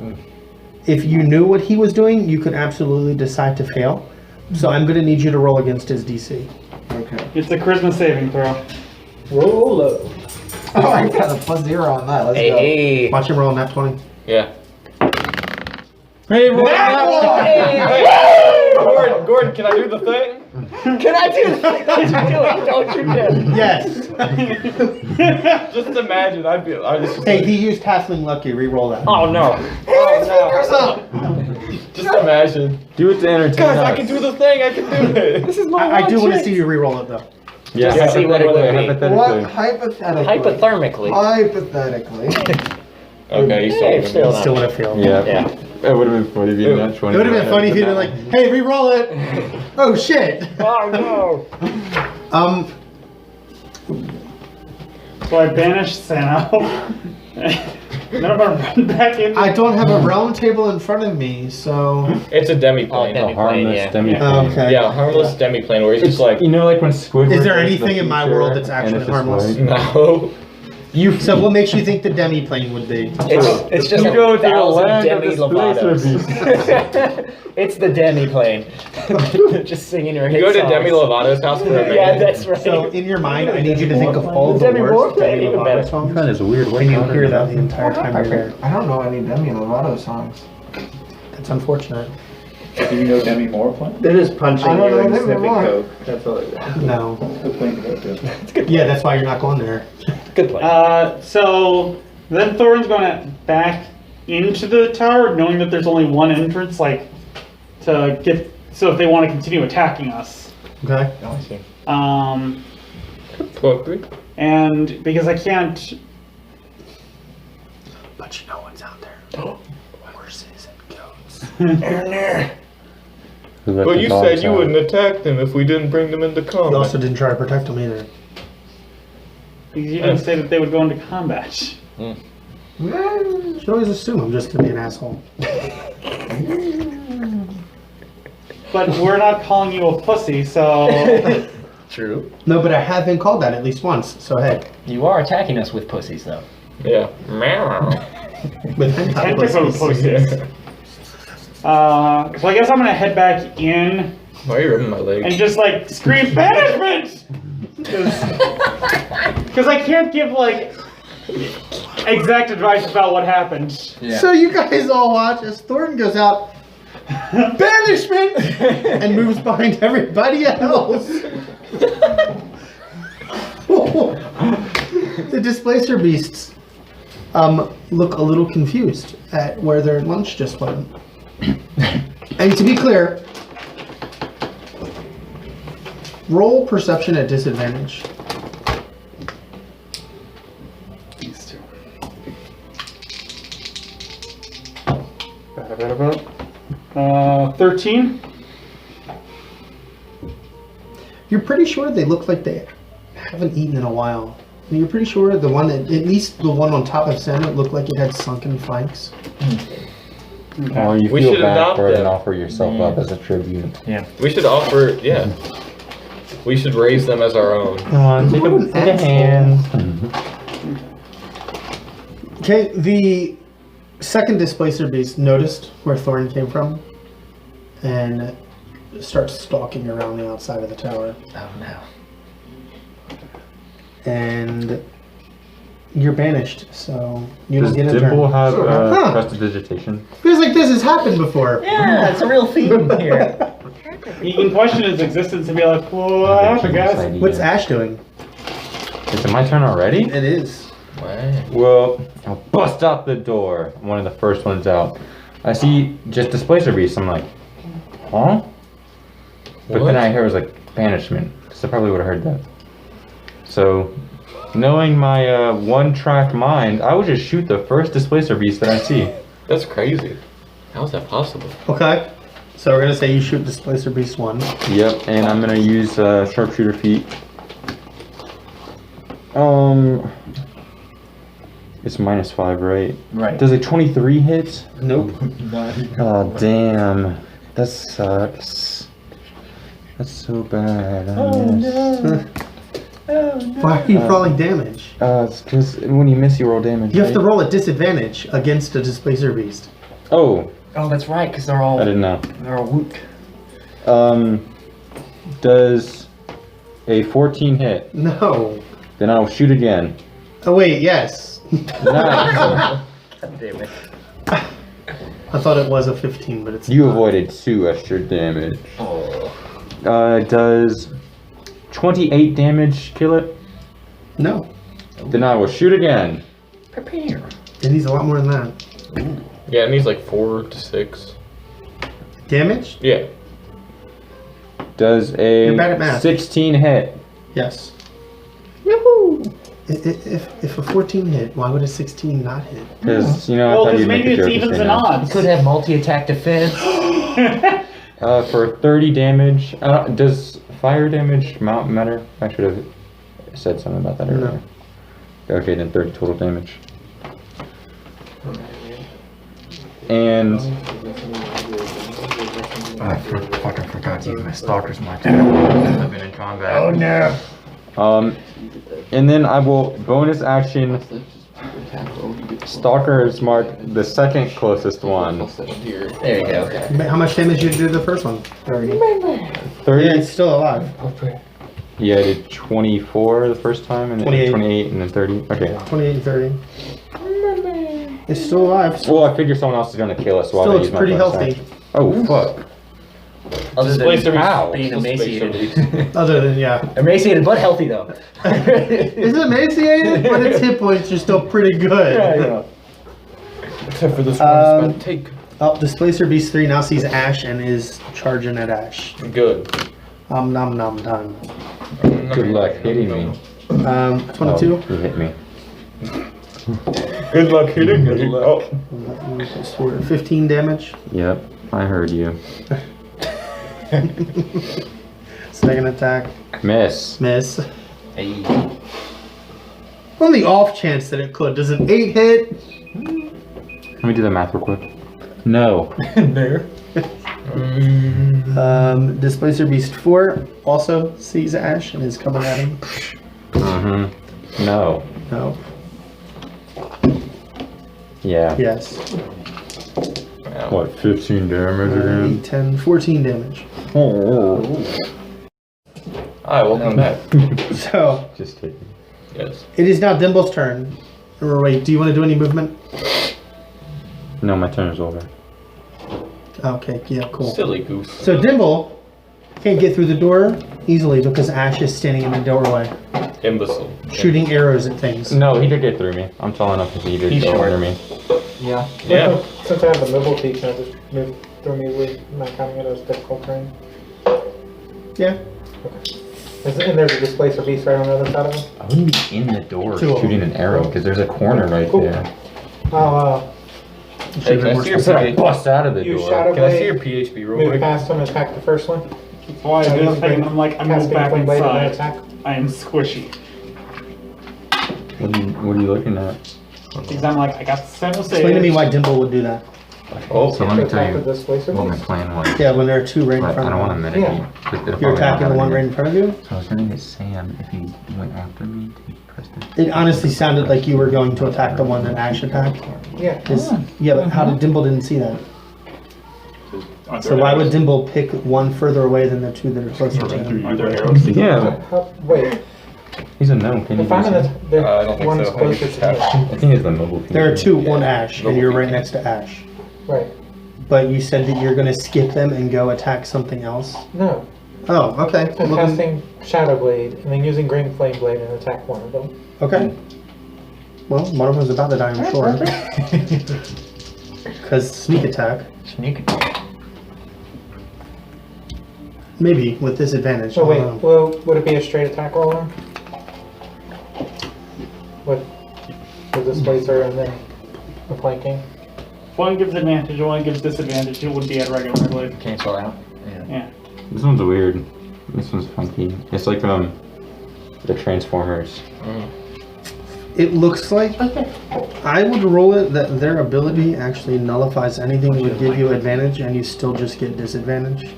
If you knew what he was doing, you could absolutely decide to fail. So I'm gonna need you to roll against his DC. Okay. It's a charisma saving throw. Roll low. Oh, I got a +0 on that. Let's go. Hey. Watch him roll a nat 20. Yeah. Hey, roll Gordon, can I do the thing? Can I do that? Don't you do it. Don't you do it. Yes. Just imagine, I just Hey, he used Halfling Lucky. Re-roll that. Oh no. just imagine. Do it to entertain Guys, us. I can do the thing. I can do it. This is my I do want to see you re-roll it though. Yeah, Just see what it would be. hypothetically. What? Hypothetically. Hypothermically. Hypothetically. Okay, you Hey, still. still Still not. would have failed. Yeah. Yeah. It would have been funny if you did that 20. It would have been funny if you'd been like, "Hey, re-roll it." Oh shit. Oh no. So I banished Sano. Then I'm gonna run back in. I don't have a round table in front of me, so. It's a demiplane. Oh, A harmless yeah. demi-plane. Okay. Yeah, harmless demiplane where he's just like, You know, like when Squidward. Is there goes to the anything in my future world that's and actually it's just harmless? white? no. So what makes you think the demi-plane would be? It's just You a go to the 1,000 land of demi the Splacer Lovatos. It's the demi plane. Just singing your hit You go to songs. Demi Lovato's house for a minute. Yeah, that's right. So in your mind, I need you to think of all the Demi worst Lovato, Demi even Lovato better. songs, That is a weird way and you to hear that the entire time you're there. I don't know any Demi Lovato songs. That's unfortunate. Do you know Demi Moore playing? They're just punching I don't you know and them sniffing anymore. coke. That's all it is. No. Good thing to go to. Yeah, that's why you're not going there. Good play. So then Thorin's gonna back into the tower, knowing that there's only one entrance, like to get. So if they want to continue attacking us, Okay. and because I can't. But you know what's out there? Horses and goats. But you said you wouldn't attack them if we didn't bring them into You combat. also didn't try to protect them either. You didn't say that they would go into combat. You should always assume I'm just gonna be an asshole. But we're not calling you a pussy, so. True. No, but I have been called that at least once. So hey, You are attacking us with pussies, though. Yeah. Meow. with Tentacle pussies. pussies. So I guess I'm gonna head back in Why are you rubbing my leg? and just like scream banishment! Because I can't give like exact advice about what happened. Yeah. So you guys all watch as Thorin goes out, banishment, and moves behind everybody else. The displacer beasts look a little confused at where their lunch just went. And to be clear, roll perception at disadvantage. These two. 13. You're pretty sure they look like they haven't eaten in a while. And you're pretty sure the one that, at least the one on top of Sano, looked like it had sunken flanks. Or you We feel should bad adopt for it and them. offer yourself up as a tribute. We should offer, yeah. We should raise them as our own. Come on, take What an a hand. Okay, the second displacer beast noticed where Thorin came from and starts stalking around the outside of the tower. Oh no. And you're banished, so you Does don't get a Dimble turn. have Huh. prestidigitation? Feels like this has happened before. Yeah, it's a real theme here. You can question its existence and be like, what happened, guys? What's Ash doing? Is it my turn already? It is. Well, I'll bust out the door. I'm one of the first ones out. I see just displacer beast. I'm like, huh? But then I hear it was like banishment. So I probably would have heard that. So, knowing my one-track mind, I would just shoot the first displacer beast that I see. That's crazy. How is that possible? Okay. So we're gonna say you shoot Displacer Beast 1. Yep, and I'm gonna use sharpshooter feat. It's -5, right? Right. Does a 23 hit? Nope. Oh, damn. That sucks. That's so bad. Why are you rolling damage? It's because when you miss, you roll damage. You have to right? roll at disadvantage against a Displacer Beast. Oh, Oh, that's right, because they're all I didn't know. woot. Does a 14 hit? No. Then I'll shoot again. Oh wait, yes. Nice. God damn it. I thought it was a 15, but it's You not. avoided 2 extra damage. Oh. Does 28 damage kill it? No. Then I will shoot again. Prepare. It needs a lot more than that. Yeah, it needs like 4 to 6. Damage? Yeah. Does You're bad at a math. 16 hit? Yes. Yahoo! If a 14 hit, why would a 16 not hit? Because, you know, Well, I thought because you'd make maybe the it's joke and evens say and no. odds. Could have multi-attack defense. For 30 damage, does fire damage matter? I should have said something about that earlier. Okay, then 30 total damage. And I fucking forgot to use my Stalker's mark. I've been in combat. Oh no. and then I will bonus action Stalker's mark the second closest one. There you go. How much damage did you do the first one? 30. 30. Yeah, it's still alive. Yeah, I did 24 the first time, and then 28. 28, and then 30. Okay. 28 and 30. It's still alive. Well, I figure someone else is gonna kill us while Still I looks use my pretty bonus healthy. action. Oh fuck! Other Displacer than Ow. being emaciated. Other than, yeah. Emaciated but healthy though. It's emaciated, but its hit points are still pretty good. Yeah. Except for this Um, take. Oh, Displacer Beast 3 now sees Ash and is charging at Ash. Good. Nom nom time. Good luck hitting me. 22. Oh, he hit me. Good luck hitting me. Oh. 15 damage. Yep, I heard you. Second attack. Miss. Miss. Hey. On the off chance that it could. Does an 8 hit? Let me do the math real quick. No. There. Displacer Beast 4 also sees Ash and is coming at him. Mm-hmm. No. No. Yeah. Yes. What, 15 damage 8, again? 10, 14 damage. Oh. Hi, welcome back. So, Just take it. Yes. it is now Dimble's turn. Or wait, do you want to do any movement? No, my turn is over. Okay, yeah, cool. Silly goose. So Dimble can't get through the door easily because Ash is standing in the doorway, Imbecile. shooting arrows at things. No, he did get through me. I'm tall enough if he did He's go short. under me. Yeah. Yeah. Since I have the mobile feat, can I just move through me easily, not counting it as difficult terrain? Yeah. And there's a Displacer Beast right on the other side of him? I wouldn't be in the door Two of shooting them. an arrow because there's a corner right Cool. there. I'll Hey, can I see your I said I PHP? bust out of the use door. Shadow Can I see your Blade, PHP real move quick? past him and attack the first one. Why I do this thing, I'm like, I move Cascade back Flame Blade and then inside. attack. I am squishy. What are you looking at? Because I'm like, I got 7 saves. Explain to me why Dimble would do that. Oh, So let me tell Attack you the Displacer what my Beast. plan was. Yeah, when there are two right in But front I don't of want to you. mitigate. Yeah. 'cause it'll You're probably attacking the not one happen right in front of you? again. So I was going to get Sam if he went after me to press the... It honestly sounded like you were going to attack the one that Ash attacked. Yeah. Yeah, but how did Dimble didn't see that? Aren't So there why would arrows? Dimble pick one further away than the two that are closer to him? Aren't there arrows? Yeah, Wait, he's a gnome. Can you if I'm in use the, him? the I don't think one's so. I think closer it's to me. I think it's the mobile feat. There are two on Yeah. Ash, and Mobile you're feat. right next to Ash. Right. But you said that you're going to skip them and go attack something else? No. Oh, okay. I'm Well, then- casting Shadow Blade and then using Green Flame Blade and attack one of them. Okay. Well, one of them's about to die, I'm sure. Because sneak attack. Sneak attack. Maybe, with disadvantage. So I wait, don't know. well, would it be a straight attack roll then? With the Displacer and then the flanking? If one gives advantage, one gives disadvantage, it would be at regularly. Cancel out. Yeah. Yeah. This one's weird. This one's funky. It's like the Transformers. It looks like I would roll it that their ability actually nullifies anything that would give you advantage, and you still just get disadvantage.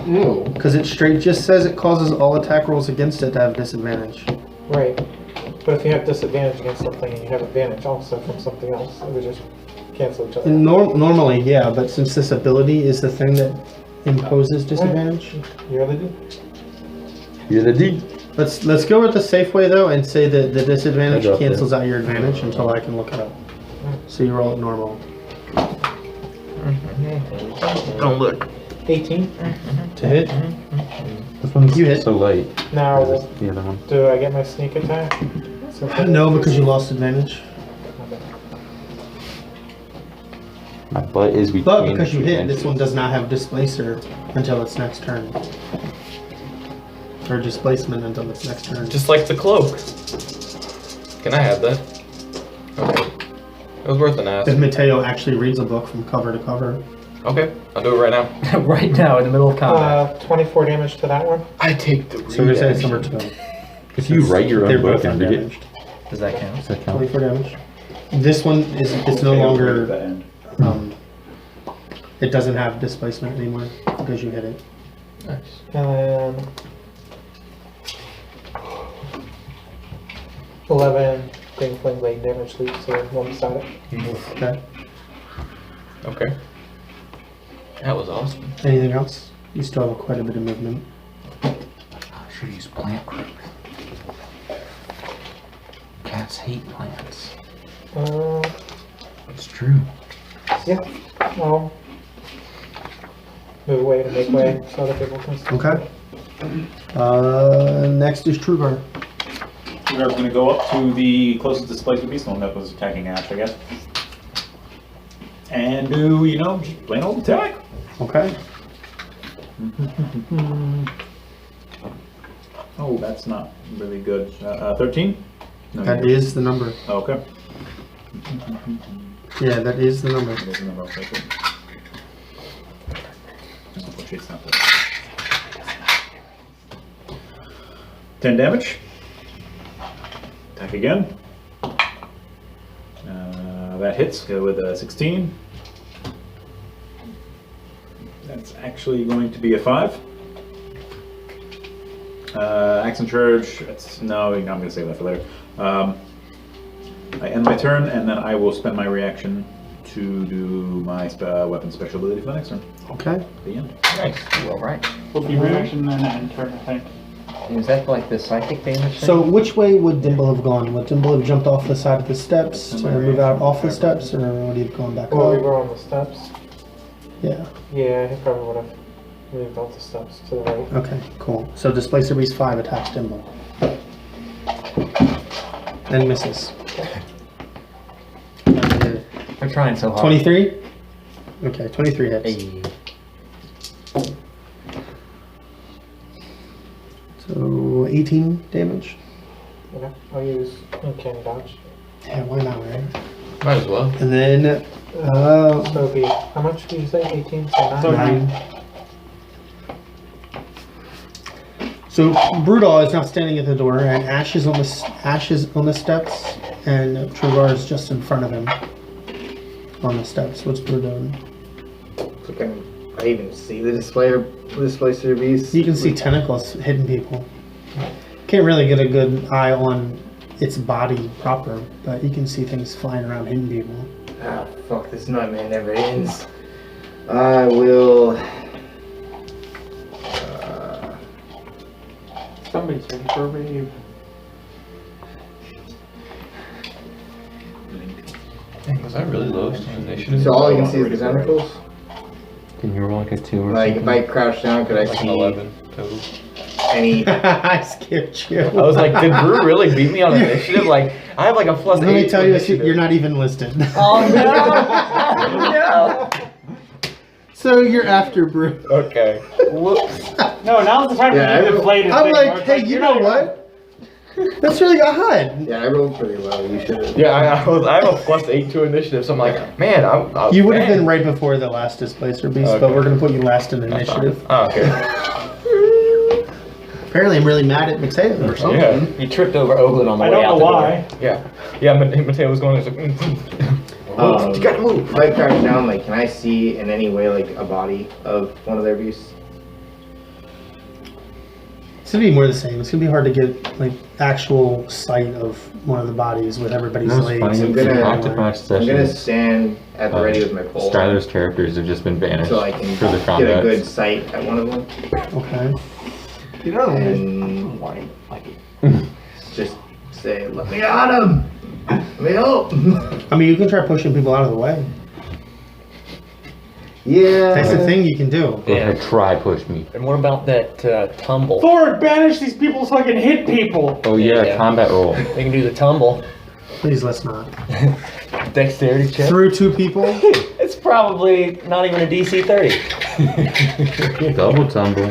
Ew. Because it straight just says it causes all attack rolls against it to have disadvantage. Right. But if you have disadvantage against something and you have advantage also from something else, it would just cancel each other. Normally, yeah, but since this ability is the thing that imposes disadvantage, You're the dude. You're the D. let's go with the safe way though and say that the disadvantage I got cancels out your advantage until I can look it up. So you roll it normal. Don't look. 18. To hit? This one's You hit. so light. Now, The other one. do I get my sneak attack? No, because you lost advantage. My butt is weak. But because you hit, this one does not have displacer until its next turn. Or displacement until its next turn. Just like the cloak. Can I have that? Okay. It was worth an ask. If Matteo actually reads a book from cover to cover. Okay, I'll do it right now. Right now, in the middle of combat. 24 damage to that one. I take the So we're saying it's number 2. If you write your They're own book both and read it, undamaged. Does that count? does that count? 24 damage. This one is it's no That longer end. it doesn't have displacement anymore because you hit it. Nice. And then 11 green flame blade damage leads to one side. Okay. Okay. That was awesome. Anything else? You still have quite a bit of movement. I should use plant growth. Cats hate plants. It's true. Yeah. I'll move away to make way so other people can see. Okay. Next is Truegar. Truegar's going to go up to the closest displacement beast, the one that was attacking Ash, I guess. And do, just plain old attack. Okay. Oh, that's not really good. 13? No, That is the number. Okay. Yeah, that is the number. There's a number, I'll take it. Unfortunately, it's not there. 10 damage. Attack again. That hits. Go with a 16. That's actually going to be a 5. Axe and charge. No, I'm going to save that for later. I end my turn, and then I will spend my reaction to do my weapon special ability for the next turn. Okay. The end. Nice. All right. Will be reaction and end turn, I think. Is that like the psychic damage thing? So which way would Dimble have gone? Would Dimble have jumped off the side of the steps to move out off the steps, or would he have gone back Well, we up? were on the steps. Yeah. Yeah, he probably would have moved off the steps to the right. Okay, cool. So Displacer Beast 5 attacks Dimble. And misses. They're trying so hard. 23? Okay, 23 hits. Hey. So 18 damage. Okay, I'll use uncanny dodge. Yeah, why not, right? Might as well. And then, So it'll be, how much did you say? 18? So 9? 9. So Brudall is now standing at the door, and Ash is on the steps, and Truegar is just in front of him on the steps. What's Brud doing? So can I even see the displacer beast? You can see tentacles hitting people. Can't really get a good eye on its body proper, but you can see things flying around hitting people. Ah, fuck, this nightmare never ends. I will... Somebody's ready for a rave. Dang, was I really low on initiative? So all you can see is the tentacles? Can you roll like a 2 or Like, if something? I crouch down, could I Like an see 11 total. any... I skipped you. I was like, did Brew really beat me on initiative? Like, I have like a plus 8. Let me tell you, initiative. you're not even listed. Oh no! No! So you're after Brew. Okay. Whoops. No, now's the time Yeah, for you to deflate his I'm thing, like, where it's hey, you you're know not- what? That's really good. Yeah, I rolled pretty well. You should have. Yeah, I have a +8 to initiative, so I'm like, man, I'm You would have been right before the last Displacer Beast, but Okay. we're going to put you last in initiative. Oh, okay. Apparently, I'm really mad at Matteo or something. Yeah. You tripped over Oglen on the I way don't out know the why. Yeah, Matteo was going, he's like, you gotta move. If I crouch down, like, can I see in any way, like, a body of one of their beasts? It's going to be more the same. It's going to be hard to get like actual sight of one of the bodies with everybody's That's legs. funny. I'm In gonna- Octopath I'm gonna sessions, stand at the ready with my pole. Strider's characters have just been banished So I can for the get a combat. good sight at one of them. Okay. You know, And just say, let me at him! Let me help! I mean, you can try pushing people out of the way. Yeah. That's the thing you can do. Go ahead, try push me. And what about that tumble? Thorin, banish these people so I can hit people. Oh yeah, Yeah. combat roll. We can do the tumble. Please, let's not. Dexterity check. Through two people. It's probably not even a DC 30. Double tumble.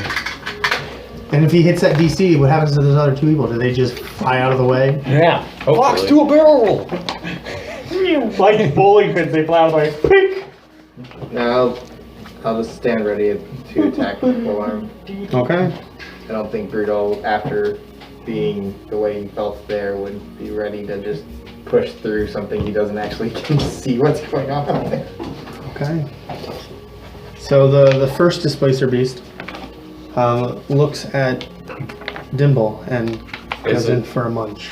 And if he hits that DC, what happens to those other two people? Do they just fly out of the way? Yeah. Fox to a barrel roll. Like bowling pins, they fly out of the way. Pink! Now, I'll just stand ready to attack with full arm. Okay. I don't think Brudall, after being the way he felt there, would be ready to just push through something he doesn't actually see what's going on out there. Okay. So the first Displacer Beast looks at Dimble and goes in for a munch.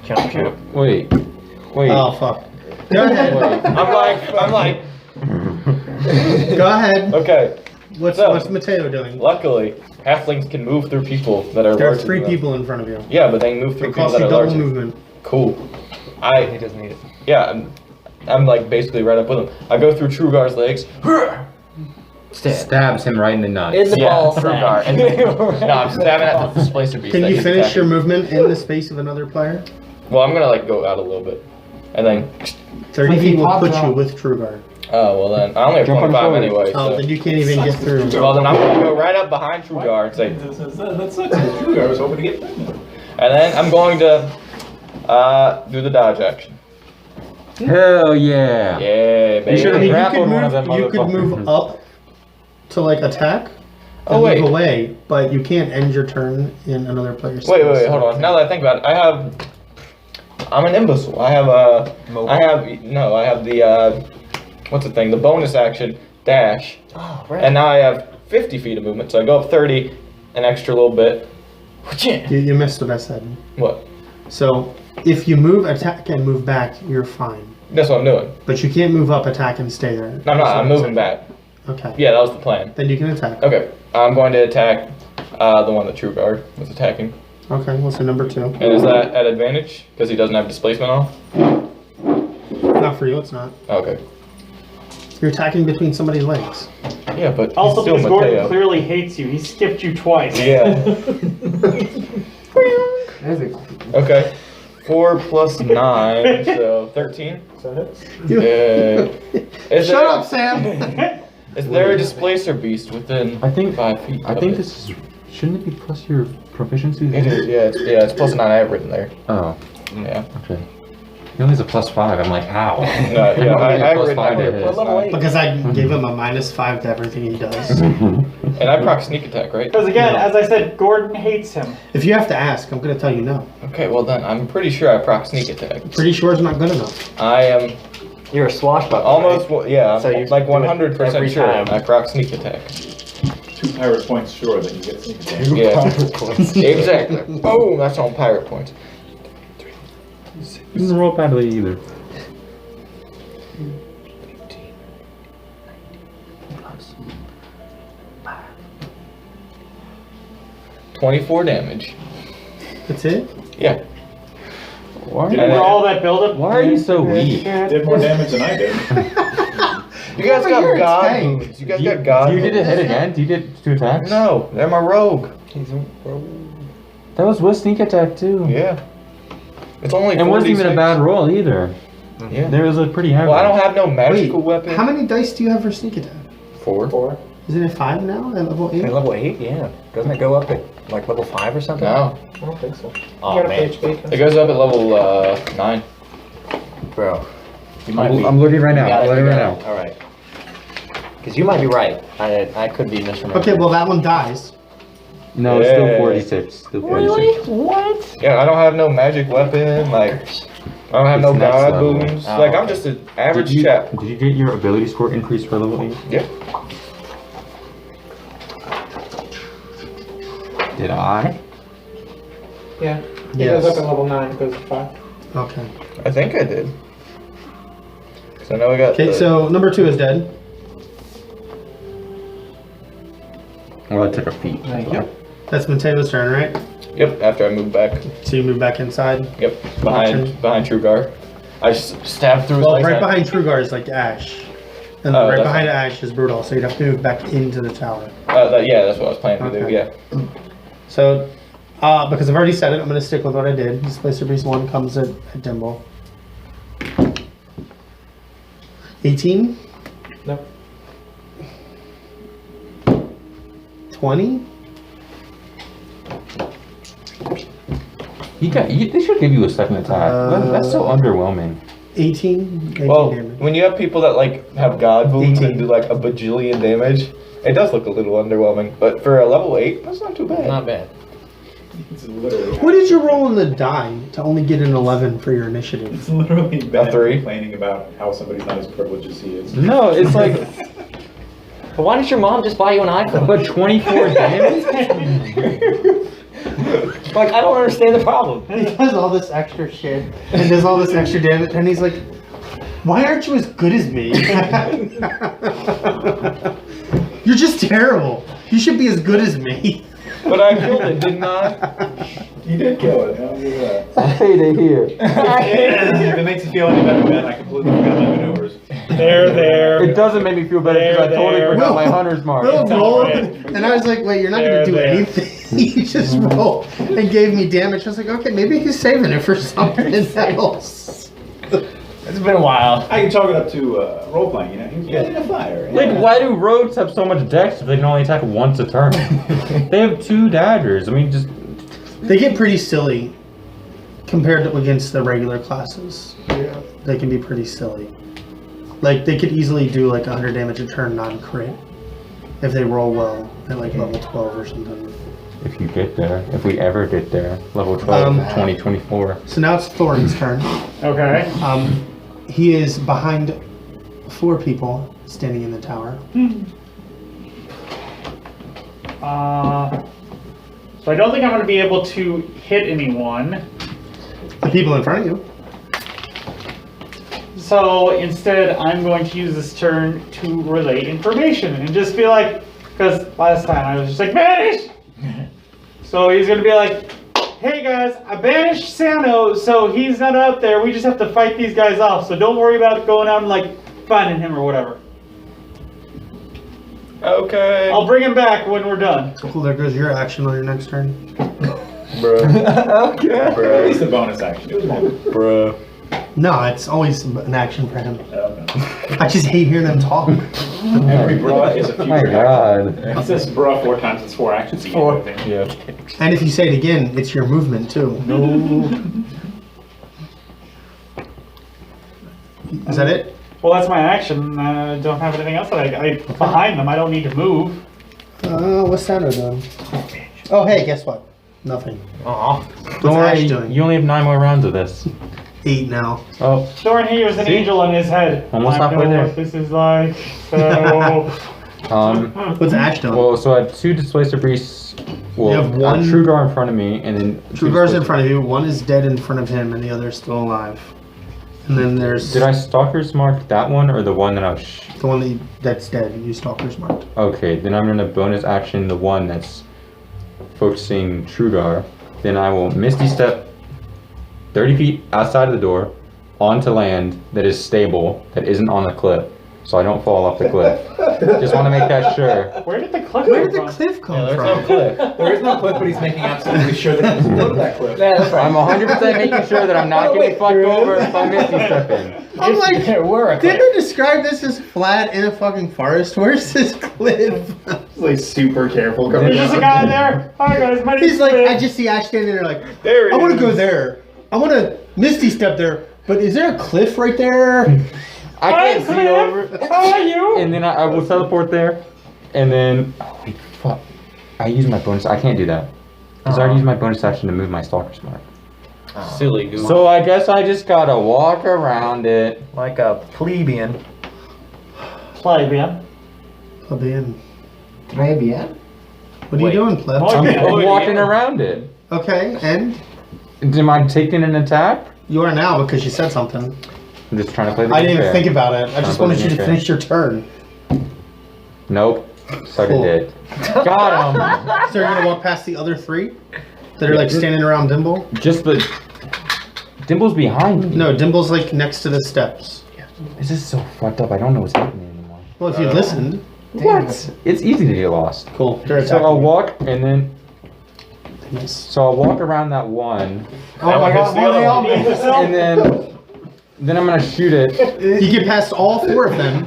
Count. Wait. Oh fuck. Go ahead. I'm like, Go ahead. okay. What's So- what's Matteo doing? Luckily, halflings can move through people that are There are larger three than them. people in front of you. Yeah, but they can move through It people costs that you are double larger. movement. Cool. He doesn't need it. Yeah, I'm like basically right up with him. I go through Truegar's legs. Stabs him right in the nuts. In the ball Truegar. sack. And no, I'm stabbing at the Displacer Beast. Can that you he's finish your attacking. movement in the space of another player? Well, I'm gonna like go out a little bit, and then 30 If he feet will pops put you out. with Truegar. oh well then I only have Jump on 25 forward. anyway. Oh, So. then you can't even get through. Well then I'm gonna go right up behind Truegar and say, That's true. I was hoping to get pregnant. and then I'm going to do the dodge action. Hell yeah. Yeah, baby. You should've I mean, grappled one of them you could move motherfuckers. up to like attack. Oh, and wait. move away, but you can't end your turn in another player's Wait, space. hold on. Now that I think about it, I'm an imbecile. I have the, what's the thing? The bonus action, dash. Oh, right. And now I have 50 feet of movement, so I go up 30, an extra little bit. You missed what I said. What? So if you move, attack, and move back, you're fine. That's what I'm doing. But you can't move up, attack, and stay there. No, I'm not. I'm moving back. Okay. Yeah, that was the plan. Then you can attack. Okay, I'm going to attack the one that Truegar was attacking. Okay, what's the number 2? And is that at advantage? Because he doesn't have displacement off? Not for you, it's not. Okay. You're attacking between somebody's legs. Yeah, but he's Also, still because Gordon Matteo. clearly hates you. He skipped you twice. Yeah. There's a Okay. 4 plus 9, so 13. Is Shut there, up, Sam! Is there a displacer beast within I think 5 feet? I of think it? this is. Shouldn't it be plus your proficiency? It is, yeah, it's plus 9. I have written there. Oh, Yeah. okay. He only has a +5. I'm like, how? No, yeah, I have Plus written 5 there to plus hit. 9. Because I gave him a -5 to everything he does. And I proc sneak attack, right? Because again, as I said, Gordon hates him. If you have to ask, I'm going to tell you no. Okay, well then, I'm pretty sure I proc sneak attack. Pretty sure it's not good enough. I am You're a swashbuckler. almost, yeah, So you like do it 100% every sure time. I proc sneak attack. 2 pirate points sure that you get sneak attack. Yeah, exactly. Boom, that's on pirate points. You didn't roll badly either. 24 damage. That's it? Yeah. Why? Dude, for all that buildup. Why are you so weak? Did more damage than I did. You guys But got you're a god tank. boots. You guys got god You did a boots. hit again? You did 2 attacks? No, they're my rogue. That was with sneak attack too. Yeah. It's only It wasn't even a 46. bad roll either. Yeah. There was a pretty average. Well, I don't have no magical weapon. How many dice do you have for sneak attack? 4. Isn't it 5 now at level 8? At level 8, yeah. Doesn't it go up at like level 5 or something? No, I don't think so. Oh You got a man, PHP. it goes up at level 9. bro. You might be. I'm looking right now. Got it, I'm looking you right got now. it. All right. Because you might be right. I could be misremembering. Okay, well that one dies. No, it's still Yeah. 46. Still 46. What? Yeah, I don't have no magic weapon. Like, I don't have It's no next god level. booms. Oh, Like, I'm okay. just an average Did you, chap. did you get your ability score increased for level 8? Yep. Did I? Yeah. It Yes. goes up at level 9, it goes to 5. Okay. I think I did. Cause I know I got. Okay, the- so number 2 is dead. Well, I took a feat. Yep. That's Matteo's turn, right? Yep. After I moved back. So you move back inside. Yep. Watching. Behind Truegar. I stabbed through his Well, legs. right behind Truegar is like Ash. And Oh, right that's behind Ash is Brudall, so you'd have to move back into the tower. Yeah, that's what I was planning to do. Okay. Yeah. So, because I've already said it, I'm going to stick with what I did. Displacer Beast 1 comes at Dimble. 18? Nope. 20? They should give you a second attack. That's so underwhelming. 18? 18 Well, damage. when you have people that like have god wounds and 18. do like a bajillion damage, it does look a little underwhelming. But for a level 8, that's not too bad. Not bad. It's literally. What did you roll on the die to only get an 11 for your initiative? It's literally Ben 3. complaining about how somebody's not as privileged as he is. No, it's like, But why didn't your mom just buy you an iPhone? but 24 damage? Like, I don't understand the problem. He does all this extra shit and does all this extra damage, and he's like, why aren't you as good as me? You're just terrible. You should be as good as me. But I killed it, didn't I? You did kill it. I'll give you that. I hate it here. If it makes you feel any better, Ben, I completely forgot my maneuvers. There. It doesn't make me feel better because I totally There. forgot my hunter's mark. Will rolled, alright. and I was like, wait, you're not going to do There. anything. You just rolled and gave me damage. I was like, okay, maybe he's saving it for something else. It's been a while. I can chalk it up to role playing, you know? He's getting a fire. Like, why do rogues have so much dex if they can only attack once a turn? They have 2 daggers. I mean, just They get pretty silly compared to against the regular classes. Yeah. They can be pretty silly. Like, they could easily do like 100 damage a turn non-crit if they roll well at like level 12 or something. if you get there, if we ever get there, level 12, 2024. So now it's Thorin's turn. Okay. He is behind 4 people standing in the tower. So I don't think I'm going to be able to hit anyone. The people in front of you. So instead, I'm going to use this turn to relay information and just be like, because last time I was just like, banish! So he's going to be like, hey guys, I banished Sano, so he's not out there. We just have to fight these guys off. So don't worry about going out and like finding him or whatever. Okay. I'll bring him back when we're done. Cool, there goes your action on your next turn. Bruh. Okay. At least a bonus action. It was more. Bruh. No, it's always an action for him. Okay. I just hate hearing them talk. Every bruh is a future My God. action. It says bruh 4 times, it's 4 actions. It's 4. Yeah. And if you say it again, it's your movement too. Is that it? Well, that's my action. I don't have anything else that I behind them. I don't need to move. What's Sano doing? Oh, hey, guess what? Nothing. Aw. Don't Ash worry, doing? you only have 9 more rounds of this. 8 now. Oh, Thorin hears an See? angel on his head. Almost I halfway know there. what this is like. So What's Ash doing? well, so I have 2 Displacer Priests. Well, You have one- Truegar in front of me, and then... Truegar's in front of you. One is dead in front of him, and the other is still alive. And then there's Did I Stalker's mark that one, or the one that I was... the one that's dead. You Stalker's marked. Okay, then I'm going to bonus action the one that's focusing Truegar. Then I will Misty Step 30 feet outside of the door onto land that is stable, that isn't on the cliff, so I don't fall off the cliff. Just want to make that sure. Where did the cliff Where come did the from? cliff come There's from? no cliff. There is no cliff, but he's making absolutely sure that he doesn't go to that cliff. Yeah, that's right. I'm 100% making sure that I'm not getting fucked over if I Misty Step in. I'm like, There were a didn't cliff. they describe this as flat in a fucking forest? Where's this cliff? He's like super careful. There's just a guy there. Hi guys, my name's He's like, Finn. I just see Ash standing there like, There he I want to is. go there. I want to Misty Step there. But is there a cliff right there? I can't Hi, see over. Cliff. How are you? And then I will teleport there. And then, oh wait, fuck. I use my bonus. I can't do that. Because I already used my bonus action to move my Stalker's mark. Silly goose. So I guess I just gotta walk around it. Like a plebeian. Plebeian. Plebeian. Plebeian? What are you doing, pleb? Oh, I'm yeah. walking around it. Okay, and Am I taking an attack? you are now because you said something. I'm just trying to play the I game didn't even fair. think about it. I just wanted you to finish your turn. Nope. Suck Cool. a dick. Got him. So you're gonna walk past the other three that are like standing around Dimble? Just the. Dimble's behind me. No, Dimble's like next to the steps. This is so fucked up. I don't know what's happening anymore. Well, if you listened, What? It's easy to get lost. cool. They're So I'll attacking. walk and then. Miss. So I'll walk around that one, Oh my god, what are they all doing? and then I'm gonna shoot it. You get past all four of them.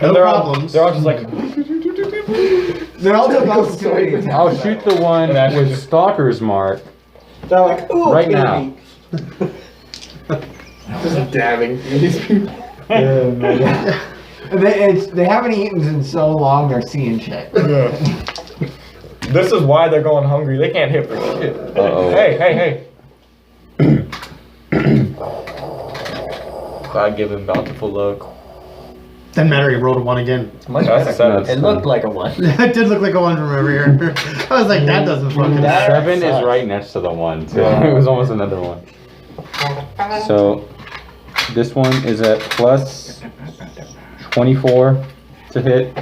No they're problems. They're all just like. They're all doing opportunities. I'll shoot the one with Stalker's mark They're like, ooh, right baby. now. Just dabbing these people. They haven't eaten in so long, they're seeing shit. This is why they're going hungry. They can't hit for shit. Uh-oh. Hey. God give him bountiful luck. Then Matteo rolled a 1 again. That's a 7. It looked like a one. It did look like a 1 from over here. I was like, that doesn't fucking matter. 7 is right next to the 1, too. It was almost another 1. So this one is at plus 24 to hit.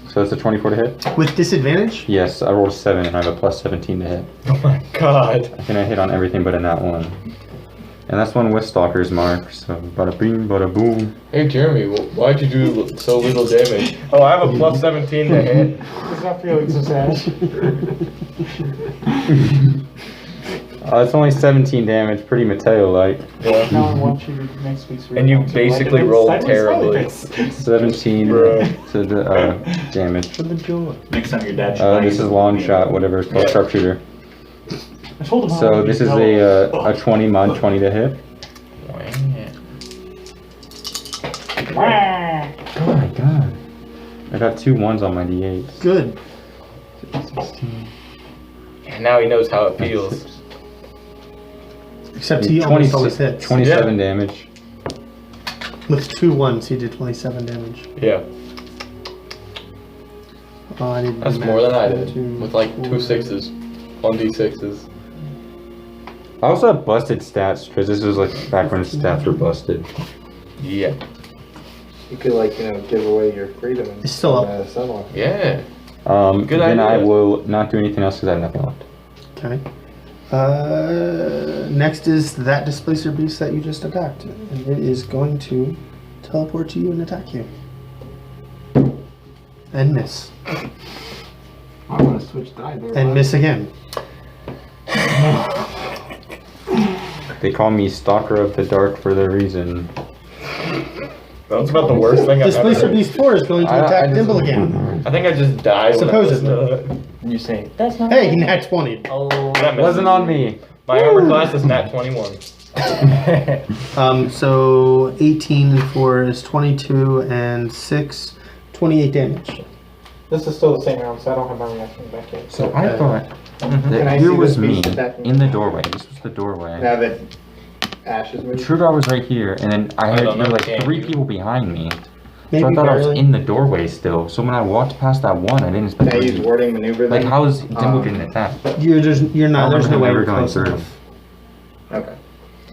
So it's a 24 to hit? With disadvantage? Yes, I rolled 7 and I have a plus 17 to hit. Oh my god. I think I hit on everything but in that one. And that's one with Stalker's mark, so bada bing, bada boom. Hey Jeremy, why'd you do so little damage? Oh, I have a plus 17 to hit. He's not feeling so sad. It's only 17 damage, pretty Matteo-like. Yeah. Now I want you next week's And you basically rolled terribly. 17 Bruh. to the damage. Next time your dad This is long shot, whatever it's called, sharpshooter. I told him how So to this use is a 20 mod, 20 to hit. Oh my god. I got 2 1s on my d8s. Good. 16. And now he knows how it feels. Except he almost always 26 hits. 27 damage. With 2 1s, he did 27 damage. Yeah, Oh, I didn't that's do more than I math. did. 2, With like 2 4. 6s on d6s. I also have busted stats, because this was like back when stats were busted. Yeah. You could give away your freedom. It's still up. Sunwalker. Yeah. Good then idea. I will not do anything else because I have nothing left. Okay. Next is that displacer beast that you just attacked. And it is going to teleport to you and attack you. And miss. I'm gonna switch die there. And miss again. They call me Stalker of the Dark for the reason. That's about the worst thing I've ever Displacer heard. beast 4 is going to I attack just- Dimble again. I think I just died. when I listened to Supposedly. that. You say, that's not Hey, he nat 20. Oh, That Wasn't on me. My armor class is nat 21. So 18 and 4 is 22 and 6, 28 damage. This is still the same round, so I don't have my reaction back yet. So I thought Can I that see here was this me beast attacking? in the doorway. This was the doorway. Now that Ash is moving. Truegar was right here, and then I had don't know, like can't 3 you? people behind me. Maybe So I thought I was barely. in the doorway still. So when I walked past that one, I didn't expect Can I to use be- warding maneuver Like, then? how is Dimble getting attacked? You're not. There's no way Never you're going close through. enough. Okay.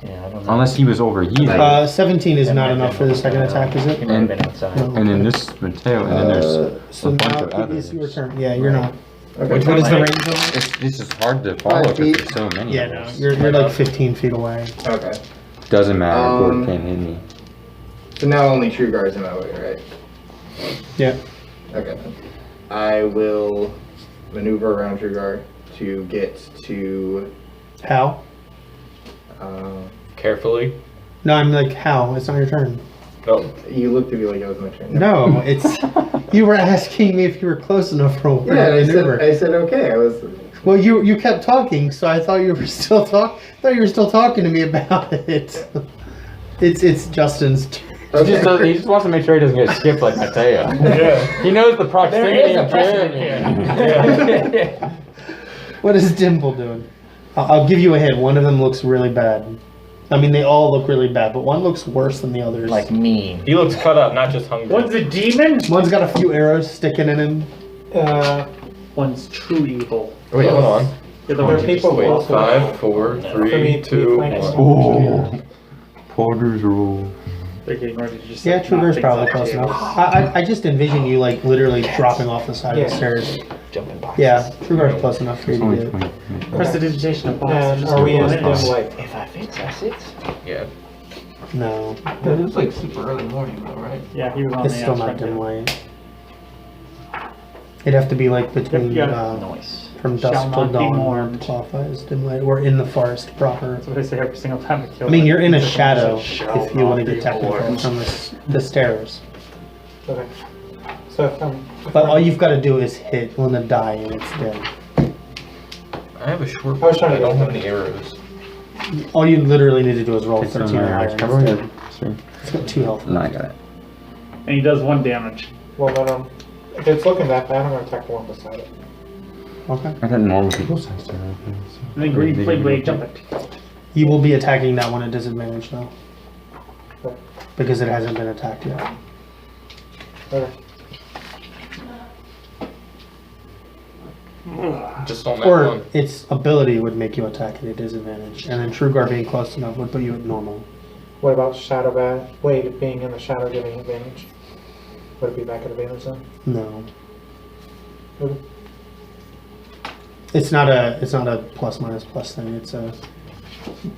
yeah, I don't know. Unless he was over here. 17 is not enough for the second attack, is He it? might have been outside. No. And then this is Matteo, and then there's So a bunch now of it others. is your turn. Yeah, you're not. Okay. What is the range on it? It's just hard to follow 5 because feet. there's so many. Yeah, of no, us. you're like 15 feet away. Okay. Doesn't matter. Gord Um, can't hit me. So now only Truegar's in my way, right? Yeah. Okay. I will maneuver around Truegar to get to. How? Carefully. No, I'm like, how? It's not your turn. No. You looked at me like it was my turn. No, it's. You were asking me if you were close enough for Yeah, I maneuver. said okay. I was. Well, you kept talking, so I thought you were still talking to me about it. It's Justin's turn. He just wants to make sure he doesn't get skipped like Matteo. Yeah. He knows the proximity of Jeremy. Yeah. What is Dimble doing? I'll give you a hint. One of them looks really bad. I mean, they all look really bad, but one looks worse than the others. Like mean. He looks cut up, not just hungry. One's a demon. One's got a few arrows sticking in him. One's true evil. Wait, hold on. The other There are one's people Wait, also 5, 4, for me 3, to 2, flank 1. Oh, Porter's rule. They're getting ready to just. Yeah, like, Truegar's knock probably things close off enough. tables. I just envision you like literally dropping off the side of the Yeah. stairs. Jumping boxes. Yeah, Truegar's close enough for you It's to only get it. 20 minutes. Prestidigitation of And boxes. are we in Just dim fine. light? If I fix, I sits. Yeah. No, It was like super early morning though, right? Yeah, he was on it's the still not outside. dim light. It'd have to be like between Yep, you got Noise. from Shall dusk till not be dawn mourned. qualifies dim light, or in the forest proper. That's what I say every single time I kill. I mean, you're in a Someone shadow says, "Shall if you want to not get be technical mourned." from the stairs. Okay. So if But all you've got to do is hit on the die and it's dead. I have a short I was trying to I don't get have any arrows. All you literally need to do is roll It's 13 or higher. Cover instead. it. Sure. It's got 2 health. No, I got it. And he does 1 damage. Well, then, if it's looking that bad, I'm going to attack the one beside it. Okay. I got normal people's size to And then green flame blade jump it. You will be attacking that one at disadvantage though. Okay. Because it hasn't been attacked yet. Okay. Just on that Or one. its ability would make you attack it at disadvantage. And then Truegar being close enough would put you at normal. What about Shadow Blade being in the shadow giving advantage? Would it be back at advantage then? No. Okay. It's not a plus minus plus thing. It's a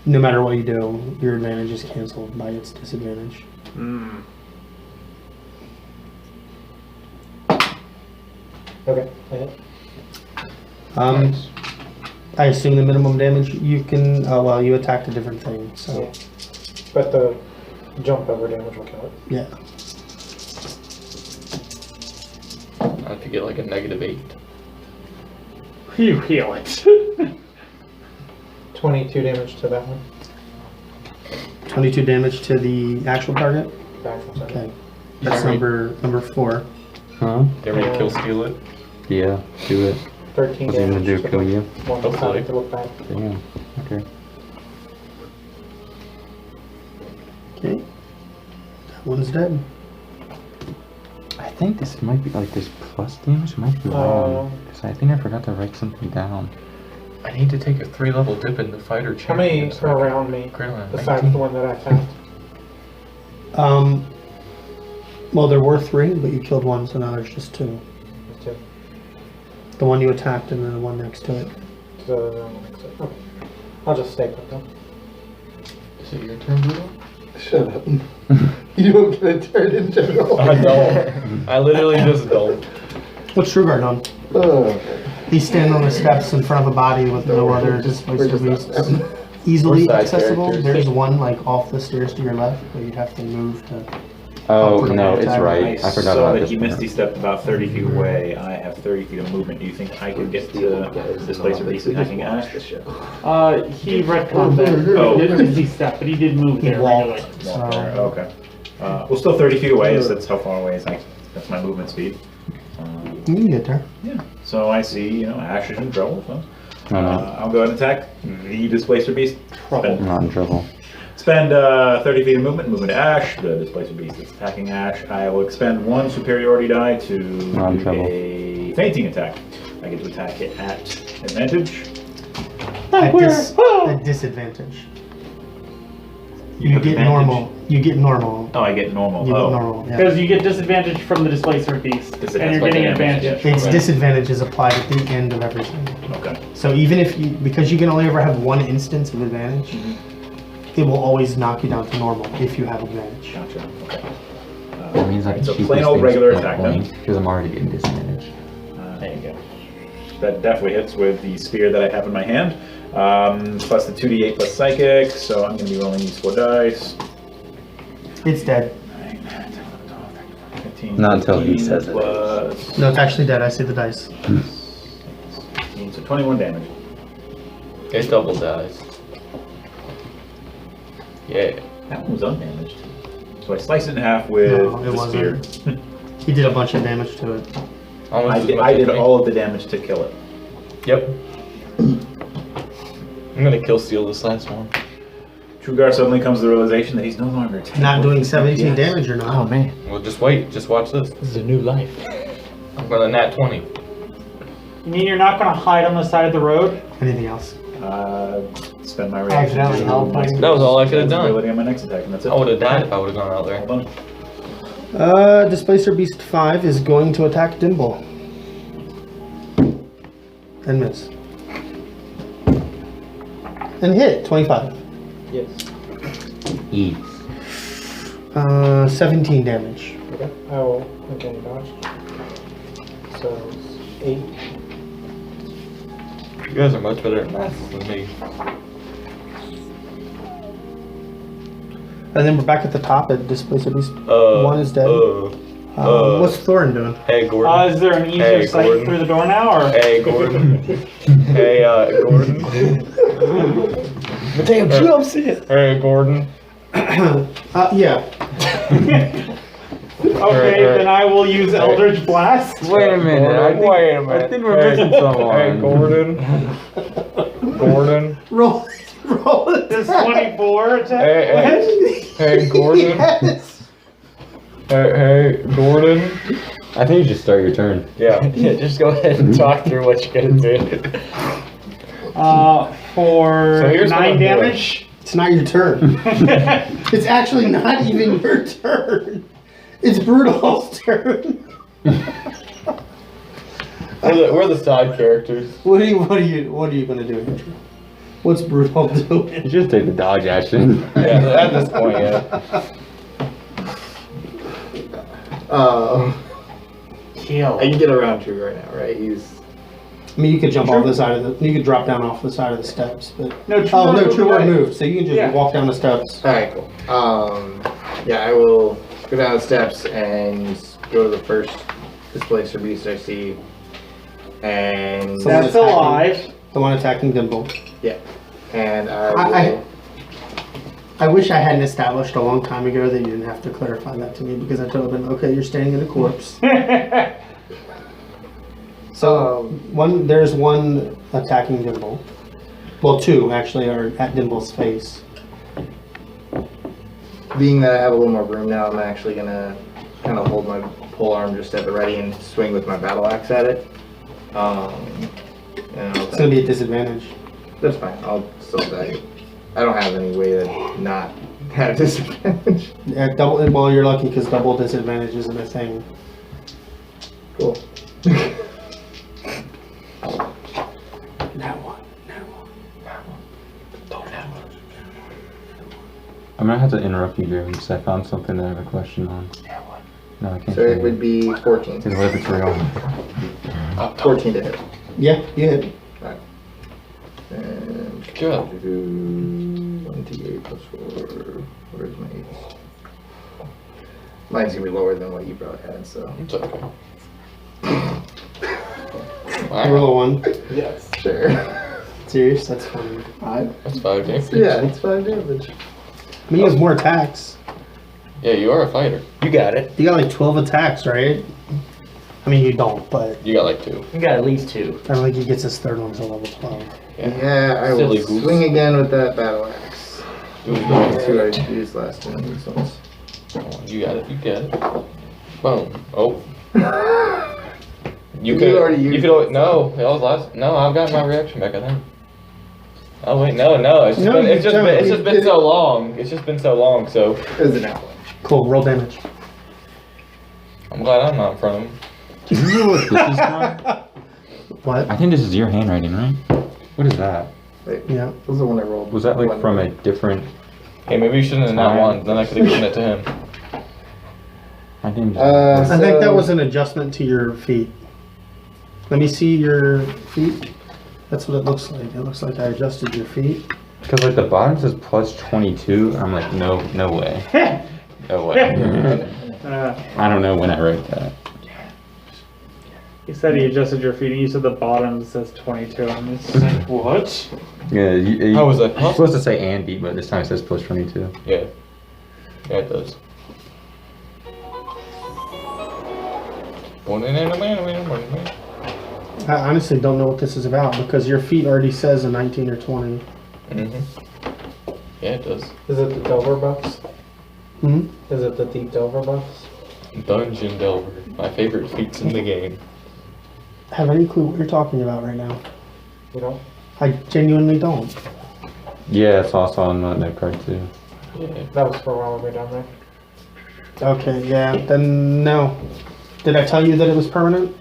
no matter what you do, your advantage is cancelled by its disadvantage. Okay. I hit. I assume the minimum damage you can. Oh well, you attacked a different thing, so Yeah. But the jump over damage will kill it. yeah. I have to get like a -8. You heal it. 22 damage to that one. 22 damage to the actual target. Back from second. Okay, that's number 4. Huh? Dare me to kill steal it? Yeah, do it. 13 What's he gonna damage. do, kill you? One Hopefully. side to look back. Damn. Okay. Okay, that one's dead. I think this might be like this plus damage might be wrong. Because I think I forgot to write something down. I need to take a 3-level dip in the fighter How many champion, so I are can around me crit on it. besides the one that I attacked? Well, there were 3, but you killed one, so now there's just 2. There's two. The one you attacked and then the one next to it. So, okay. I'll just stay put them. Is it your turn, Brudall? Shut up. You don't get a turn in general. I don't. I literally just don't. What's Truegar done? Oh, He's standing on the steps in front of a body with no other displacer beasts. Easily We're side accessible. characters. There's one like off the stairs to your left, but you'd have to move to. Oh, for no, the it's attack. right. I forgot saw about that this. he part. misty stepped about 30 feet away. I have 30 feet of movement. Do you think I could get to displacer beast attacking Ash? He retconned that. Oh. He didn't see step, but he did move He there walked. regularly. So, Okay. Well, still 30 feet away. So that's how far away is like that's my movement speed. you can get there. Yeah. So I see, Ash is in trouble. So Oh, no. I'll go ahead and attack the displacer beast. I'm not in trouble. Spend 30 feet of movement, moving to Ash. The displacer beast is attacking Ash. I will expend 1 superiority die to Not in do trouble. a fainting attack. I get to attack it at advantage. At disadvantage. You have get advantage? normal. You get normal. Oh, I get normal. You oh. get normal. Yeah. Because you get disadvantage from the displacer beast, Is it- and you're that's getting what damage, advantage. yeah. Its disadvantage is applied at the end of everything. Okay. So even if you, because you can only ever have 1 instance of advantage, it will always knock you down to normal if you have advantage. Gotcha. Okay. That means I can So shoot plain these old things regular point attack blank, then. because I'm already getting disadvantage. There you go. That definitely hits with the spear that I have in my hand. Plus the 2d8 plus psychic, so I'm going to be rolling these 4 dice. It's dead. 15, Not until he 15 says it. plus No, it's actually dead. I see the dice. 15, so 21 damage. It double dies. Yeah. That one was undamaged. So I slice it in half with No, it the spear. wasn't. He did a bunch of damage to it. Almost I as did, much I as did me. all of the damage to kill it. Yep. I'm gonna kill steal this last one. Truegar suddenly comes to the realization that he's no longer tank. Not doing 17 Yes. damage or not. Oh man. Well, just wait. Just watch this. This is a new life. I'm gonna nat 20. You mean you're not going to hide on the side of the road? Anything else? Spend my reaction Accidentally to help my him. That was all I could've done. ability on my next attack, and that's it. I would have died if I would have gone out there. Hold on. Displacer Beast 5 is going to attack Dimble. And miss. And hit, 25. Yes. Ease. 17 damage. Okay. I will again dodge. So it's 8. You guys are much better at math than me. And then we're back at the top at Displacer Beast. Uh, One is dead. uh, What's Thorin doing? Hey, Gordon. Is there an easier Hey, sight Gordon. through the door now, or? Hey, Gordon. Hey, Gordon. Matteo, jumps in. Hey, Gordon. Yeah. Okay, then I will use Eldritch Blast. Wait a minute. I think we're missing someone. Hey, Gordon. Gordon. Roll it. Does 24 attack? Hey, Gordon. Yes. Hey, Gordon. I think you just start your turn. Yeah. Yeah, just go ahead and talk through what you're gonna do. For So here's what 9 I'm doing. damage. It's not your turn. It's actually not even your turn. It's Brudall's turn. We're the side characters. What are you gonna do, Andrew? What's Brudall You doing? just take the dodge action. Yeah, at this point, yeah. Kill. I can get around Truegar now, right? He's I mean, you could jump off the side of the. You could drop down off the side of the steps, but No, Truegar moved, so you can just Yeah. walk down the steps. alright. Cool. Yeah, I will go down the steps and go to the first displacer beast I see, and So That's attacking- alive. The one attacking Dimble. yeah, and I will. I wish I hadn't established a long time ago that you didn't have to clarify that to me because I told them, okay, you're standing in a corpse. So there's one attacking Dimble. Well, two actually are at Dimble's face. Being that I have a little more room now, I'm actually gonna kind of hold my pole arm just at the ready and swing with my battle axe at it. It's gonna be a disadvantage. That's fine. I'll still die. I don't have any way to not have disadvantage. Yeah, double. Well, you're lucky because double disadvantage isn't a thing. Cool. That one. I'm gonna have to interrupt you there because I found something that I have a question on. No, I can't. So it would be 14. Because what if it's real? 14 to hit. Yeah, you hit. And Good job. 1d8 plus 4. Where's my 8? Mine's gonna be lower than what you probably had, so. It's okay. Roll a 1. Yes. Sure. Serious? That's funny. 5. That's 5 damage. Yeah, it's 5 damage. I mean, you have more attacks. Yeah, you are a fighter. You got it. You got like 12 attacks, right? I mean, you don't, but You got like 2. You got at least 2. I don't think he gets his third one until level 12. Yeah, I will Silly goose. swing again with that battle axe. Do it. That's who I used last time. So it's- You got it. You got it. Boom. Oh. You could already used You could. No, that was last. No, I've got my reaction back. I think. Oh wait, no. It's just No, been. you It's just don't. been. It's You just been did so long. It's just been so long. So It was an outline. Cool, roll damage. I'm glad I'm not in front of him. Do you know what this is from? What? I think this is your handwriting, right? What is that? Wait, Yeah. this is the one I rolled. Was that like from a different? Hey, maybe you shouldn't have not Fine. won. Then I could have given it to him. I didn't. I think that So- was an adjustment to your feet. Let me see your feet. That's what it looks like. It looks like I adjusted your feet. Because like the bottom says plus 22. I'm like, no way. No way. I don't know when I wrote that. He said he adjusted your feet, and you said the bottom says 22. And it's like, what? Yeah. How was that? You're supposed to say Andy, but this time it says plus 22. Yeah. Yeah, it does. I honestly don't know what this is about because your feet already says a 19 or 20. Yeah, it does. Is it the Delver buffs? Hmm? Is it the deep Delver buffs? Dungeon Delver, my favorite feats in the game. Have any clue what you're talking about right now? You know? I genuinely don't. Yeah, it's also on that card too. Yeah. That was for while we were down there. Okay, yeah, then no. Did I tell you that it was permanent?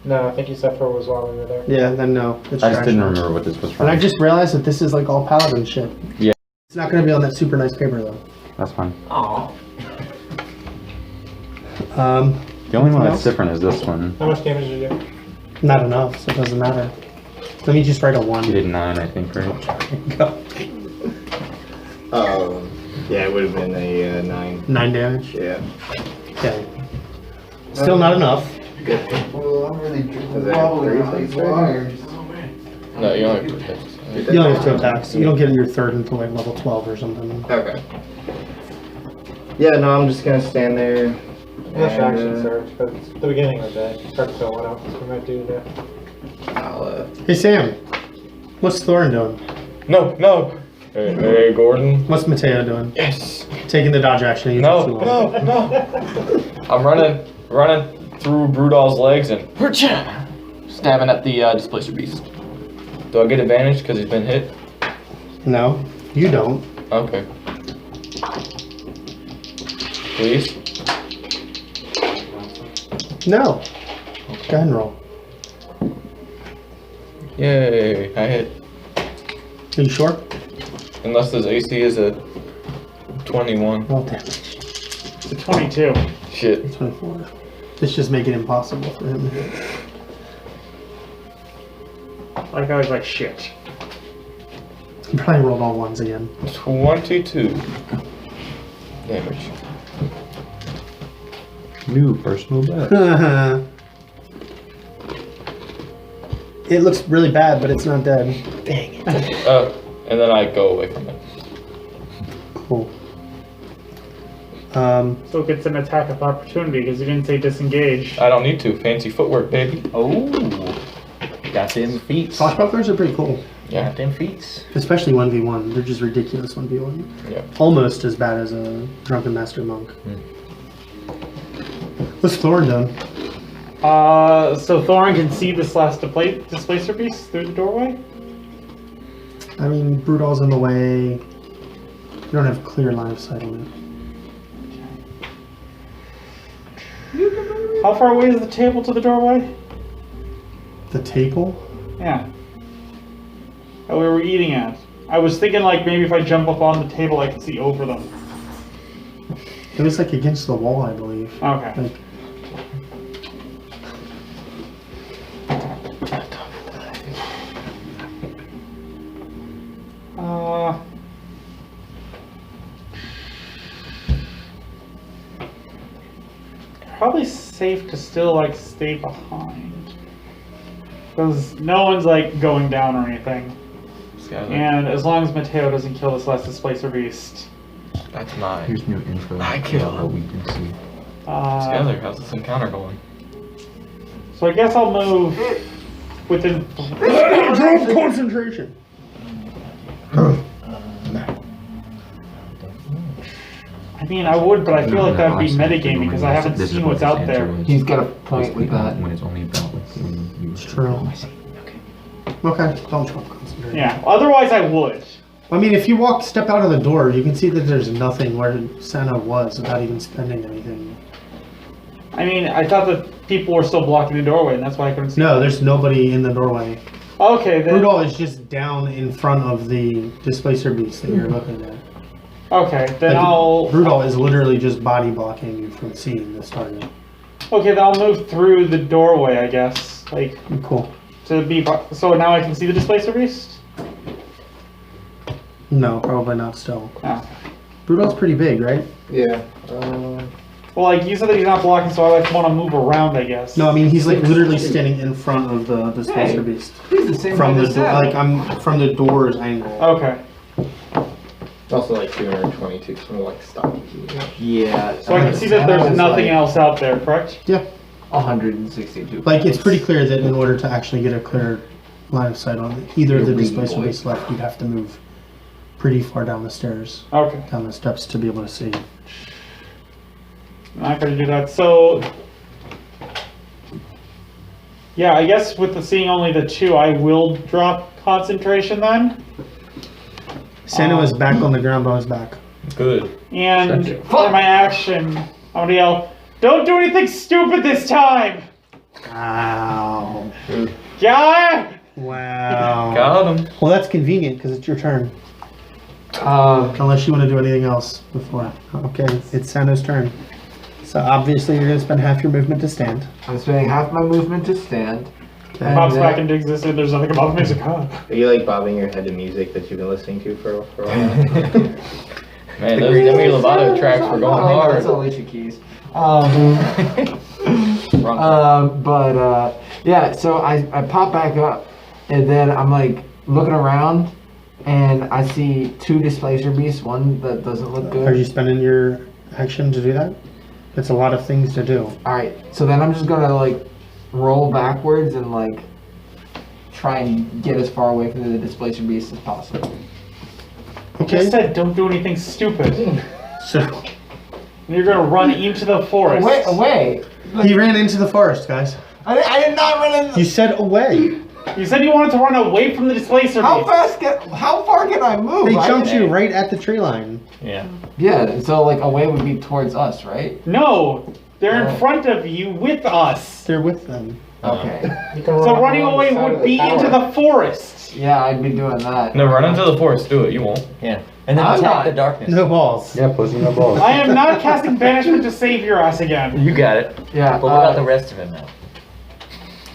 No, I think you said for was while we were there. Yeah, then no. It's I just trash. didn't remember what this was from. And I just realized that this is like all Paladin shit. Yeah. It's not gonna be on that super nice paper though. That's fine. Aw. The only one Anything that's else? different is this one. How much damage did you do? Not enough, so it doesn't matter. Let me just write a 1. You did 9, I think, right? Yeah, it would have been a 9. 9 damage? Yeah. Okay. Still not enough. Well, I'm really Was that 3 attacks, right? No, you only have 2 attacks. You only have 2 attacks. You don't get your third until like level 12 or something. Okay. Yeah, no, I'm just gonna stand there. Unless and, action surge, but it's the beginning of the day. Hard to tell what else we might do today. I'll, Hey Sam, what's Thorin doing? No! Hey, Gordon. What's Matteo doing? Yes! Taking the dodge action. You No, took too long. no! I'm running through Brudall's legs and stabbing at the Displacer Beast. Do I get advantage because he's been hit? No, you don't. Okay. Please? No. Go ahead and roll. Yay, I hit. Are you sure? Unless his AC is a 21. Roll damage. It's a 22. Shit. 24. This just make it impossible for him to hit. Like I was like, shit. He probably rolled all 1s again. 22 damage. New personal best. It looks really bad, but it's not dead. And then I go away from it. Cool. So it gets an attack of opportunity because you didn't say disengage. I don't need to. Fancy footwork, baby. Oh. Got them feats. Swashbucklers are pretty cool. Yeah. Got them feats. Especially 1v1. They're just ridiculous 1v1. Yeah. Almost as bad as a Drunken Master Monk. What's Thorin doing? So Thorin can see this last displacer beast through the doorway? I mean, Brudall's in the way. You don't have clear line of sight on it. How far away is the table to the doorway? The table? Yeah. That we were eating at. I was thinking like maybe if I jump up on the table I could see over them. It was like against the wall, I believe. Okay. Like, Probably safe to still like stay behind. Because no one's like going down or anything. Skylar. And as long as Matteo doesn't kill this last displacer beast. That's mine. Here's new info. I kill about what we can see. Skylar, how's this encounter going? So I guess I'll move within. concentration. I mean, I would, but I feel like that would be metagame because I haven't seen what's out there. He's got a point with that. When it's only about like It's true. Okay, don't jump concentration. Yeah, otherwise I would. I mean, if you step out of the door, you can see that there's nothing where Sano was without even spending anything. I mean, I thought that people were still blocking the doorway, and that's why I couldn't see. No, there's nobody in the doorway. Okay, then. Brudall is just down in front of the displacer beast that you're looking at. Okay, then Like, I'll. Brudall is literally just body blocking you from seeing this target. Okay, then I'll move through the doorway, I guess. Like, Cool. to be. So now I can see the Displacer Beast? No, probably not still. Oh. Brudall's pretty big, right? Yeah. Well, like, you said that he's not blocking, so I, like, want to move around, I guess. No, I mean, he's like literally standing in front of the Displacer Hey. Beast. He's the same From height the as door, Sano. like I'm from the door's angle. Okay. It's also like 222, something like stocky. Yeah. So I can see that there's nothing else out there, correct? Yeah. 162. Like it's pretty clear that in order to actually get a clear line of sight on either of the Displacer Beasts left, you'd have to move pretty far down the stairs, Okay. down the steps to be able to see. I'm not gonna do that. So, yeah, I guess with the seeing only the two, I will drop concentration then. Sano is back on the ground on his back. Good. And Gotcha. for my action, I'm gonna yell, "Don't do anything stupid this time!" Wow. Yeah. Wow. Got him. Well, that's convenient because it's your turn. Um, Unless you want to do anything else before. Okay, it's Sano's turn. So obviously you're going to spend half your movement to stand. I'm spending half my movement to stand. Okay. Pops then- back into existence. There's nothing about the music. Huh? Are you like bobbing your head to music that you've been listening to for a while? Man, those Demi Lovato tracks were going Oh, hard. that's Alicia Keys. Yeah, so I pop back up, and then I'm like looking around, and I see two Displacer Beasts, one that doesn't look good. Are you spending your action to do that? It's a lot of things to do. Alright, so then I'm just gonna like roll backwards and like try and get as far away from the Displacer Beast as possible. I just said don't do anything stupid. So And you're gonna run into the forest. Away! he ran into the forest, guys. I did not run in. You said away. You said you wanted to run away from the Displacer How Beast. how far can I move? They I jumped didn't- you right at the tree line. Yeah. Yeah, so like away would be towards us, right? No, they're Oh. in front of you with us. They're with them. Okay. You can So run running along away the side would of the be tower. into the forest. Yeah, I'd be doing that. No, run into the forest. Do it. You won't. Yeah. And then I'm attack not- the darkness. No balls. Yeah, pussy no balls. I am not casting banishment to save your ass again. You got it. Yeah. But what about the rest of him now?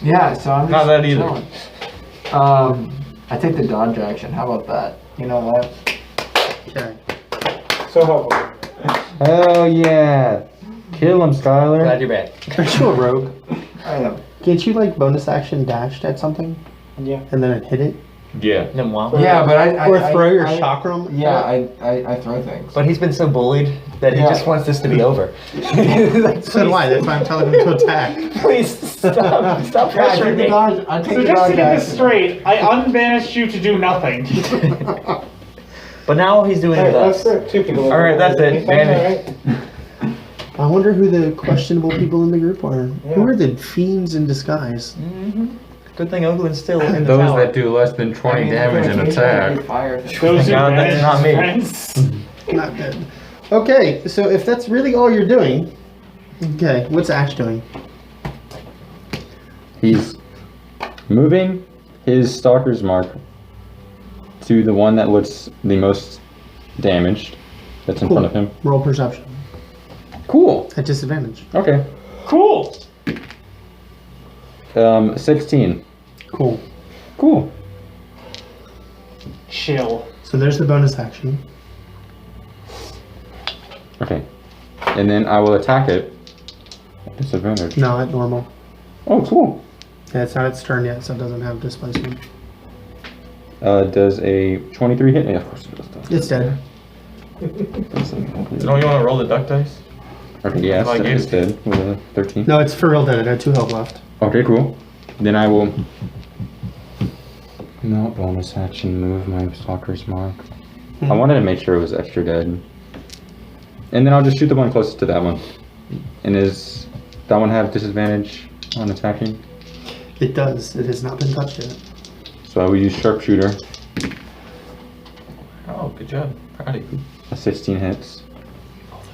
Yeah, so I'm just Not that either. chilling. I take the dodge action. How about that? You know what? Okay. So helpful. Hell yeah. Kill him, Skylar. Glad you're back. Are you a rogue? I am. Can't you like bonus action dashed at something Yeah. and then it hit it? Yeah. Then wow. Yeah, but I Or throw your I- chakram? Yeah, I throw things. But he's been so bullied that he Yeah. just wants this to be over. So do I. That's why I'm telling him to attack. Please stop Yeah, I pressuring take the me. dodge. I take So the just dodge to get this action. straight, I unbanished you to do nothing. But now he's doing it Alright, with let's us. throw two people. All right, that's it. Vanish. I wonder who the questionable people in the group are. Yeah. Who are the fiends in disguise? Good thing Oglen's still in the Those tower. that do less than 20 damage in attack. Fire. Those who God, that's banished not me. friends. Not good. Okay, so if that's really all you're doing, okay, what's Ash doing? He's moving his Stalker's Mark to the one that looks the most damaged. That's in front of him. Roll perception. Cool. At disadvantage. Okay. Cool. 16. Cool. Cool. Chill. So there's the bonus action. Okay. And then I will attack it. At disadvantage. No, at normal. Oh, cool. Yeah, it's not its turn yet, so it doesn't have displacement. Does a 23 hit? Yeah, of course it does. It's dead. Don't you want to roll the duck dice? Okay, yeah, Like it's it. dead with a 13. No, it's for real dead. I had 2 health left. Okay, cool. Then I will no bonus action move my Stalker's Mark. I wanted to make sure it was extra dead. And then I'll just shoot the one closest to that one. And does that one have disadvantage on attacking? It does. It has not been touched yet. So I will use Sharpshooter. Oh, good job. Proud of you. A 16 hits.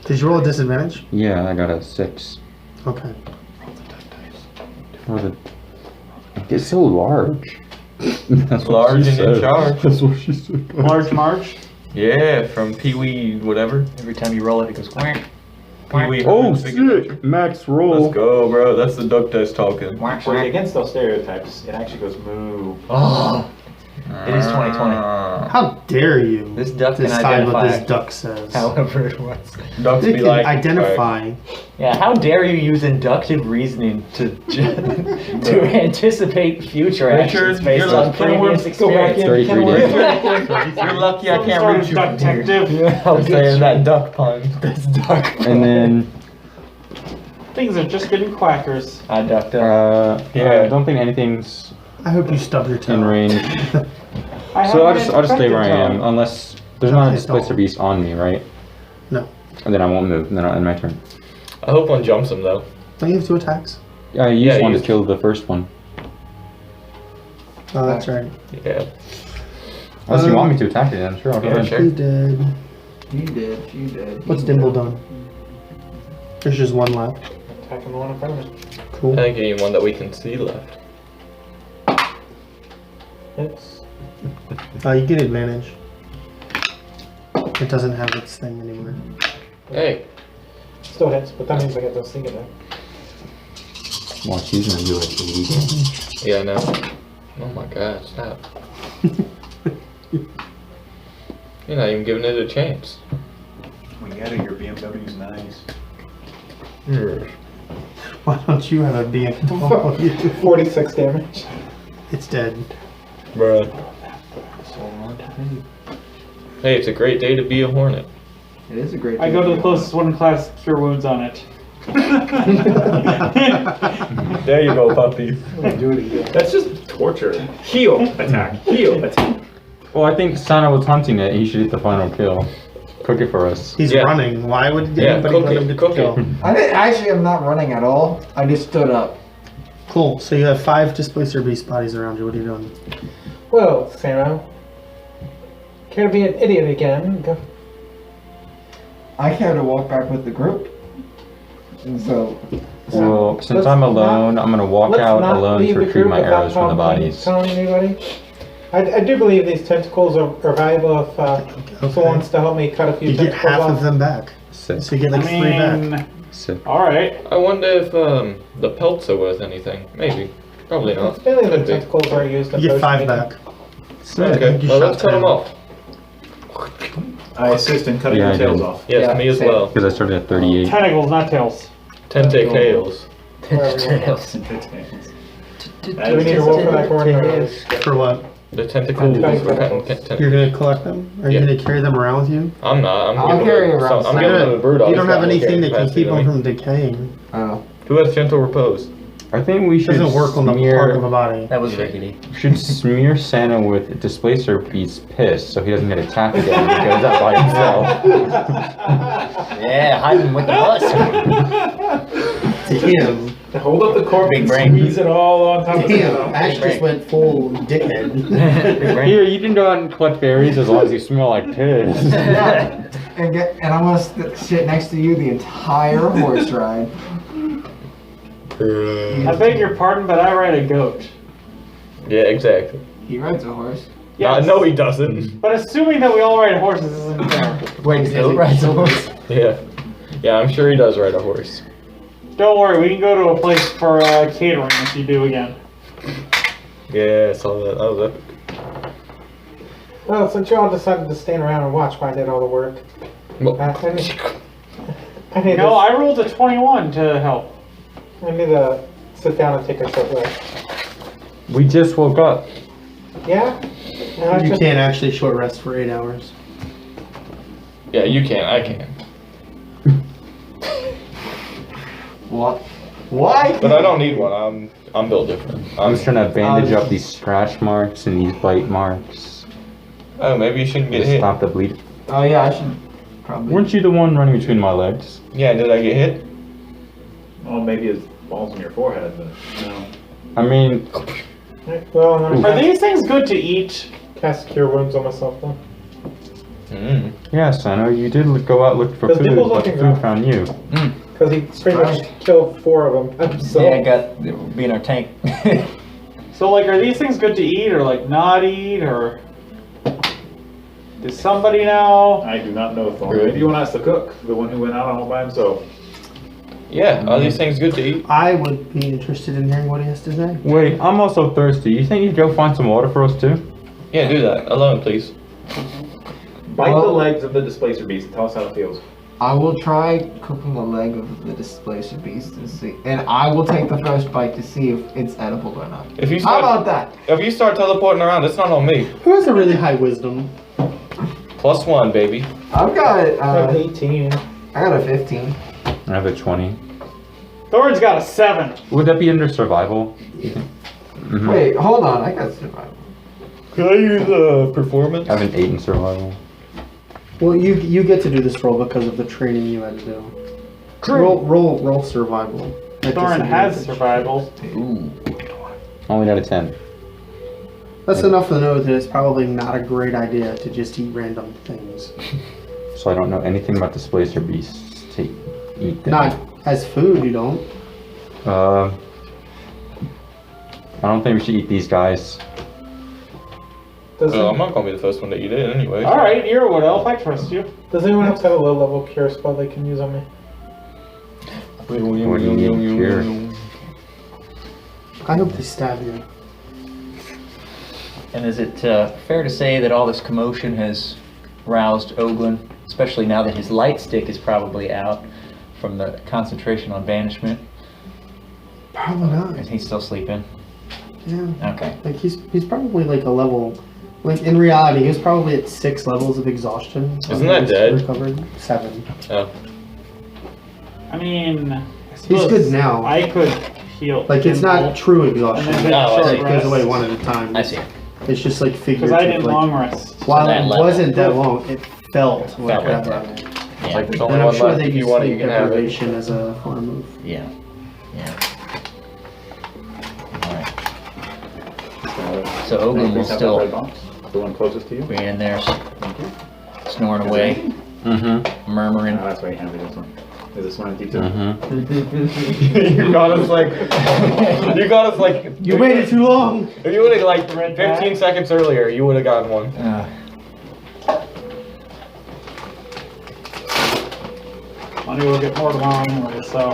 Did you roll a disadvantage? Yeah, I got a 6. Okay. For the... It's so large. That's what Large she and in said. charge. That's what she said. Large March. Yeah, from Pee Wee whatever. Every time you roll it, it goes quack. Pee Wee. Oh, Big Adventure. sick! Max roll. Let's go, bro. That's the duck test talking. Quack, Actually, quack. against those stereotypes, it actually goes moo. Oh, it is 2020. How dare you This duck can decide what identify this duck says? however it was. Ducks They be can like identify. Yeah, how dare you use inductive reasoning to to anticipate future actions Richard, based you're on like, "Can we previous go back experience? in? 33 days. You're lucky I Some can't sort reach of you from here. detective. I'll I'm get saying you. that duck pun. That's duck. And then, Things are just getting quackers. I ducked up. I don't think anything's I hope you stub your toe. in range. I So have I'll just stay where I am, infected unless there's not a Okay, displacer don't. beast on me, right? No. And then I won't move, and then I'll end my turn. I hope one jumps him though. Don't you have 2 attacks? I used one to use- kill the first one. Oh, that's right. Yeah. Unless you want me to attack it, I'm sure I'll go Yeah, ahead. sure. You did. You did. What's Dimble doing? There's just one left. Attacking the one in front of me. Cool. I think you need one that we can see left. It's You get advantage. It doesn't have its thing anymore. Hey, still hits, but that means I get those sneak attack. Well, she's gonna do like 80 damage. yeah, I know. Oh my god, stop. You're not even giving it a chance. We get it, your BMW's nice. Why don't you have a BM? 46 damage. It's dead. Bruh. Hey, it's a great day to be a hornet. It is a great. I go to the closest one in class, cure wounds on it. There you go, puppy. Do it again. That's just torture. Heal, attack, heal, attack. Well, I think Sano was hunting it. He should get the final kill. Cook it for us. He's Yeah. running. Why would Yeah, anybody cook let it, him get cook the kill? it. Actually, I'm not running at all. I just stood up. Cool. So you have 5 displacer beast bodies around you. What are you doing? Well, Sano. Care to be an idiot again? Go. I care to walk back with the group. And so, Well, since Let's I'm not- alone, I'm gonna walk Let's out not alone leave to the retrieve group my without arrows from the bodies. telling anybody. I do believe these tentacles are valuable if someone wants to help me cut a few You get tentacles half off. of them back. Sick. So you get I like 3 back. mean, Sick. alright. I wonder if the pelts are worth anything. Maybe. Probably not. It's mainly the Could be. tentacles are used in You get 5 potion back. Okay, You well shot let's cut 10. them off. I assist in cutting Yeah, your I tails did. off. Yes, Yeah, me as same. well. Because I started at 38. Tentacles, not tails. Tentacles. Tails. Do we need to roll for that coordinator? For what? The tentacles. You're gonna collect them? Are you Yeah. gonna carry them around with you? I'm not. I'll giving carry them- around I'm some. giving them a Brudall. You don't He's have got anything that can capacity keep than them me. from decaying. oh. Who has gentle repose? I think we It should doesn't work on the part of a body. That was rickety. should smear Santa with Displacer Beast piss so he doesn't get attacked again and he goes out by himself. Yeah, hiding with the bus. Damn. Hold up the corpse Big and brain. squeeze it all on top of it. Damn. Ash just went full dickhead. Big brain. Here, you can go out and collect berries as long as you smell like piss. And I'm gonna sit next to you the entire horse ride. I beg your pardon, but I ride a goat. Yeah, exactly. He rides a horse. Yes. No, he doesn't. But assuming that we all ride horses isn't fair. Wait, Goat rides a horse. Yeah. Yeah, I'm sure he does ride a horse. Don't worry, we can go to a place for catering if you do again. Yeah, I saw that. That was epic. Well, since you all decided to stand around and watch while I did all the work, Well, I need No, to, I rolled a 21 to help. I need to sit down and take a short rest. We just woke up. Yeah? And I You just- can't actually short rest for 8 hours. yeah, you can. I can. What? Why? But I don't need one. I'm built different. I'm just trying to bandage up these scratch marks and these bite marks. Oh, maybe you shouldn't get To hit. stop the bleed. Oh yeah, I should probably. Weren't you the one running between my legs? Yeah, did I get hit? Well, maybe his balls in your forehead, but no. I mean, Well, I'm Are gonna these things good to eat? cast Cure Wounds on myself then. Mm. yeah, Sano, you did go out looking for Because food, Dimble's but the looking food around. found you. Because he pretty much killed 4 of them. So, Yeah, got being our tank. So, like, are these things good to eat or, like, not eat or... Does somebody know? I do not know, Thorin. Maybe you want to ask the cook, the one who went out all by himself. Yeah, are these things good to eat? I would be interested in hearing what he has to say. Wait, I'm also thirsty. You think you'd go find some water for us too? Yeah, do that. Alone, please. Bite Well- the legs of the displacer beast and tell us how it feels. I will try cooking a leg of the displacer beast and see, and I will take the first bite to see if it's edible or not. If you How start, about that? if you start teleporting around, it's not on me. Who has a really high wisdom? +1, baby. I've got I have 18. 18. I got a 15. I have a 20. Thorin's got a 7. Would that be under survival? Mm-hmm. Wait, hold on. I got survival. Can I use performance? I have an 8 in survival. Well, you get to do this roll because of the training you had to do. Roll survival. At Thorin has disadvantage. survival. Ooh. Only got a 10. That's enough to know that it's probably not a great idea to just eat random things. So I don't know anything about displacer beasts to eat them. Not as food, you don't. I don't think we should eat these guys. Does, I'm not gonna be the first one to eat it anyway. Alright, you're a wood elf. I trust you. does anyone else have a low level cure spell they can use on me? What do you need here? I hope they stab you. And is it fair to say that all this commotion has roused Oglen, especially now that his light stick is probably out from the concentration on banishment? Probably not. Is he still sleeping? Yeah. Okay. Like he's probably like a level. Like in reality, he was probably at 6 levels of exhaustion. Isn't that dead? Recovered 7. Oh. I mean, I He's suppose good now. I could heal. Like it's not Dimble, true exhaustion. And then No, I short see. It goes away rest. one at a time. I see. It's just like Because figurative. I didn't like, long rest. while that it level. wasn't that long, it felt like Felt like that. Yeah. Like there's And only I'm one sure left. they If you use want it, sleep you can have it. deprivation as a farm move. Yeah. Yeah. Alright. So Oglen will still The one closest to you? be in there snoring away, Mm-hmm. murmuring. No, that's why you handed me this one. Is this one empty too? Mm-hmm. You got us like. You got us like. You waited too long. If you would have like Red 15 bag. seconds earlier, you would have gotten one. Money will get more tomorrow anyway, so.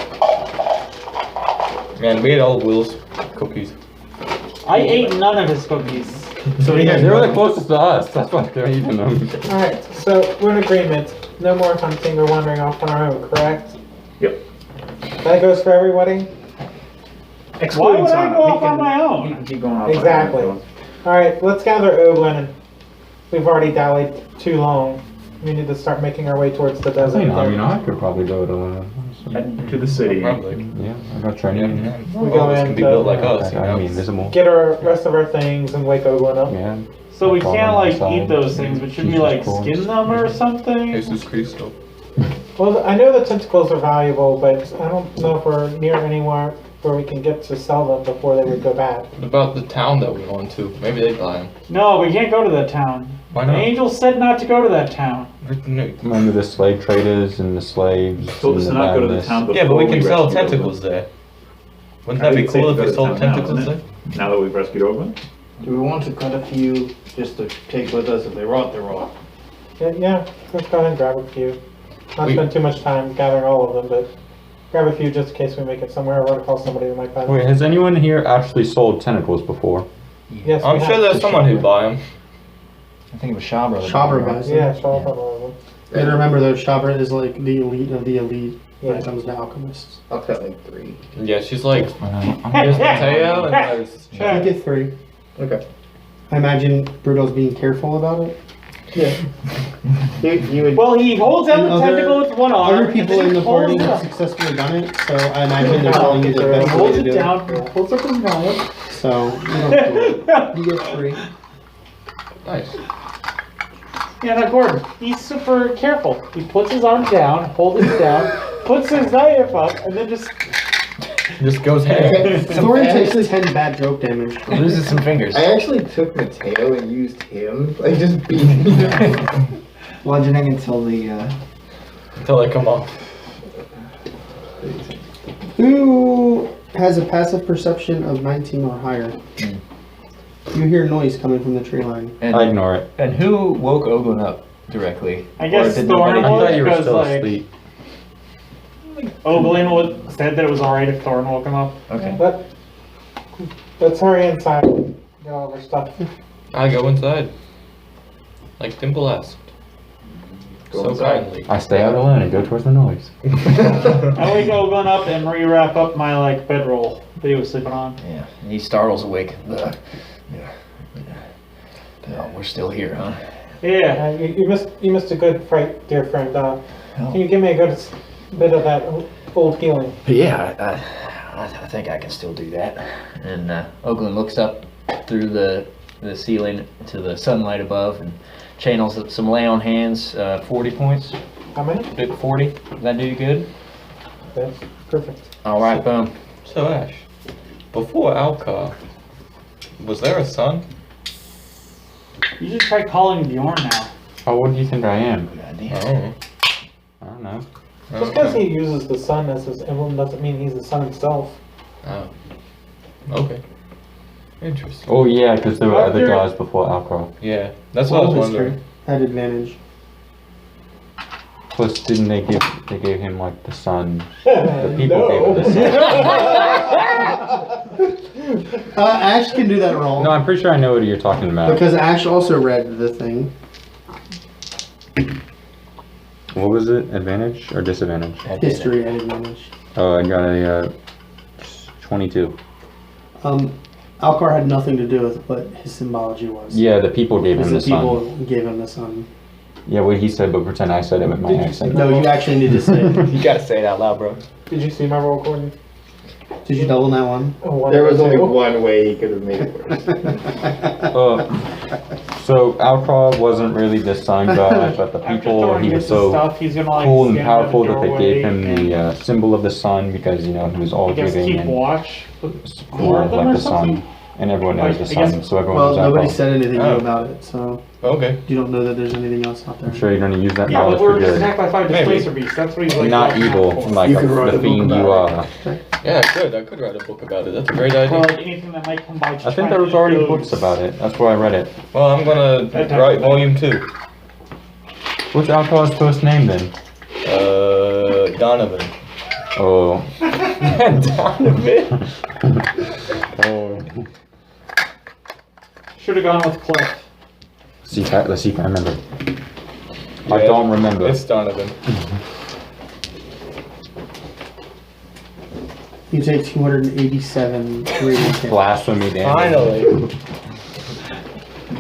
Man, we ate all Will's cookies. I ate none of his cookies. So yeah, they were the closest to us. That's why they're eating them. Alright, so we're in agreement. No more hunting or wandering off on our own, correct? Yep. That goes for everybody? Why would I go off on my You own? can keep going off. Exactly. Alright, let's gather Oglen. We've already dallied too long. We need to start making our way towards the desert. I could probably do it alone. Head to the city. Probably. Yeah, I got training. We go This in can be to built like us. You I'm know? invisible. get our rest of our things and wake Oglen up. Yeah. So we Fall can't on like the side. eat those things, but should we Jesus like Christ. skin them or something? Jesus Cristo. Well, I know the tentacles are valuable, but I don't know if we're near anywhere where we can get to sell them before they would go bad. What about the town that we're going to? Maybe they'd buy them. No, we can't go to that town. Why The not? angel said not to go to that town. Remember the slave traders and the slaves. Told and us the to not go to the badness. town before Yeah, but we can sell rescued tentacles Oglen. there. Wouldn't I that be would say cool to if we go to sold town now, tentacles isn't there? it? Now that we've rescued Oglen? Do we want to cut a few just to take with us? If they rot, they rot. Yeah, let's go ahead and grab a few. Not We- spend too much time gathering all of them, but grab a few just in case we make it somewhere or to call somebody who might buy them. Wait, has anyone here actually sold tentacles before? Yes, I'm we sure have. there's someone who'd buy them. I think it was Shabra. Shabra guys. Yeah, show up on all of them. And remember, though, Shabra is like the elite of the elite when Yeah. it comes to alchemists. I'll cut like 3. Yeah, she's like, there's Matteo and there's. You get 3. Okay. I imagine Brudall's being careful about it. Yeah. You would. Well, he holds out the And other- tentacle with one arm. Other and people then in he the party pulls it have up. successfully done it, so I imagine they're telling you the best way Holds to it do down, it. pulls up his knife. So you don't do it. You get 3. Nice. Yeah, now Gordon, he's super careful. He puts his arm down, holds it down, puts his knife up, and then just. Just goes ham. Thorin takes 10 bad joke damage. Loses some fingers. I actually took Matteo and used him. Like just beat him. Bludgeoning until the. Until they come off. Who has a passive perception of 19 or higher? You You hear noise coming from the tree line. And, I ignore it. and who woke Oglen up directly? I guess Or did Thorin I nobody- thought you were because still like asleep. Oglen said that it was alright if Thorin woke him up. Okay. Let's hurry inside. Get all of our stuff. I go inside. Like Dimble asked. Go So inside. kindly. I stay out alone and go towards the noise. I wake Oglen up and re-wrap up my like bedroll that he was sleeping on. Yeah, he startles awake. Oh, we're still here, huh? Yeah. You missed a good fight, dear friend. Can you give me a good bit of that old healing? Yeah, I think I can still do that. And Oglen looks up through the ceiling to the sunlight above and channels some lay on hands. 40 points. How many? 40. Does that do you good? That's perfect. All right, boom. So Ash, before Alcar, was there a sun? You should try calling Bjorn now. Oh, what do you think I am? Good idea. Oh. I don't know. Just because he uses the sun as his emblem doesn't mean he's the sun himself. Oh. Okay. Interesting. Oh yeah, because there were other After- gods before Alcor. Yeah, that's what I was Roll wondering. history. Had advantage. Plus, didn't they gave him like the sun? The people gave him the sun. Ash can do that roll. No, I'm pretty sure I know what you're talking about. Because Ash also read the thing. What was it? Advantage or disadvantage? History at advantage. Oh, I got a 22. Alcar had nothing to do with what his symbology was. Yeah, the people gave Because him the the sun. people gave him the sun. Yeah, what he said, but pretend I said it with my Did you accent. No, you actually need to say it. You gotta say it out loud, bro. Did you see my roll, Gordon? Did you double that one? There was only one way he could have made it worse. So Alcar wasn't really the sun god, but the After people, Thorin he gets was his so stuff, he's gonna like cool and stand at the powerful that they gave doorway him the symbol of the sun because, you know, he was all I guess giving keep and watch. cool of them like or the sun. something? And everyone knows the I guess- sun, so everyone Well, knows nobody Alcar. said anything new Oh. about it, so Okay. you don't know that there's anything else out there. I'm sure you're gonna use that Yeah, knowledge but we're for just good. attacked by 5 Maybe. displacer beasts. That's what he's like. Not watching out evil, for. like You could write a the book fiend about you it. are. Yeah, I could write a book about it. That's a great idea. Or like anything that might come by. I think there was already books about it. That's where I read it. Well, I'm gonna write volume 2. What's Alcar's first name then? Donovan. Oh. Donovan? Oh. Should have gone with Cliff. Let's see if I remember. I Yeah, don't remember. It's Donovan. You take 287 radiant damage. Blasphemy damage. Finally.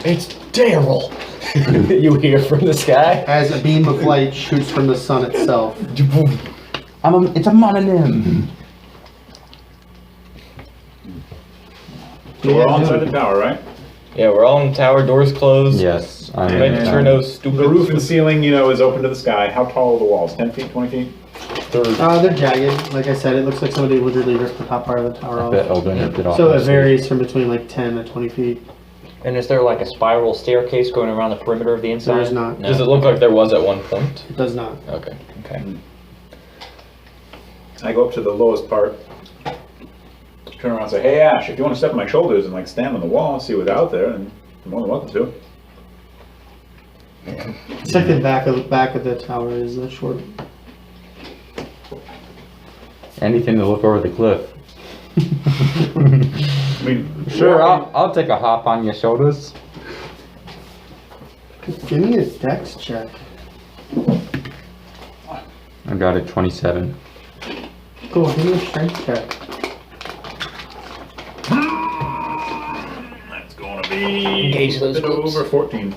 It's Daryl. You hear from the sky? As a beam of light shoots from the sun itself. It's a mononym. So we're all inside the tower, right? Yeah, we're all in the tower, doors closed. Yes, I'm Making sure no stupid. The roof and ceiling, you know, is open to the sky. How tall are the walls? 10 feet, 20 feet? They're jagged. Like I said, it looks like somebody literally ripped the top part of the tower I bet off. Oglen ripped it off. So it nicely. varies from between like 10 and 20 feet. And is there like a spiral staircase going around the perimeter of the inside? There is not. No. Does it look like there was at one point? It does not. Okay. Okay. I go up to the lowest part, turn around and say, hey Ash, if you want to step on my shoulders and like stand on the wall and see what's out there, then you're more than welcome to. It's like the back of the tower is the short. Anything to look over the cliff. I mean, Sure, I'll take a hop on your shoulders. Give me a dex check. I got it 27. Cool, give me a strength check. that's going to be Engage those a bit groups. over 14.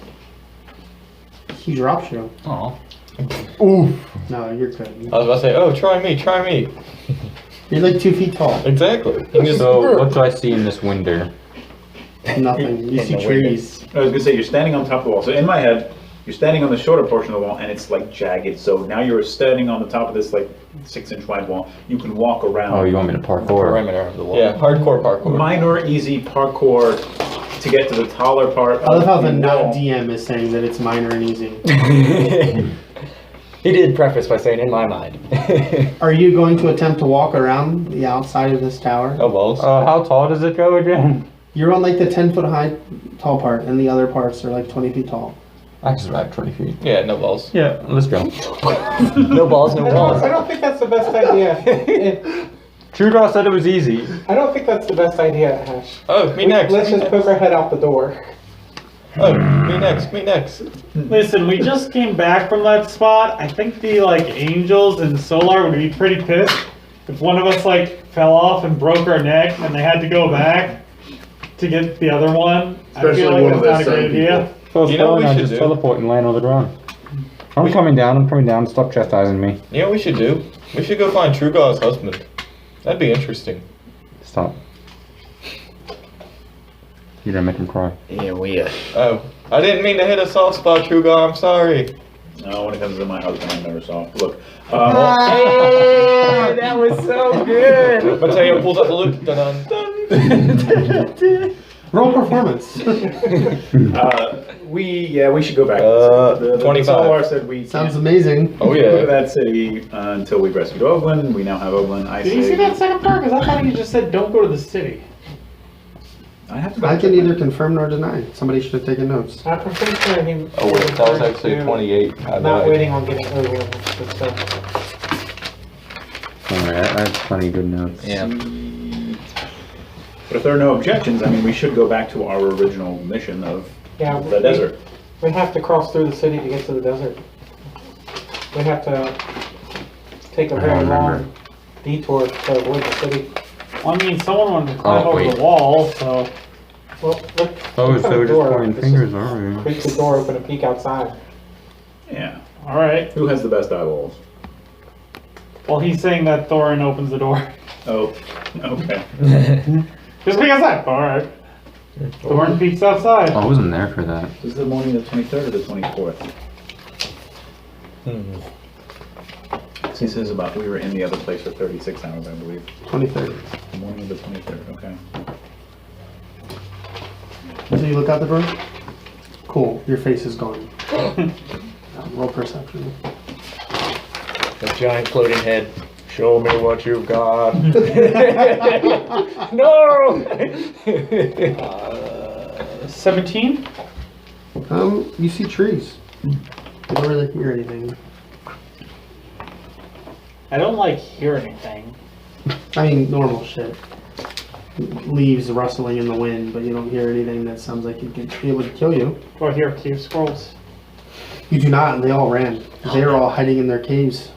He drops you. Aw. No, you're good. I was about to say, oh, try me. You're like 2 feet tall. Exactly. You can just So, what do I see in this window? Nothing. You In see the trees. I was going to say, you're standing on top of the wall. So in my head, you're standing on the shorter portion of the wall and it's like jagged. So now you're standing on the top of this like 6-inch wide wall. You can walk around. Oh, you want me to parkour? Perimeter of the wall. Yeah, hardcore parkour. Minor, easy parkour to get to the taller part. I love how the wall. not DM is saying that it's minor and easy. He did preface by saying, in my mind. Are you going to attempt to walk around the outside of this tower? Oh, balls. How tall does it go again? You're on like the 10-foot high tall part, and the other parts are like 20 feet tall. I can survive 20 feet. Yeah, no balls. Yeah, let's go. No balls, no walls. I don't think that's the best idea. Truegar said it was easy. I don't think that's the best idea, Ash. Oh, me next. Let's me just next. poke our head out the door. Oh, me next. Me next. Listen, we just came back from that spot. I think the like angels and Solar would be pretty pissed if one of us like fell off and broke our neck and they had to go back to get the other one. Especially I feel one like of that's the not a same great idea. people. You know what we I should just do? teleport and land on the ground. I'm coming down. Stop chastising me. You know what we should do? We should go find Truegar's husband. That'd be interesting. Stop. You're gonna make him cry. Yeah, Oh, I didn't mean to hit a soft spot, Truegar. I'm sorry. No, when it comes to my husband, I'm never soft. Look, Hey, that was so good. Matteo pulls out the loop. Dun dun. Roll performance. we should go back. The 25. Solar said we Sounds can't amazing. Oh go to yeah. that city until we rescued Oglen. We now have Oglen. I Did you see that second part? Because I thought you just said don't go to the city. I have to. I can neither confirm nor deny. Somebody should have taken notes. I'm pretty sure he. Oh wait, that was actually 28. I Not lied. waiting on getting over with stuff. Alright, I have plenty of good notes. Yeah. But if there are no objections, I mean, we should go back to our original mission of Yeah, the desert. We have to cross through the city to get to the desert. We have to take a I very don't remember. long detour to avoid the city. Well, I mean, someone wanted to climb Oh, over wait. the wall, so Well, look. Oh, look so at we're the just door. pointing Let's fingers, just aren't we? Creak the door open and peek outside. Yeah. all right. Who has the best eyeballs? Well, he's saying that Thorin opens the door. Oh, okay. Just because that. All right. Thorin peeks outside. I wasn't there for that. This is the morning of the 23rd or the 24th? He says about we were in the other place for 36 hours, I believe. 23rd. The morning of the 23rd, okay. So you look out the door? Cool. Your face is gone. Roll perception. The giant floating head. Show me what you've got. No! 17. You see trees. You don't really hear anything. I don't like hear anything. I mean, normal shit. Leaves rustling in the wind, but you don't hear anything that sounds like it would kill you. Do I hear cave scrolls? You do not, and they all ran. They are all hiding in their caves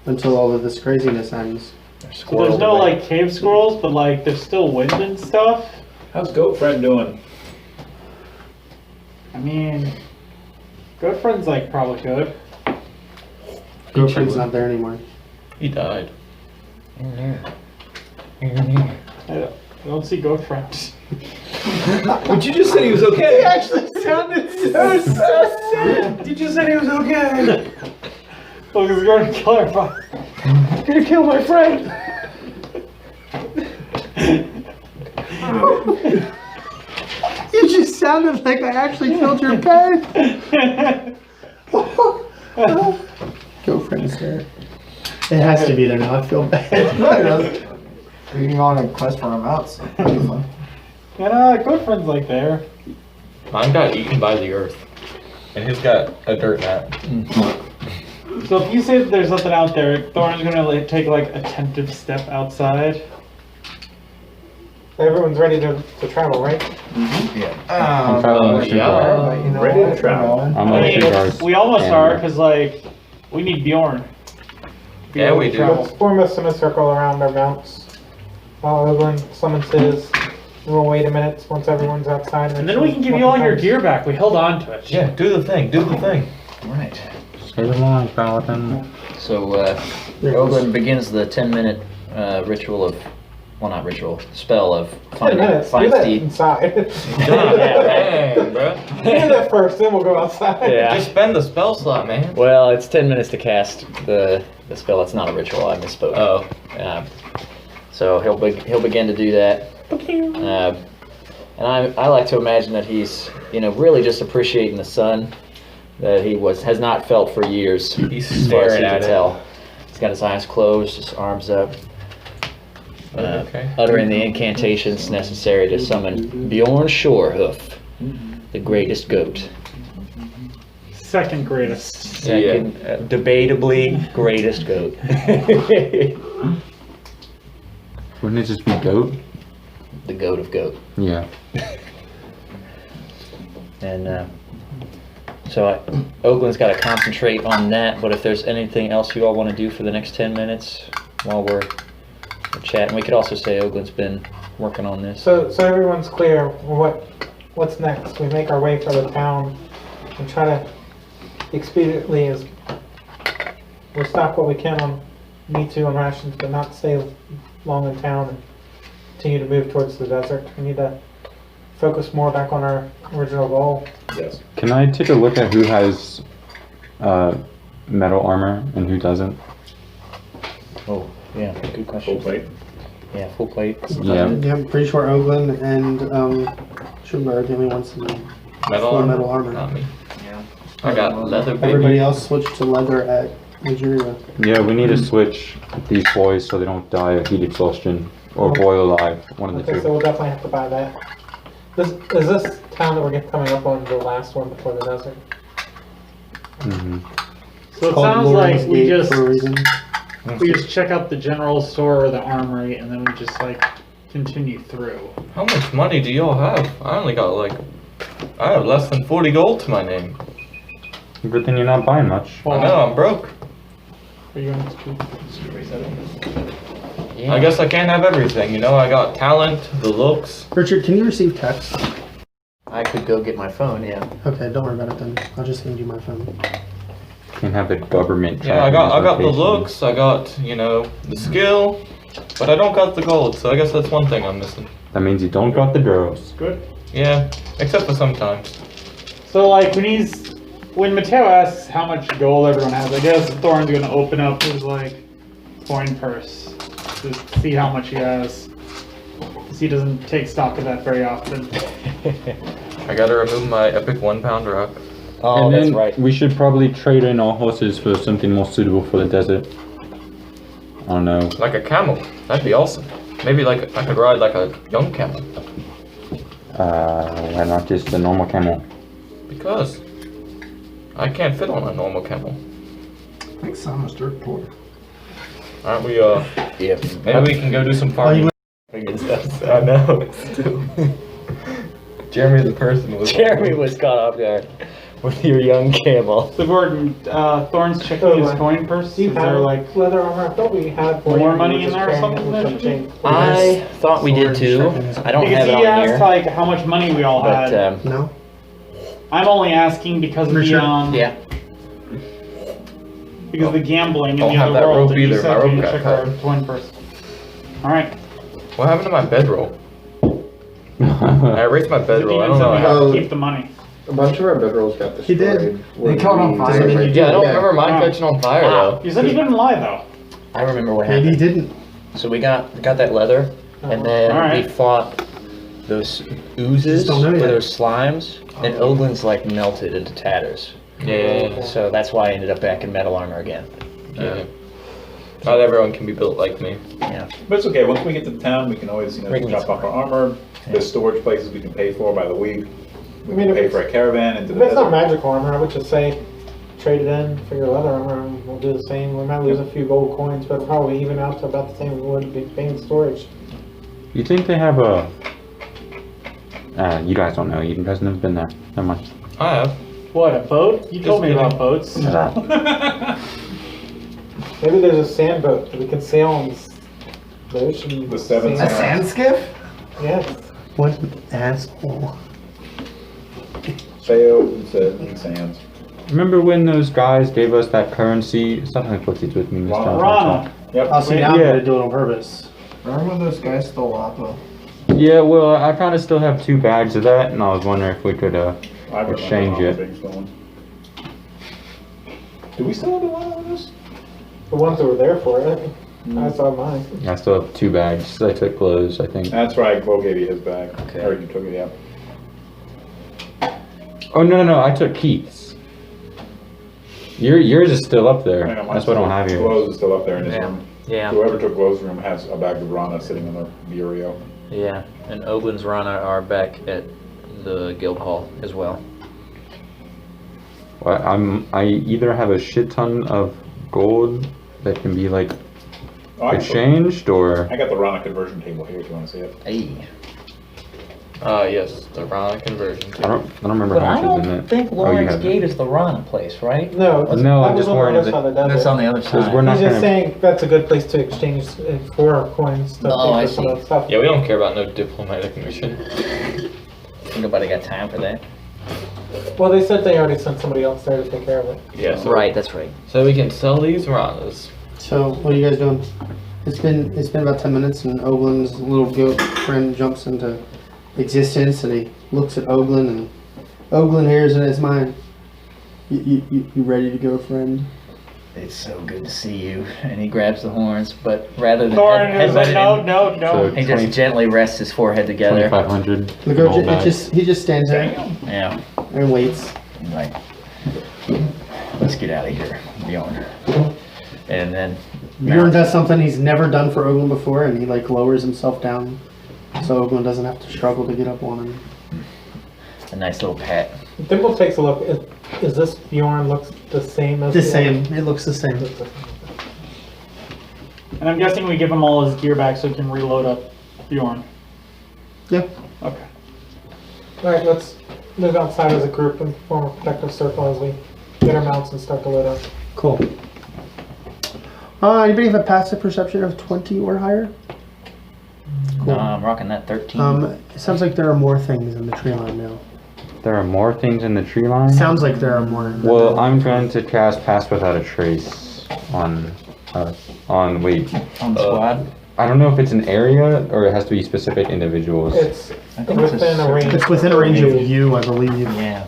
until all of this craziness ends. So there's no like cave scrolls, but like there's still wind and stuff. How's Goat Friend doing? I mean, good friend's like probably good. Girlfriend's not there anymore. He died. I don't see good friends. But you just said he was okay. He actually sounded so sad. You just said he was okay. Look, he's going to kill everybody. He's going to kill my friend. You just sounded like I actually killed your pet. Girlfriend's there. It has to be there now. I feel bad. Leading on a quest for our mounts. That'd be fun. And good friend's like there. Mine got eaten by the earth. And his got a dirt nap. So if you say that there's nothing out there, Thorin's going to like, take like a tentative step outside. Everyone's ready to travel, right? I'm traveling with Truegar. You know Ready to what? travel. We're going. I'm I on mean, Truegar's we almost are, camera. because like, we need Bjorn. Yeah, we do. Travel. Let's form a semicircle around our mounts. While everyone summons his, and we'll wait a minute once everyone's outside. And then we can give you all your gear back. We held on to it. Yeah, do the thing. Do the thing. Right. Stay along, Paladin. So, Oglen begins the 10-minute ritual of, well, not ritual, spell of 10 find minutes. Do that steed. inside. Dang, bro. Do that first, then we'll go outside. Yeah. Just spend the spell slot, man. Well, it's 10 minutes to cast the spell. It's not a ritual. I misspoke. Oh. So he'll begin to do that. And I like to imagine that he's really just appreciating the sun that he has not felt for years. He's as far as he staring can at it. tell. He's got his eyes closed, his arms up. Okay. uttering the incantations necessary to summon Bjorn Shorehoof, the greatest goat. Second greatest. Second, debatably greatest goat. Wouldn't it just be goat? The goat of goat. Yeah. And so Oglen's got to concentrate on that, but if there's anything else you all want to do for the next 10 minutes while we're chatting, we could also say Oglen's been working on this. So everyone's clear. What's next? We make our way for the town and try to expediently as we'll stock what we can on meat too and rations, but not stay long in town and continue to move towards the desert. We need to focus more back on our original goal. Yes. Can I take a look at who has metal armor and who doesn't? Oh, yeah, good question. Full plate. Yeah, full plate. Yeah. Yeah, I'm pretty sure Oglen and Truegar are the only ones in full metal armor. Not me. Yeah. I got leather, baby. Everybody else switched to leather at Nigeria. Yeah, we need to switch these boys so they don't die of heat exhaustion or boil alive. One of the Okay, so two. we'll definitely have to buy that. Is this town that we're coming up on the last one before the desert? Mm-hmm. So it Called sounds Lauren's like we Gate just for a reason. check out the general store or the armory, and then we just like continue through. How much money do y'all have? I only got like, I have less than 40 gold to my name. Good thing you're not buying much. I know, I'm broke. Are you going to I guess I can't have everything, you know? I got talent, the looks. Richard, can you receive text? I could go get my phone, yeah. Okay, don't worry about it then. I'll just hand you my phone. Can't have the government. Yeah, I tracking got the his location. looks, I got, you know, the skill, but I don't got the gold, so I guess that's one thing I'm missing. That means you don't got the girls. Good. Yeah, except for sometimes. So like when Matteo asks how much gold everyone has, I guess Thorin's gonna open up his like coin purse to see how much he has. Because he doesn't take stock of that very often. I gotta remove my epic 1 pound rock. Oh, And that's then right. we should probably trade in our horses for something more suitable for the desert. I don't know. Like a camel, that'd be awesome. Maybe like I could ride like a young camel. Why not just a normal camel? Because I can't fit on a normal camel. I think Sano's dirt poor. Aren't we, Yeah. maybe we can go do some farming. I know. Jeremy the person was. Jeremy was caught off guard with your young camel. So Gordon, Thorin's checking his coin purse. Do you Is there have like leather armor? I thought we had more money in there or something? I thought we did too. I don't Because have it he on asked here. like how much money we all But, had. No? I'm only asking because of Richard? the yeah. because of the gambling in Don't the have other that world. rope that you either. said My we rope need to got check our cut. coin purse. All right. What happened to my bedroll? I erased my bedroll. I don't know. We How. have to keep the money. A bunch of our bedrolls got destroyed. He did. when caught on we fire. separated. Yeah, I don't remember mine catching on fire though. You said you didn't lie though. I remember what Maybe he happened. didn't. So we got that leather, and then Alright. we fought those oozes Just don't know or yet. those slimes, and Oglen's like melted into tatters. Yeah. So that's why I ended up back in metal armor again. Yeah. Not everyone can be built like me. Yeah. But it's okay. Once we get to the town, we can always, Bring me drop some off our armor. There's storage places we can pay for by the week. We I mean, can pay if for a caravan into If the it's not desert. magical armor, I would just say trade it in for your leather armor and we'll do the same. We might lose a few gold coins, but it'll probably even out to about the same we would be paying storage. You think they have a... you guys don't know. You guys never been there. Never mind. I have. What, a boat? You told me kidding. about boats. Shut up. Maybe there's a sand boat that we can sail on the ocean. The seven A sands. sand skiff? Yes. What an asshole. Sail and said in sands. Remember when those guys gave us that currency? Stop playing footsies with me, Mr. Rana. Yep. I'll see, Wait, now I'm yeah. gonna do it on purpose. Remember when those guys stole Apple? Yeah, well, I kind of still have 2 bags of that, and I was wondering if we could, I exchange it. Do we still have the one on this? The ones that were there for it. I saw mine. I still have 2 bags. I took clothes, I think. That's right. Bo gave you his bag. Okay. Or you took it, yeah. Oh, no, I took Keith's. Yours is still up there. I know, That's what I don't have here. Clothes is still up there in his Yeah. room. Yeah. Whoever took Glow's room has a bag of Rana sitting on the bureau. Yeah. And Oglen's Rana are back at the guild hall as well. Well, I either have a shit ton of gold that can be like Oh, I exchanged, or got the Rana conversion table here if you want to see it. Hey. Yes, the Rana conversion. I don't remember But how I much is in don't it. think Oh, you Lawrence have it. Gate is the Rana place, right? No, No, that just was on more the into other the- side of the That's desert. on the other Because side. we're not He's just gonna. saying that's a good place to exchange for our coins to Oh, pay I for some see. of that stuff. Yeah, we don't care about no diplomatic mission. Nobody got time for that. Well, they said they already sent somebody else there to take care of it. Yeah, so, Right, that's right. so we can sell these Ranas. So, what are you guys doing? It's been about 10 minutes, and Oglen's little goat friend jumps into existence, and he looks at Oglen, and Oglen hears in his mind, "You ready to go, friend?" It's so good to see you. And he grabs the horns, but rather than Thorin is like, headbutting no, him, no. So he just gently rests his forehead together. 2,500. The goat, gold back. he just stands there Yeah. and waits. He's like, let's get out of here, Bjorn. And then Bjorn does something he's never done for Oglen before, and he like lowers himself down, so Oglen doesn't have to struggle to get up on him. a nice little pat. Dimble takes a look. Is this Bjorn looks the same as The other? same. It looks the same. And I'm guessing we give him all his gear back so he can reload up Bjorn. Yeah. Okay. Alright, let's move outside as a group and form a protective circle as we get our mounts and start to load up. Cool. Anybody have a passive perception of 20 or higher? No, I'm rocking that 13. It sounds like there are more things in the tree line now. There are more things in the tree line. Sounds like there are more. Well, I'm trying to cast Pass Without a Trace on wait. on the squad. I don't know if it's an area or it has to be specific individuals. It's I think it's within a range. It's within a range of you, I believe. Yeah,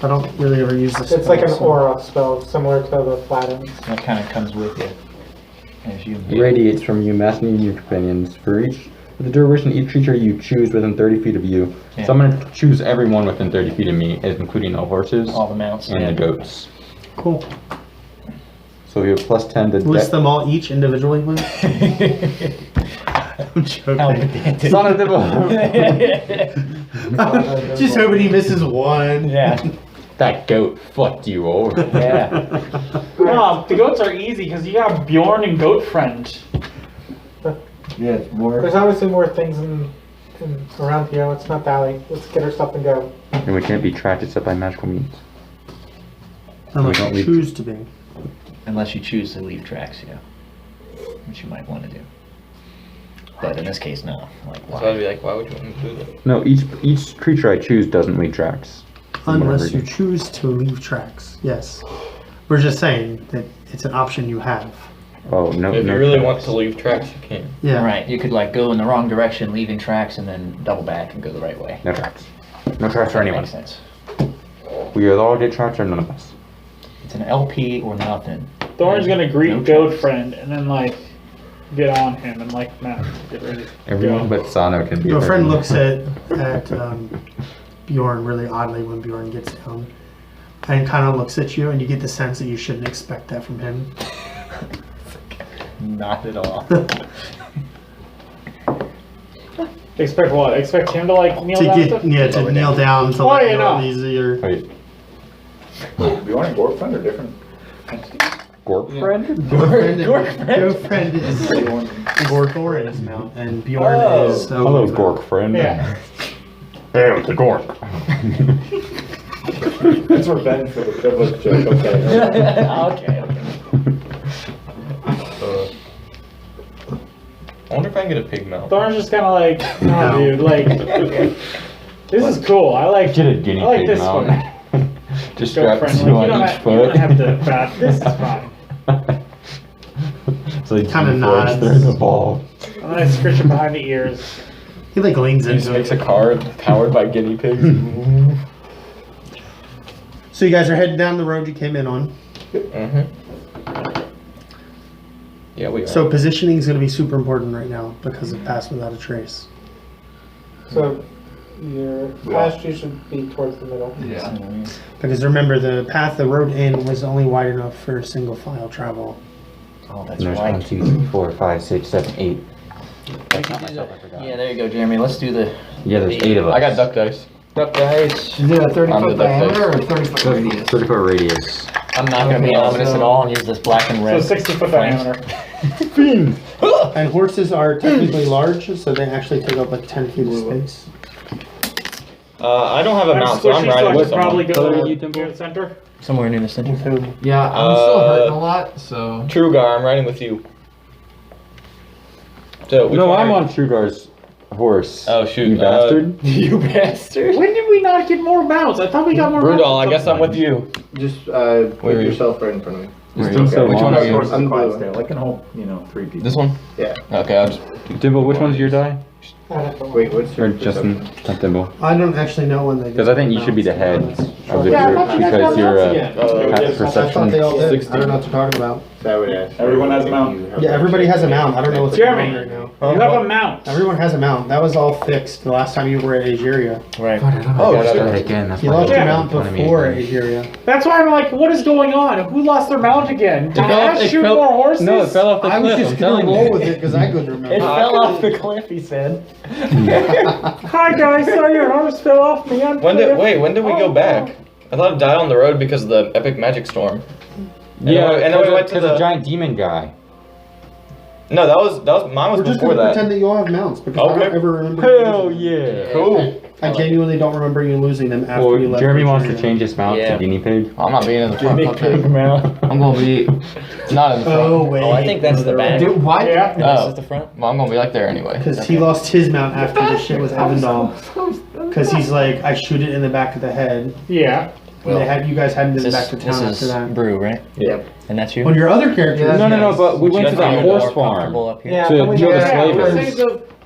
I don't really ever use this. It's like an aura spell, similar to the Paladin. that kind of comes with you. As you Radiates from you, masking your companions. For the duration, each creature you choose within 30 feet of you. Yeah. So I'm going to choose everyone within 30 feet of me, including all horses all the mounts. and yeah. the goats. Cool. So we have plus 10 to List them all each individually, please. I'm joking. Son of Just hoping he misses one. Yeah. That goat fucked you over. Yeah. No, the goats are easy because you got Bjorn and Goat Friend. Yeah, it's more. There's obviously more things in around here. Let's not dally. Let's get our stuff and go. And we can't be tracked except by magical means. Unless We don't you leave- choose to be. Unless you choose to leave tracks, yeah. Which you might want to do. But in this case, no. Like, So I'd why? be like, why would you want me to do that? No, each creature I choose doesn't leave tracks. Unless you choose to leave tracks. Yes. We're just saying that it's an option you have. Oh, no. If no you really tracks. want to leave tracks, you can. Yeah. Right, you could like go in the wrong direction, leaving tracks, and then double back and go the right way. No tracks. No tracks for That anyone. makes sense. We either all get tracks or none of us. It's an LP or nothing. Thorin's gonna greet No Goat choice. Friend and then like get on him and like Matt, get ready. Everyone but Sano can be. Your friend everyone. looks at Bjorn really oddly when Bjorn gets down, and kind of looks at you, and you get the sense that you shouldn't expect that from him. Not at all. Expect what? Expect him to like kneel To down? get stuff? to kneel down to Why let you go not? easier. Wait, Bjorn and Gorfriend are different. Gorp friend? Girlfriend is Thorin's mount, and Bjorn is. Hello, Gork friend. Yeah. Hey, it's a Gork. That's revenge for the privilege joke. Okay. Okay. I wonder if I can get a pig mount. Thorin's just kind of like, no, dude, like, this is cool. I like, Get a guinea I like pig this mount. one. Just Goat strap Friend, two like, on you don't each have, you don't foot. have to, this is fine. So they Kinda nods. They're the ball. And then I scritch him behind the ears. He like leans He just into makes it. a car powered by guinea pigs. So you guys are heading down the road you came in on. Mm-hmm. Yeah, we are. So positioning is going to be super important right now because of Pass Without a Trace. So your last you should be towards the middle. Because remember, the road in was only wide enough for single file travel. Oh, that's And there's right. 1, 2, 3, 4, 5, 6, 7, 8. That's not myself, I forgot. Yeah, there you go, Jeremy. Let's do the. Yeah, there's 8 of us. I got duck dice. Duck dice. Is it a 30 I'm foot the duck diameter or a 30 foot radius? 30 foot radius. I'm not going to be Okay, ominous so- at all and use this black and So red. 60-foot flames. diameter. And horses are technically large, so they actually take up like 10 feet of space. I don't have a I'm mount, so I'm squishy, so riding I with should probably someone. go Color you, near Dimble? the center. Somewhere near the center. With whom? Yeah, I'm still hurting a lot, so. Truegar, I'm riding with you. So, which No, one I'm are on Truegar's horse. Oh, shoot, You bastard. You bastard. When did we not get more mounts? I thought we got more mounts. Brudall, I guess I'm with you. Just Where are put you? yourself right in front of me. It's been so Which one long. are you? Horses I'm and blue. Clydesdale. I can hold, 3 people. This one? Yeah. Okay, I'll just. Dimble, which one's your die? Wait, what's Or your Justin? perception? Not Dimble. I don't actually know when they. Because I think you should be the head of the Yeah, I group thought you guys because got you're mounts again. have yes, I thought they all perception. did. I don't know what you're talking about. So I would ask. Everyone has a if mount. you have Yeah, everybody has a mount. I don't know what's going Jeremy. on right now. You have a mount. Everyone has a mount. That was all fixed the last time you were at Ageria. Right. Oh, shit. again. That's You my lost your Yeah. mount before Ageria. That's why I'm like, what is going on? Who lost their mount again? Did I shoot more horses? No, it fell off the I was cliff. just I'm gonna telling roll you. with it because I couldn't It remember. fell off the cliff, he said. Hi guys, sorry your horse fell off me. When did we go back? I thought it died on the road because of the epic magic storm. Yeah, and then we went to the the giant demon guy. No, that was mine was We're just before gonna that. pretend that you all have mounts because I Okay. don't ever remember. you Hell losing them. yeah. Cool. I genuinely don't remember you losing them after Well, you left. Jeremy wants to Ageria. change his mount Yeah. to guinea pig. I'm not being in the front. Big Okay. pig mouth. I'm gonna be not in the front. Oh wait. Oh, I think that's the back. Dude, what? Yeah. This Oh. is the front. Well, I'm gonna be like there anyway. Because he lost his mount after the shit with Evandal. Because he's like, I shoot it in the back of the head. Yeah. And they had you guys hadn't been This, back to this town after is that. Brew, right? Yep. And that's you? On your other characters, Yeah, No, but we went to That's the how horse More farm. comfortable up here. Yeah, To can we kill the get- slavers.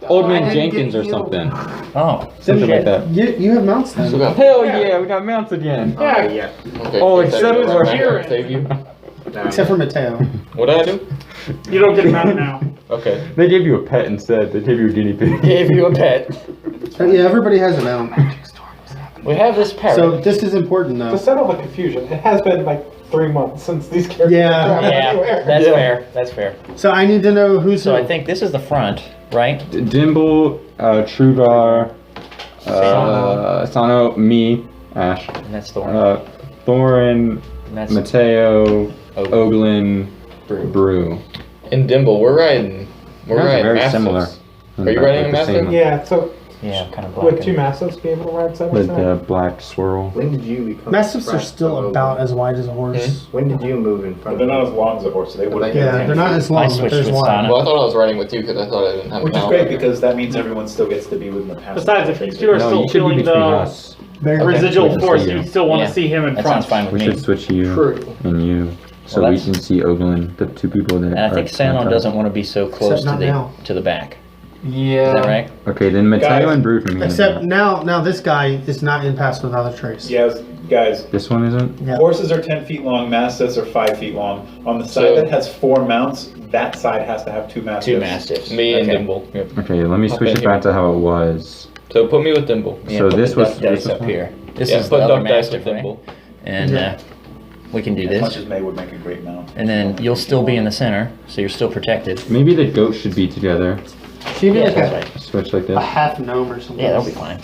Old I man didn't Jenkins get or you. something. Oh. Something like that. you have mounts then. Still got- Hell yeah, we got mounts again. Yeah. Yeah. Okay, Oh, take that, except go for back here. and save you. Except for Matteo. What did I do? You don't get a mount now. Okay. They gave you a pet instead. They gave you a guinea pig. Gave you a pet. Yeah, everybody has a mount. We have this parrot. So this is important though. To settle the confusion, it has been like 3 months since these characters Yeah. have traveled yeah, everywhere. that's Yeah. fair. That's fair. So I need to know who's So who. I think this is the front, right? Dimble, Truegar, Sano, me, Ash, And that's Thorin. Thorin, And that's Matteo, Oglen. Oglen, Brew. In Dimble, we're riding. We're Guys are riding very mastiffs. similar. Are you riding a the mastiff? same- Yeah, so Yeah, kind of black. with two and- mastiffs, be able to ride side by With side. the black swirl. When did you become? Mastiffs are front still of about Oglen? as wide as a horse. When did you move in But front they're of not as Oglen? long as a horse, so they wouldn't Yeah, get they're 10 not feet. as long, but switched there's with one. Sano. Well, I thought I was riding with you because I thought I didn't have a Which is mount. great because that means everyone still gets to be within the pass. Besides, if you are No, still you should be feeling between the us. Very residual Good to force, see you. you still want Yeah. to see him in That front. sounds fine We with me. should switch you True. and you, so Well, we that's- can see Oglen, the two people that. And I think are Sano contact. doesn't want to be so close Except to not now. the back. Yeah. Is that right? Okay, then Matteo Guys. and Brew can be. Except now this guy is not in Pass Without a Trace. Yes, guys. This one isn't. Yeah. Horses are 10 feet long, mastiffs are 5 feet long. On the side So- that has 4 mounts, that side has to have 2 mastiffs. Two mastiffs. Me and Okay. Dimble. Yep. Okay, let me Hop switch in it back to how it was. So put me with Dimble. Yeah, So put this the was- duck dice this was up one? here. This Yeah, is put the other duck dice mastiff, with right? Dimble. And Yeah. we can do As much this. as May would make a great mount. And then you'll still be in the center, so you're still protected. Maybe the goat should be together. Should be Yeah, like that's a, right. Switch like a this. half gnome or something. Yeah, that'll be fine.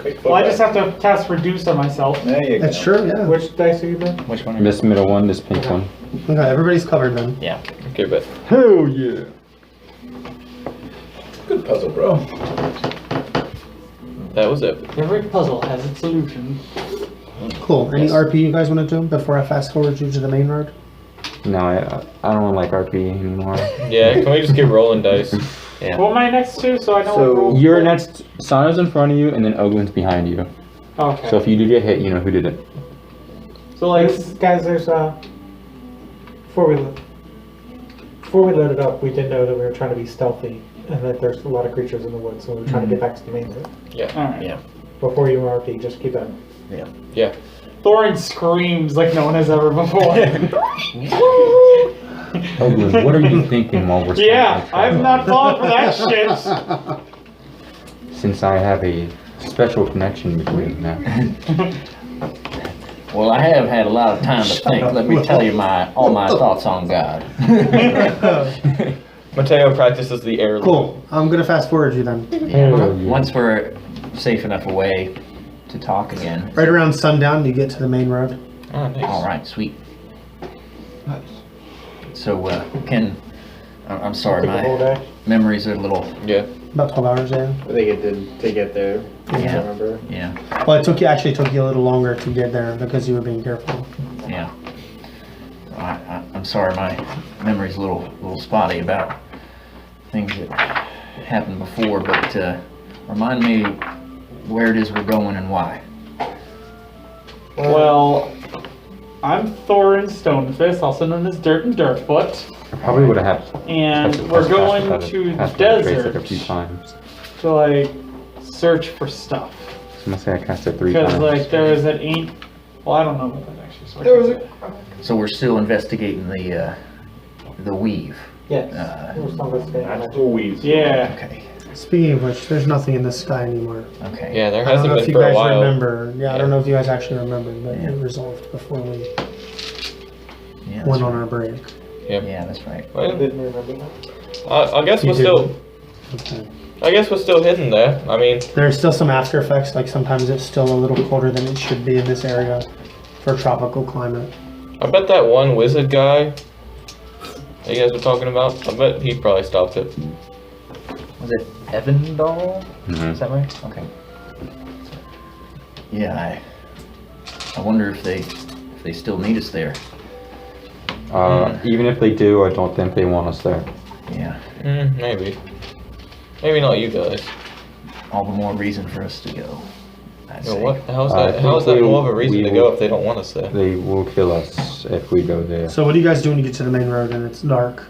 Okay, Well, I just have to cast Reduce on myself. There you That's go. true, yeah. Which dice are you doing? Which one? Are you? This middle one, this pink one. Okay, everybody's covered then. Yeah. Okay, but Hell yeah! Good puzzle, bro. that was it. Every puzzle has its solution. Cool. Any RP you guys want to do before I fast forward you to the main road? No, I don't like RP anymore. Yeah, can we just keep rolling dice? Yeah. What am I next to? So I know So what roll. You're next. Sano's in front of you, and then Oglen's behind you. Okay. So if you do get hit, you know who did it. So like, Guys, there's before we loaded up, we did know that we were trying to be stealthy and that there's a lot of creatures in the woods, so we were trying to get back to the main road. alright. Yeah. Before you RP, just keep that. Yeah. Thorin screams like no one has ever before. Oglen, what are you thinking while we're Yeah, standing I'm there? not falling for that shit. Since I have a special connection between them. Well, I have had a lot of time to think. Let me tell you all my thoughts on God. Matteo practices the air. Cool. I'm gonna fast forward you then. Yeah. Once we're safe enough away to talk again. Right around sundown, you get to the main road. Oh, nice. All right, sweet. So, I'm sorry, Took the whole my day. memories are a little. Yeah. About 12 hours, yeah. They get to get there. I Yeah. remember. Yeah, Well, it took you a little longer to get there because you were being careful. yeah. I'm sorry, my memory's a little spotty about things that happened before, but remind me where it is we're going and why. Well, I'm Thorin Stonefist, also known as Dirt and Dirtfoot, I probably would have had. and had we're pass going without to the pass without a trace desert like a few times. to like search for stuff. So must say I cast it 3 Because times. like there was an well, I don't know what that actually. So There was a. So we're still investigating the weave. Yes. Uh, There was some of this That's always. Yeah. Okay. Speaking of which, there's nothing in the sky anymore. Okay. Yeah, there I don't hasn't know if been you for a guys while. remember. Yeah, I Yeah. don't know if you guys actually remember, but Yeah. it resolved before we Yeah, went that's on right. our break. Yeah, that's right. I Well, didn't remember that. I guess You we're still. didn't? Okay. I guess we're still hidden there. I mean, There's still some after effects, like sometimes it's still a little colder than it should be in this area for a tropical climate. I bet that one wizard guy that you guys were talking about, I bet he probably stopped it. Was it Evandal? Mhm. Is that right? Okay. Yeah, I wonder if they still need us there. Even if they do, I don't think they want us there. Yeah. Maybe. Maybe not you guys. All the more reason for us to go. I'd You know, say. what? How's I that? How's think that we- more of a reason we to go will- if they don't want us there? They will kill us if we go there. So what do you guys do when you get to the main road and it's dark?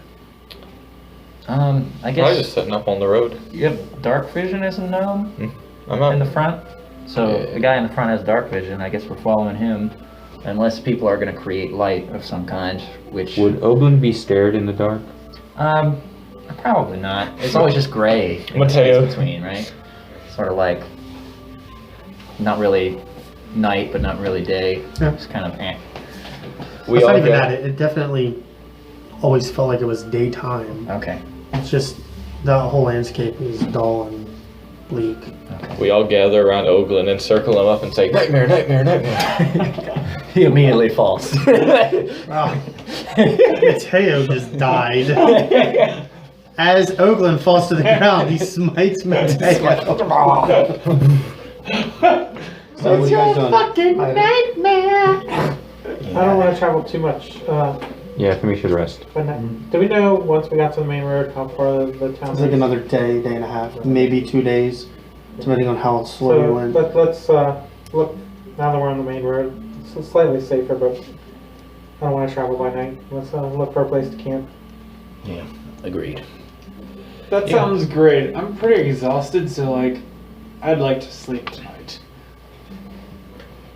I Probably guess just setting up on the road. you have dark vision as a gnome I'm in the out. front. So Yeah. the guy in the front has dark vision. I guess we're following him, unless people are going to create light of some kind. Which Would Oglen be scared in the dark? probably not. It's always just gray in Matteo. between, right? Sort of like not really night, but not really day. Yeah. It's kind of We It's all not even go. that. It definitely always felt like it was daytime. Okay. It's just the whole landscape is dull and bleak. We all gather around Oglen and circle him up and say, "Nightmare, nightmare, nightmare." He immediately falls. Wow. Matteo just died. As Oglen falls to the ground, he smites Matteo. So what are you guys doing? I don't want to travel too much. Yeah, I think we should rest. But do we know once we got to the main road how far the town It's is? like another day, day and a half, maybe 2 days, depending on how slow you So went. let's look. Now that we're on the main road, it's slightly safer, but I don't want to travel by night. Let's look for a place to camp. Yeah, agreed. That sounds great. I'm pretty exhausted, so like, I'd like to sleep tonight.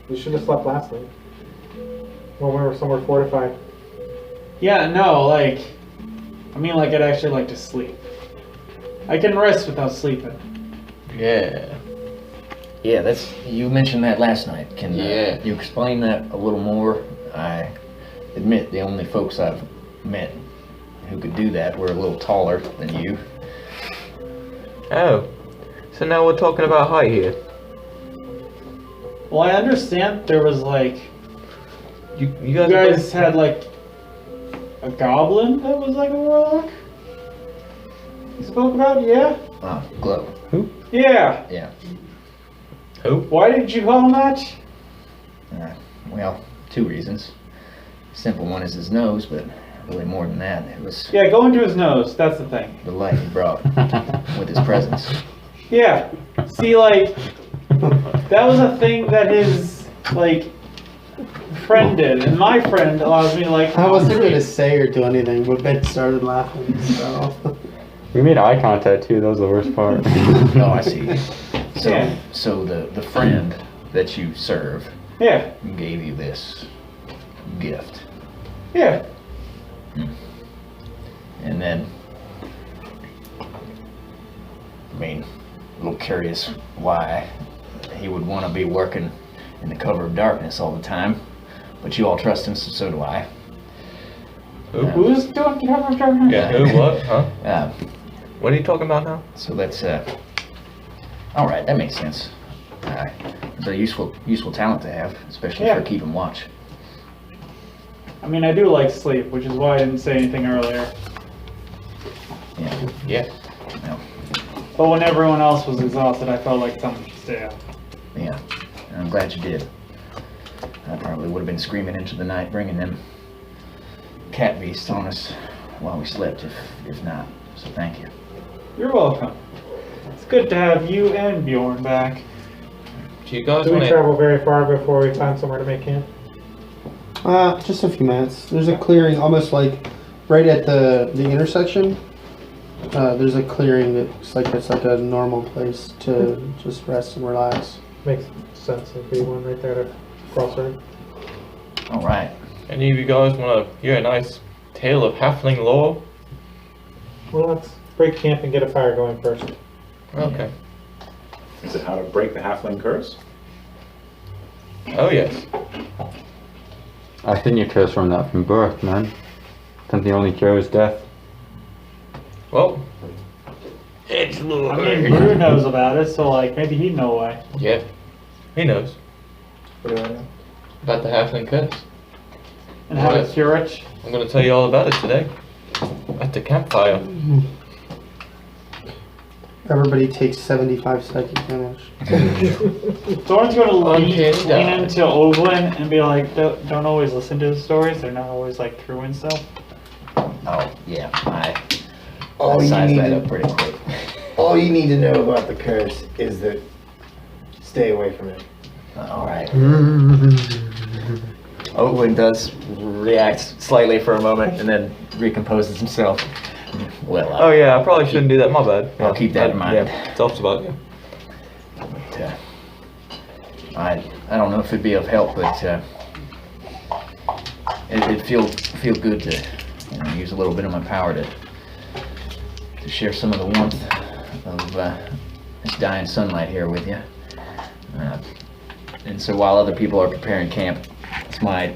We should have slept last night when we were somewhere fortified. Yeah, no, like, I mean, like, I'd actually like to sleep. I can rest without sleeping. Yeah. Yeah, you mentioned that last night. Can Yeah. you explain that a little more? I admit the only folks I've met who could do that were a little taller than you. Oh. So now we're talking about height here. Well, I understand there was like, You you guys, guys had like a goblin that was like a warlock? You spoke about, yeah? Glow. Yeah. Yeah. Who? Why did you call him that? Well, 2 reasons. Simple one is his nose, but really more than that. It was Yeah, go into his nose, that's the thing. the light he brought with his presence. Yeah. See, like, that was a thing that his, like, friend did, and my friend allows me to, like, I wasn't going to say or do anything, but Ben started laughing, so. We made eye contact too, that was the worst part. Oh, I see. So, Yeah. so the friend that you serve Yeah, gave you this gift. yeah. And then, I mean, a little curious why he would want to be working in the cover of darkness all the time. But you all trust him, so do I. Who's doing cover driving? Yeah, who, what, huh? What are you talking about now? So that's, alright, that makes sense. It's a useful talent to have, especially for keeping watch. I mean, I do like sleep, which is why I didn't say anything earlier. Yeah. But when everyone else was exhausted, I felt like someone should stay up. Yeah, and I'm glad you did. I probably would have been screaming into the night, bringing them cat beasts on us while we slept, if not. So thank you. You're welcome. It's good to have you and Bjorn back. Do you guys Do we want to... travel very far before we find somewhere to make camp? Just a few minutes. There's a clearing, almost like right at the intersection. There's a clearing that looks like it's like a normal place to just rest and relax. Makes sense. There'd be one right there to cross right. Alright. Any of you guys want to hear a nice tale of halfling lore? Well, let's break camp and get a fire going first. Okay. Is it how to break the halfling curse? Oh, yes. I think you curse from that from birth, man. Think the only cure is death. Well, I mean, Brew knows about it, so like maybe he'd know why. yeah. He knows What do I know? about the halfling curse. And how to cure it. I'm going to tell you all about it today. At the campfire. Everybody takes 75 psychic damage. Thorn's gonna lean Uncanny dodge. into Oglen and be like, don't always listen to the stories, they're not always like true and stuff. Oh, yeah, I All you sized need that to- up pretty quick. All you need to know about the curse is that stay away from it. Alright. Oglen does react slightly for a moment and then recomposes himself. Well, Oh, yeah, I probably shouldn't do that. My bad. I'll keep that in mind. Yeah, talks about you. But, I don't know if it'd be of help, but it'd feel good to use a little bit of my power to share some of the warmth of this dying sunlight here with you. And so while other people are preparing camp, it's my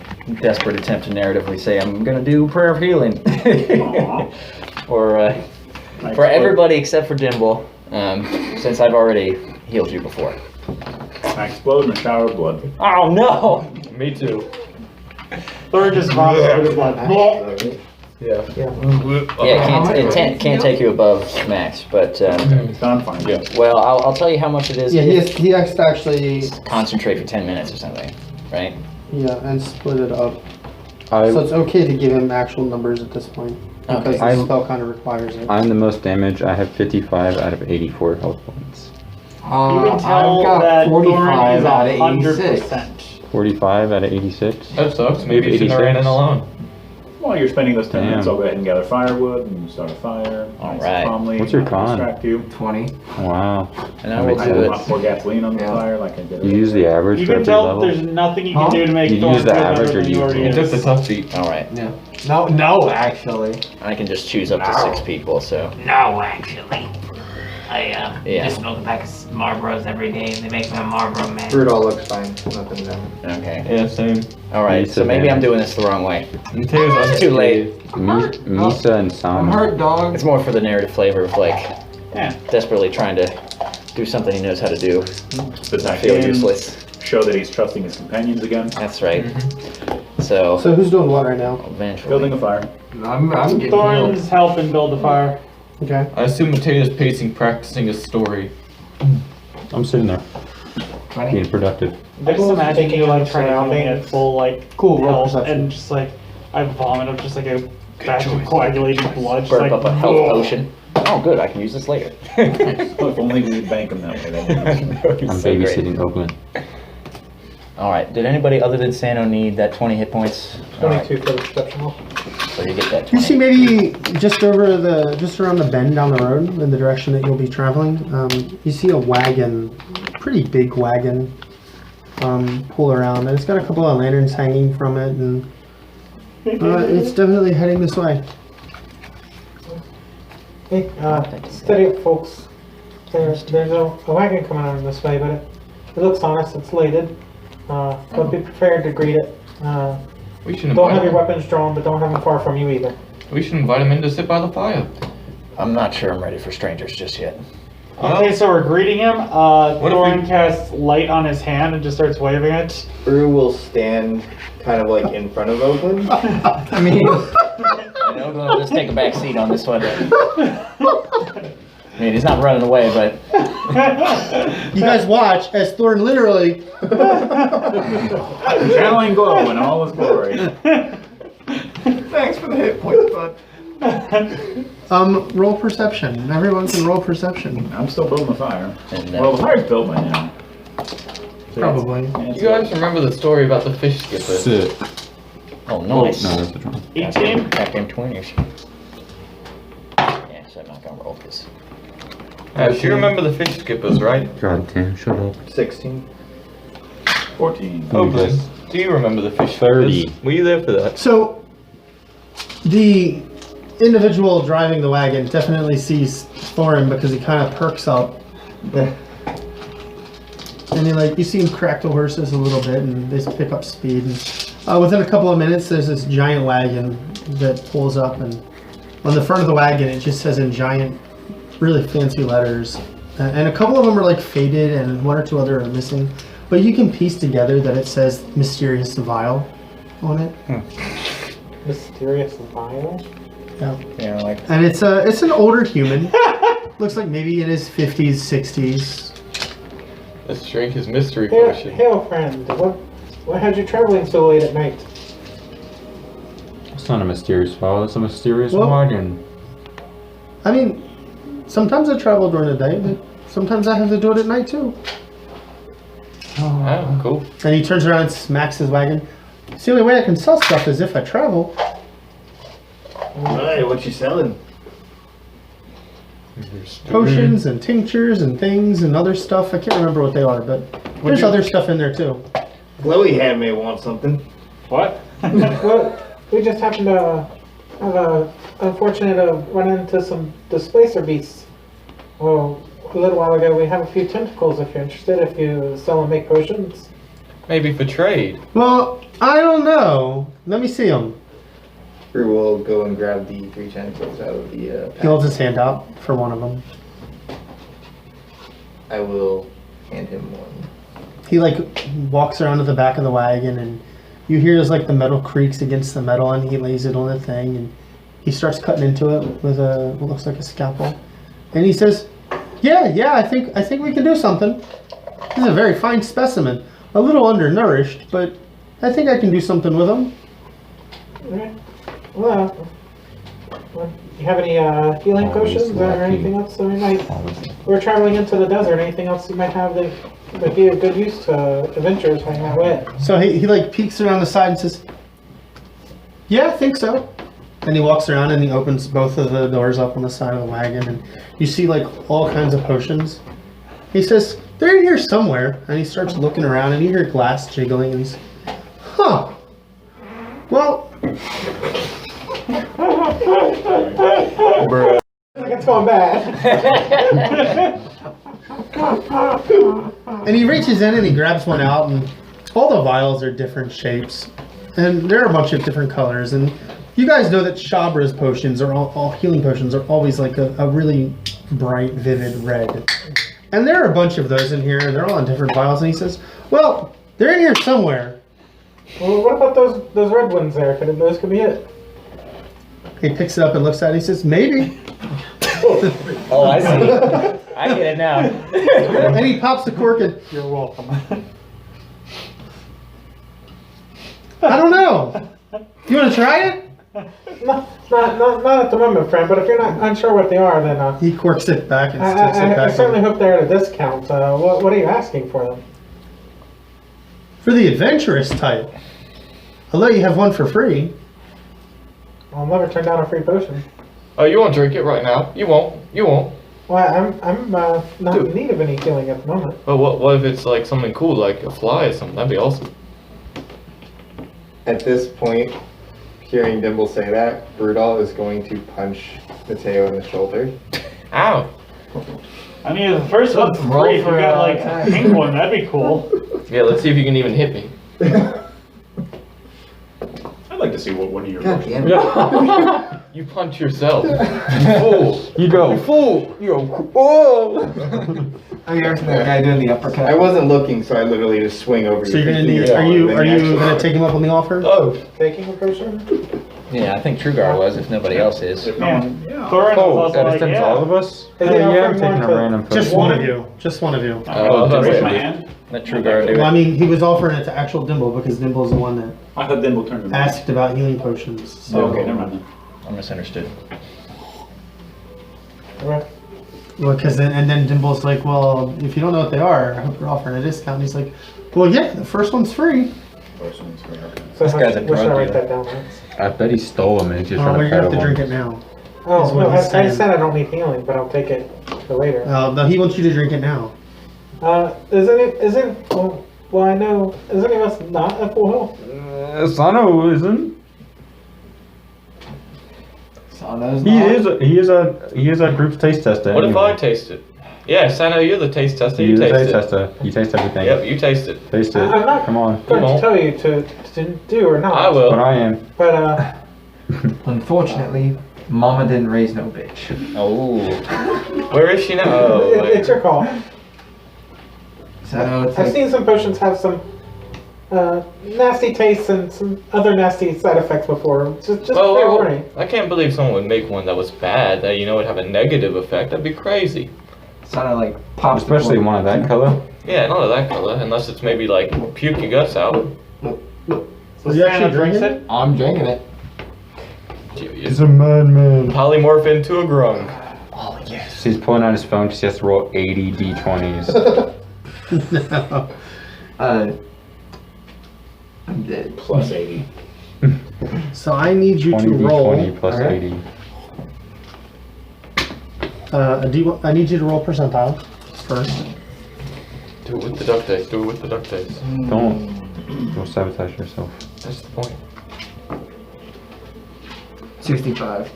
desperate attempt to narratively say I'm gonna do prayer of healing. For everybody except for Dimble, since I've already healed you before. I explode in a shower of blood. Oh no! Me too. Thor just vomits his blood. Yeah. Yeah, it can't take you above max, but I'm fine. Yeah. well, I'll tell you how much it is. Yeah, if he has to actually, concentrate for 10 minutes or something, right? yeah, and split it up. I, So it's okay to give him actual numbers at this point, because Okay. the spell kind of requires it. I'm the most damage. I have 55 out of 84 health points. You can tell I've got that Thorn 45 is out of 86. 100%. 45 out of 86. That sucks. Maybe you shouldn't have ran in 86. alone. While you're spending those 10 Damn. minutes, I'll go ahead and gather firewood and start a fire. All nice and right. calmly, What's your not to con? Distract you. 20. Wow. And I will I do will it. not pour gasoline on the Yeah. fire like I did. You use the average You for can every tell level? there's nothing you Huh? can do to make You Thorn use the feel average better or than do you already You is. took the tough seat. All right. Yeah. No, actually. I can just choose up to 6 people, so No, actually. I Yeah. just smoke a pack of Marlboros every day and they make me a Marlboro man. Brudall looks fine. Nothing done. okay. Yeah, same. All right. Use So the maybe I'm advantage. doing this the wrong way. Mateo's It's too late. Misa and I'm Sano. hurt, dog. It's more for the narrative flavor of like Yeah. desperately trying to do something he knows how to do. Does I that feel useless. show that he's trusting his companions again? That's right. So So who's doing what right now? eventually. Building a fire. I'm getting healed. Thorn's helping build the fire. Okay. I assume Mateo's pacing, practicing his story. I'm sitting there, 20. being productive. I just imagine you like trying to make it full like Cool, roll health perception. and just like I vomit up just like a batch of coagulated blood. Just Burp like, up a health "Ugh." potion. Oh, good. I can use this later. Well, if only we'd bank them that way. Then. I'm So great. babysitting Oglen. All right. Did anybody other than Sano need that 20 hit points? All right, 22 for the perception roll. so you get that You 20. see maybe just around the bend down the road in the direction that you'll be traveling, you see a wagon, pretty big wagon, pull around, and it's got a couple of lanterns hanging from it, and it's definitely heading this way. Hey, steady up, folks. There's a wagon coming out this way, but it looks honest. It's laden. But be prepared to greet it. We should Don't invite have your him. weapons drawn, but don't have them far from you either. We should invite him in to sit by the fire. I'm not sure I'm ready for strangers just yet. Okay, so we're greeting him. if Thorin we- casts light on his hand and just starts waving it. Brew will stand kind of like in front of Oglen. I mean, And Oglen will just take a back seat on this one. I mean, he's not running away, but You guys watch as Thorin literally. Channeling glow in all his glory. thanks for the hit points, bud. Roll perception. Everyone can roll perception. I'm still building the fire. And, Well, the fire's built by now. Probably. You guys remember the story about the fish skipper? Sit. oh, nice. No, that's what's wrong. 18. Goddamn 20s. Yeah, so I'm not gonna roll this. You remember the fish skippers, right? God damn, shut up. 16. 14. Oglen, do you remember the fish 30. skippers? Were you there for that? So, the individual driving the wagon definitely sees Thorin because he kind of perks up. And you see him crack the horses a little bit and they pick up speed. And, within a couple of minutes, there's this giant wagon that pulls up, and on the front of the wagon, it just says in giant, really fancy letters. And a couple of them are faded, and one or two other are missing. But you can piece together that it says Mysterious Vial on it. Mysterious vial. Yeah. Yeah, like And it's an older human. Looks like maybe in his 50s, 60s. Let's drink his mystery Hail, potion. hail, friend. What had you traveling so late at night? It's not a mysterious file, it's a mysterious Well- wagon. I mean, sometimes I travel during the day, but sometimes I have to do it at night too. Oh, cool. And he turns around and smacks his wagon. It's the only way I can sell stuff is if I travel. Alright, what you selling? Potions and tinctures and things and other stuff. I can't remember what they are, but there's other stuff in there too. Glowy Hand may want something. What? Well, we just happened to have a unfortunate run into some displacer beasts. Well, a little while ago, we have a few tentacles if you're interested, if you sell and make potions. Maybe for trade. Well, I don't know. Let me see him. Brew will go and grab the 3 tentacles out of the He holds his hand out for one of them. I will hand him one. He walks around to the back of the wagon, and you hear the metal creaks against the metal, and he lays it on the thing, and he starts cutting into it with what looks like a scalpel, and he says, "Yeah, I think we can do something. This is a very fine specimen, a little undernourished, but I think I can do something with him." Alright. Well, you have any healing Always potions or lucky. anything else that we might... We're traveling into the desert. Anything else you might have that would be of good use to adventurers hanging that way? So he peeks around the side and says, "Yeah, I think so." And he walks around and he opens both of the doors up on the side of the wagon, and you see all kinds of potions. He says, "They're in here somewhere," and he starts looking around, and you hear glass jiggling, and he's, "Huh. Well, Like it's going bad. And he reaches in and he grabs one out, and all the vials are different shapes, and there are a bunch of different colors. And you guys know that Shabra's potions are all healing potions are always a really bright, vivid red. And there are a bunch of those in here, and they're all in different vials. And he says, "Well, they're in here somewhere." Well, what about those red ones there? Those could be it. He picks it up and looks at it. He says, "Maybe." oh, I see. I get it now. And he pops the cork and, You're welcome. "I don't know. You want to try it?" Not at the moment, friend. But if you're not unsure what they are, then He corks it back and sticks it I back. certainly hope they're at a discount. What are you asking for them? For the adventurous type, I'll let you have one for free. I'll never turn down a free potion. Oh, you won't drink it right now. You won't. You won't. Well, I'm not in need of any healing at the moment. But what if it's something cool, like a fly or something? That'd be awesome. At this point, hearing Dimble say that, Brudall is going to punch Matteo in the shoulder. Ow. I mean, if the first one's Roll free. If you for, got a pink one, that'd be cool. Yeah, let's see if you can even hit me. to see what one of your God potions. damn it. You punch yourself. You fool. You go. You fool. You go. Oh. Oh, you're the guy doing the uppercut. I wasn't looking, so I literally just swing over. So you, you're gonna thinking need. you're Are taller you than are the you actual- gonna take him up on the offer? Oh. Taking a potion? Yeah, I think Truegar was, if nobody else is. If no one, yeah. Thorin was Oh, also that like, extends yeah. all of us? Is Oh, he yeah, I'm offering taking a one to- random Just person. one of you. Just one of you. I was that's raise my right. hand. Let Truegar do Well, I it. mean, he was offering it to actual Dimble because Dimble is the one that I thought Dimble turned him. asked about healing potions. So. Oh, okay, never mind then. I misunderstood. Right. Well, because then Dimble's like, well, if you don't know what they are, I hope you're offering a discount. And he's like, well, yeah, the first one's free. First one's free, okay. So This guy's a where should I drug write dealer. that down, Lance? I bet he stole them and he's just Oh, trying well, to you're gonna have to peddle drink them. it now. Oh, Is what no, he's I saying. said I don't need healing, but I'll take it for later. No, he wants you to drink it now. Well, I know, is any of us not at full health? Sano isn't. Sano's He not. is a group's taste tester. What if I anyway. taste it? Yeah, Sano, you're the taste tester. You You're the taste taste it. tester. You taste everything. Yep, you taste it. Taste it. I'm not Come on. going won't. to tell you to do or not. I will. But I am. But, Unfortunately, Mama didn't raise no bitch. Oh. Where is she now? Oh, it's your call. So it's I've like, seen some potions have some nasty tastes and some other nasty side effects before. Just fair warning. I can't believe someone would make one that was bad, that would have a negative effect. That'd be crazy. Sano like pops. the Especially cork. one of that color. Yeah, not of that color, unless it's maybe like puke your guts out. So You actually Santa drinks drinking it? I'm drinking it. He's a madman. Polymorph into a grung. Oh yes. He's pulling out his phone because he has to roll 80 d20s. No. I'm dead. Plus 80. So I need you 20 to roll d20 plus Alright. 80. a D1. I need you to roll percentile first. Do it with the duct tape. Do it with the duct tape. Don't sabotage yourself. That's the point. 65.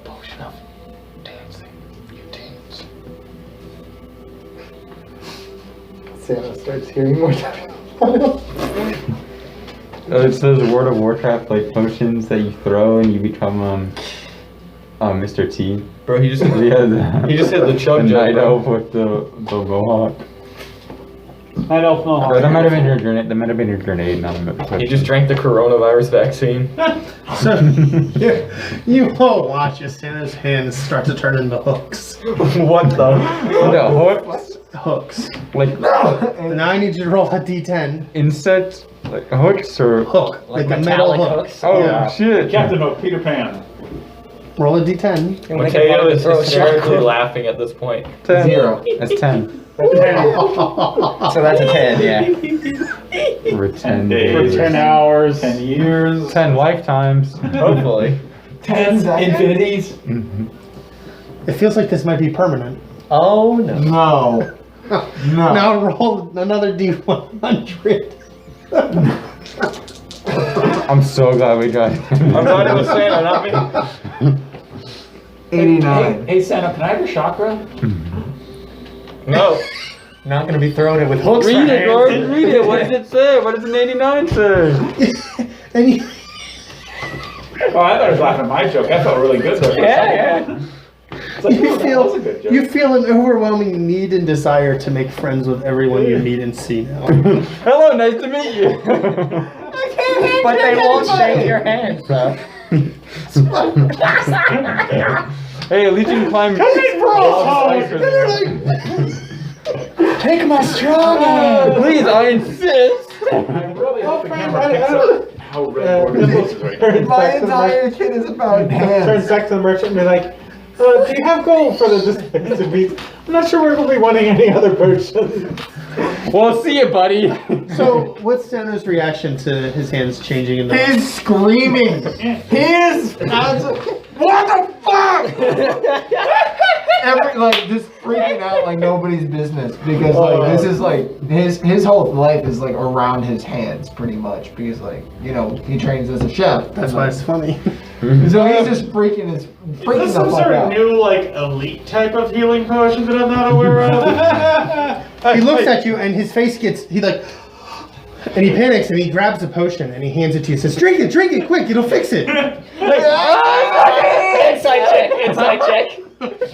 Potion of dancing. You dance. Santa starts hearing more. It says World of Warcraft like potions that you throw and you become Mr. T. Bro, he just Yeah, he just hit the chug the jug, night bro. elf with the mohawk. Night Elf Mohawk. Or that might have been your grenade. That might have been your grenade, not a He just drank the coronavirus vaccine. So you will watch as Santa's hands start to turn into hooks. What the? The hooks, Hooks. like And now I need you to roll a D10. insect, like hooks or. Hook. Like a metal metallic hook. hooks? Oh Yeah. shit! Captain of Peter Pan. Roll a D10. Matteo is throw a hysterically shot. laughing at this point. 10. 0. That's 10. So that's a 10, yeah. For 10 days. For days. 10 hours. 10 years. 10 lifetimes. Hopefully. 10 seconds? Infinities. Mhm. It feels like this might be permanent. Oh no. No. No. Now roll another D100. I'm so glad we got him. I'm glad it was Santa, not me. 89. Hey, Santa, can I have your chakra? No. Not gonna be throwing it with hooks. Read for it, hands. Gordon. Read it. What does it say? What does an 89 say? And you, Oh, I thought he was laughing at my joke. That felt really good though. Yeah. It's like, you oh, that was a good joke. feel an overwhelming need and desire to make friends with everyone you meet and see now. Hello, nice to meet you. But they won't shake your hand, bro. Hey, at least you can climb. Take my strong hand. Please, I insist. I really hope the camera picks up how red Gordon's face is right now. My entire kid is about Turns hands. back to the merchant and be like, do you have gold for the dispenser beast? I'm not sure we're going to be wanting any other potions. Well, see you, buddy. So, what's Santa's reaction to his hands changing into? He's screaming. His what the fuck? Just freaking out like nobody's business because this is like his whole life is like around his hands pretty much because he trains as a chef. That's why it's funny. So he's just freaking Is the this some fuck sort of out. new, like, elite type of healing potion that I'm not aware of? He looks at you and his face gets, he panics and he grabs a potion and he hands it to you and says, drink it, quick, it'll fix it. Insight check.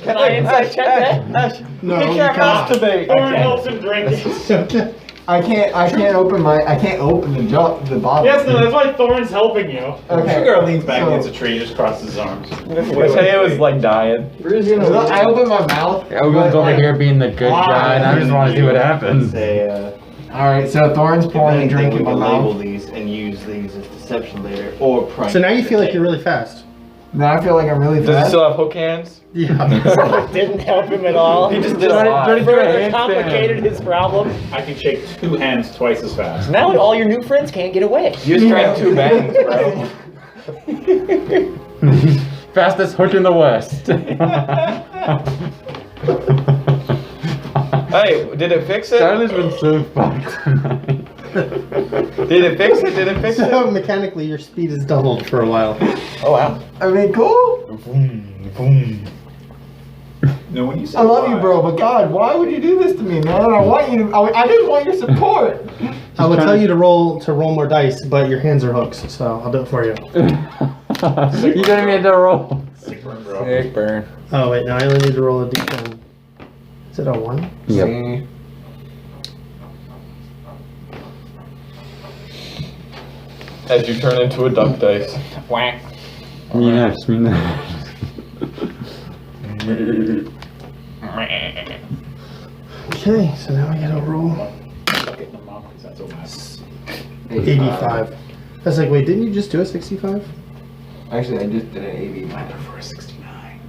Can I insight check that? No, You can't masturbate. Thorin Okay. helps him drink it. I can't open the bottle. Yes, no, that's why Thorin's helping you. Okay. Truegar leans back So- against a tree, just crosses his arms. Mateo is like dying. I open my mouth. Oglen's over here being the good guy, and I just want to see what happens. Say, Alright, so Thorin's pouring a drink we in my can label mouth. these and use these as deception later or prank. So now you feel like you're really fast. Now I feel like I'm really Does he fast. still have hook hands? Yeah. Didn't help him at all. He just did a lot. Further complicated his problem. I can shake 2 hands twice as fast. Now all your new friends can't get away. You just drank 2 bangs, bro. Fastest hook in the West. Hey, did it fix it? Tyler's been so fucked tonight. Did it fix it? Did it fix it? So mechanically your speed is doubled for a while. Oh wow. I mean, cool. No, when you say I love you, why- bro, but God, why would you do this to me, man? I want you to, I just want your support. I will tell you to roll more dice, but your hands are hooks, so I'll do it for you. You don't need to roll. Sick burn, bro. Sick burn. Oh wait, now I only need to roll a d10. Is it a 1? Yep. As you turn into a duck dice. Whack. Yes, me next. Okay, so now I gotta roll Suck it in the mouth, 'cause that's what happens. 85. I was like, wait, didn't you just do a 65? Actually, I just did an 80. I prefer 69.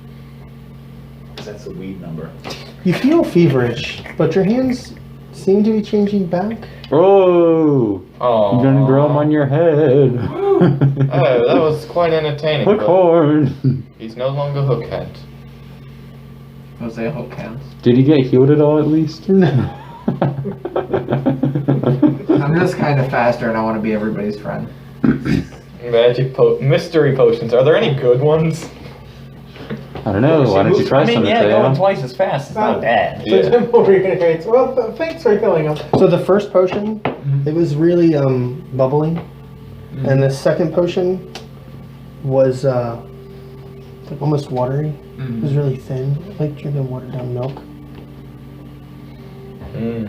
'Cause that's a weed number. You feel feverish, but your hands seem to be changing back. Oh, Oh. you're gonna grow them on your head. Oh, that was quite entertaining. Hook but horn. He's no longer hook head. Jose hook hands. Did he get healed at all at least? No. I'm just kind of faster and I want to be everybody's friend. Mystery potions. Are there any good ones? I don't know. Why don't you try some, yeah, Matteo? going twice as fast is not bad. So Dimble reiterates, well, thanks for killing him. So the first potion, it was really bubbly, and the second potion was like almost watery. It was really thin, like drinking watered down milk. Mm.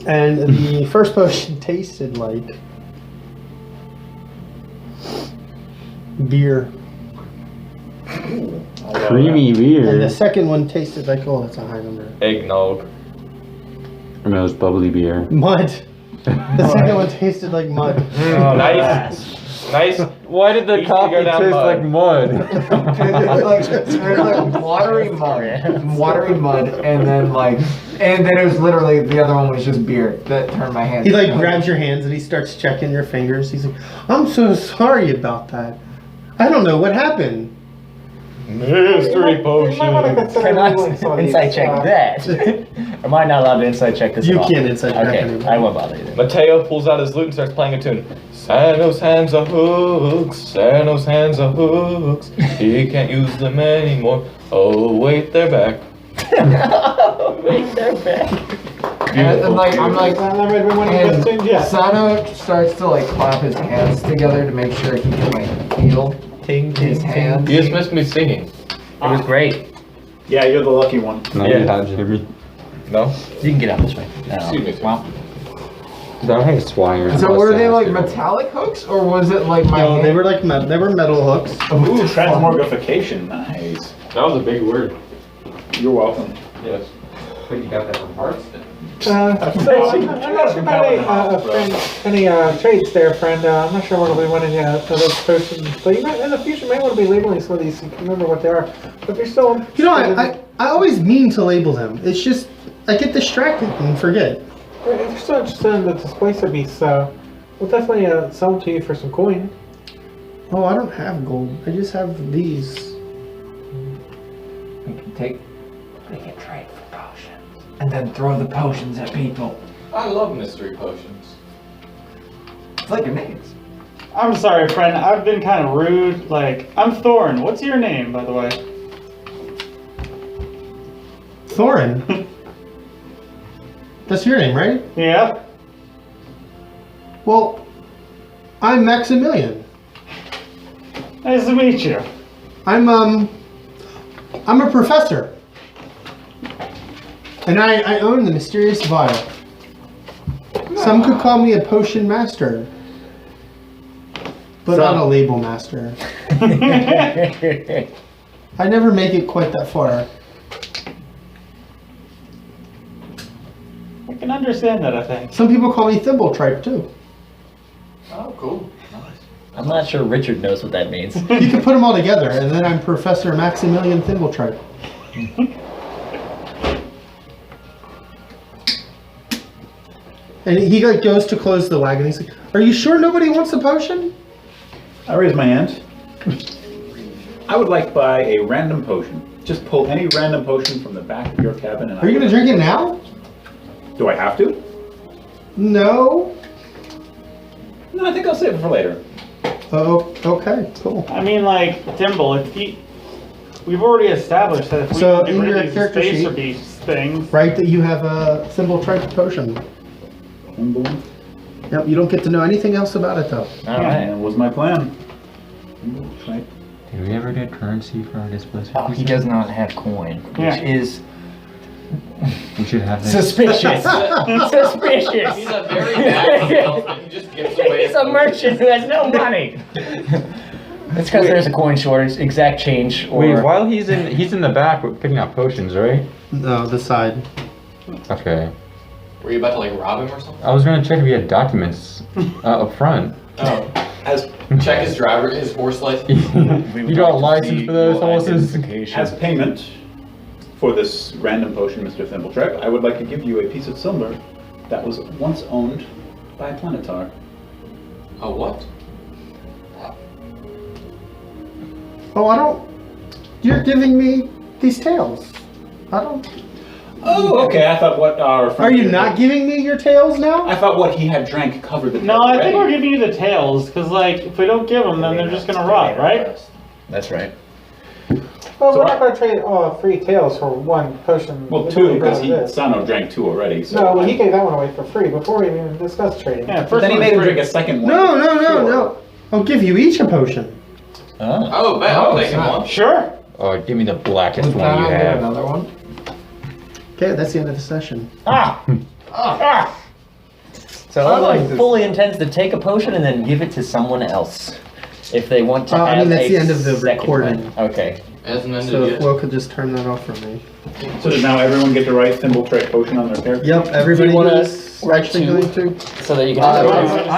And the first potion tasted like beer, Creamy and the beer. second one tasted like, oh, that's a high number. Eggnog. And it was bubbly beer. Mud. The second one tasted like mud. Oh, nice. Nice. Why did the Easy to coffee go down taste mud. like mud? There's like watery mud, and then it was literally, the other one was just beer that turned my hands. He like grabs your hands and he starts checking your fingers. He's like, I'm so sorry about that. I don't know what happened. Mystery You might want to potion. consider Can I labeling some of these. insight check that? Am I not allowed to insight check this You at all? can't insight check Okay, anymore. I won't bother you then. Mateo pulls out his lute and starts playing a tune. Sano's hands are hooks, Sano's hands are hooks. He can't use them anymore. Oh, wait, they're back. Wait, they're back. And I'm like, Not everyone one of and the tunes yet. Sano starts to like clap his hands together to make sure he can like feel Ting, his ting, ting. hands. You just missed me singing. It was great. Yeah, you're the lucky one. No, Yeah. you had Jimmy. No? You can get out this way. No. Excuse me, sir. Well, That had Swire. So were they like metallic hooks, or was it like my? No, hand? they were like they were metal hooks. Ooh, transmogrification. Nice. That was a big word. You're welcome. Yes. But you got that from Hearts. So I'm not sure about any trades there, friend. I'm not sure what we'll be running for those potions. But you might, in the future, you may want to be labeling some of these so you can remember what they are. But if you're still... You know, I always mean to label them. It's just I get distracted and forget. If you're still interested in the Displacer Beasts, we'll definitely sell them to you for some coin. Oh, I don't have gold. I just have these. We can trade for potions, and then throw the potions at people. I love mystery potions. It's like grenades. I'm sorry, friend. I've been kind of rude. Like, I'm Thorin. What's your name, by the way? Thorin. That's your name, right? Yeah. Well, I'm Maximilian. Nice to meet you. I'm a professor. And I own the mysterious vial. Some could call me a potion master. But not a label master. I never make it quite that far. I can understand that, I think. Some people call me Thimble Tripe too. Oh, cool. I'm not sure Richard knows what that means. You can put them all together, and then I'm Professor Maximilian Thimble Tripe. And he like goes to close the wagon. He's like, "Are you sure nobody wants a potion?" I raise my hand. I would like to buy a random potion. Just pull any random potion from the back of your cabin and Are you gonna drink it now? Do I have to? No. No, I think I'll save it for later. Oh, okay, cool. I mean, like, Dimble, we've already established that if we So, get in rid your of these character spacer sheet- beast things, Right, that you have a Thimble Tripe potion. Yep, you don't get to know anything else about it though. Alright. That was my plan. Right. Did we ever get currency for our displacer? Oh, he does not have coin, which is We should have this. suspicious. Suspicious. He's a very bad salesman. He just gives away. He's a merchant who has no money. It's because there's a coin shortage, exact change, or Wait, while he's in the back picking out potions, right? No, the side. Okay. Were you about to like rob him or something? I was gonna check if he had documents up front. Oh, check his horse license. You got a license for those horses? As payment for this random potion, Mr. Thimbletrap, I would like to give you a piece of silver that was once owned by a Planetar. A what? Oh, I don't. You're giving me these tails. I don't. Oh, okay. I thought what our friend Are you not giving me your tails now? I thought what he had drank covered the. no, I think we're already. giving you the tails, because, like, if we don't give them, then they're just gonna rot, right? That's right. Well, So we're I- not going to trade all 3 tails for 1 potion. Well, We're 2 gonna because go he with this. Sano drank 2 already. So No, well, he gave that one away for free before we even discussed trading. Yeah, But first then he one's made him free. drink a second one. No. I'll give you each a potion. Oh, bet I'll take him one. Sure. Oh, give me the blackest With one that, you I'll get have. another one. Okay, that's the end of the session. So I like Oglen this. fully intends to take a potion and then give it to someone else if they want to I have mean, that's a the end of the second recording. one. Okay. As an end So of if Will could just turn that off for me. So does now everyone get to write Thimbletrap potion on their character? Yep, everybody Do you wanna who's write actually 2? going to. So that you can I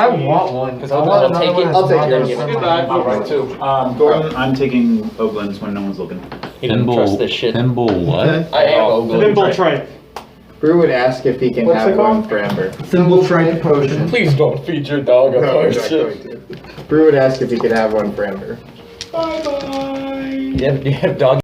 have want one. Because I I'll want take another it. one I'll that's take not it. just for Goodbye. my- I'll write 2. Gordon, I'm taking Oglen's when no one's looking. He doesn't trust this shit. Thimble what? Okay. I am Oglen. Dimble tripe. Brew would ask if he can What's have it one called? for Ember. Thimble Tripe potion. Please don't feed your dog a No, we're not potion. going to. Brew would ask if he could have one for Ember. Bye-bye. You have dog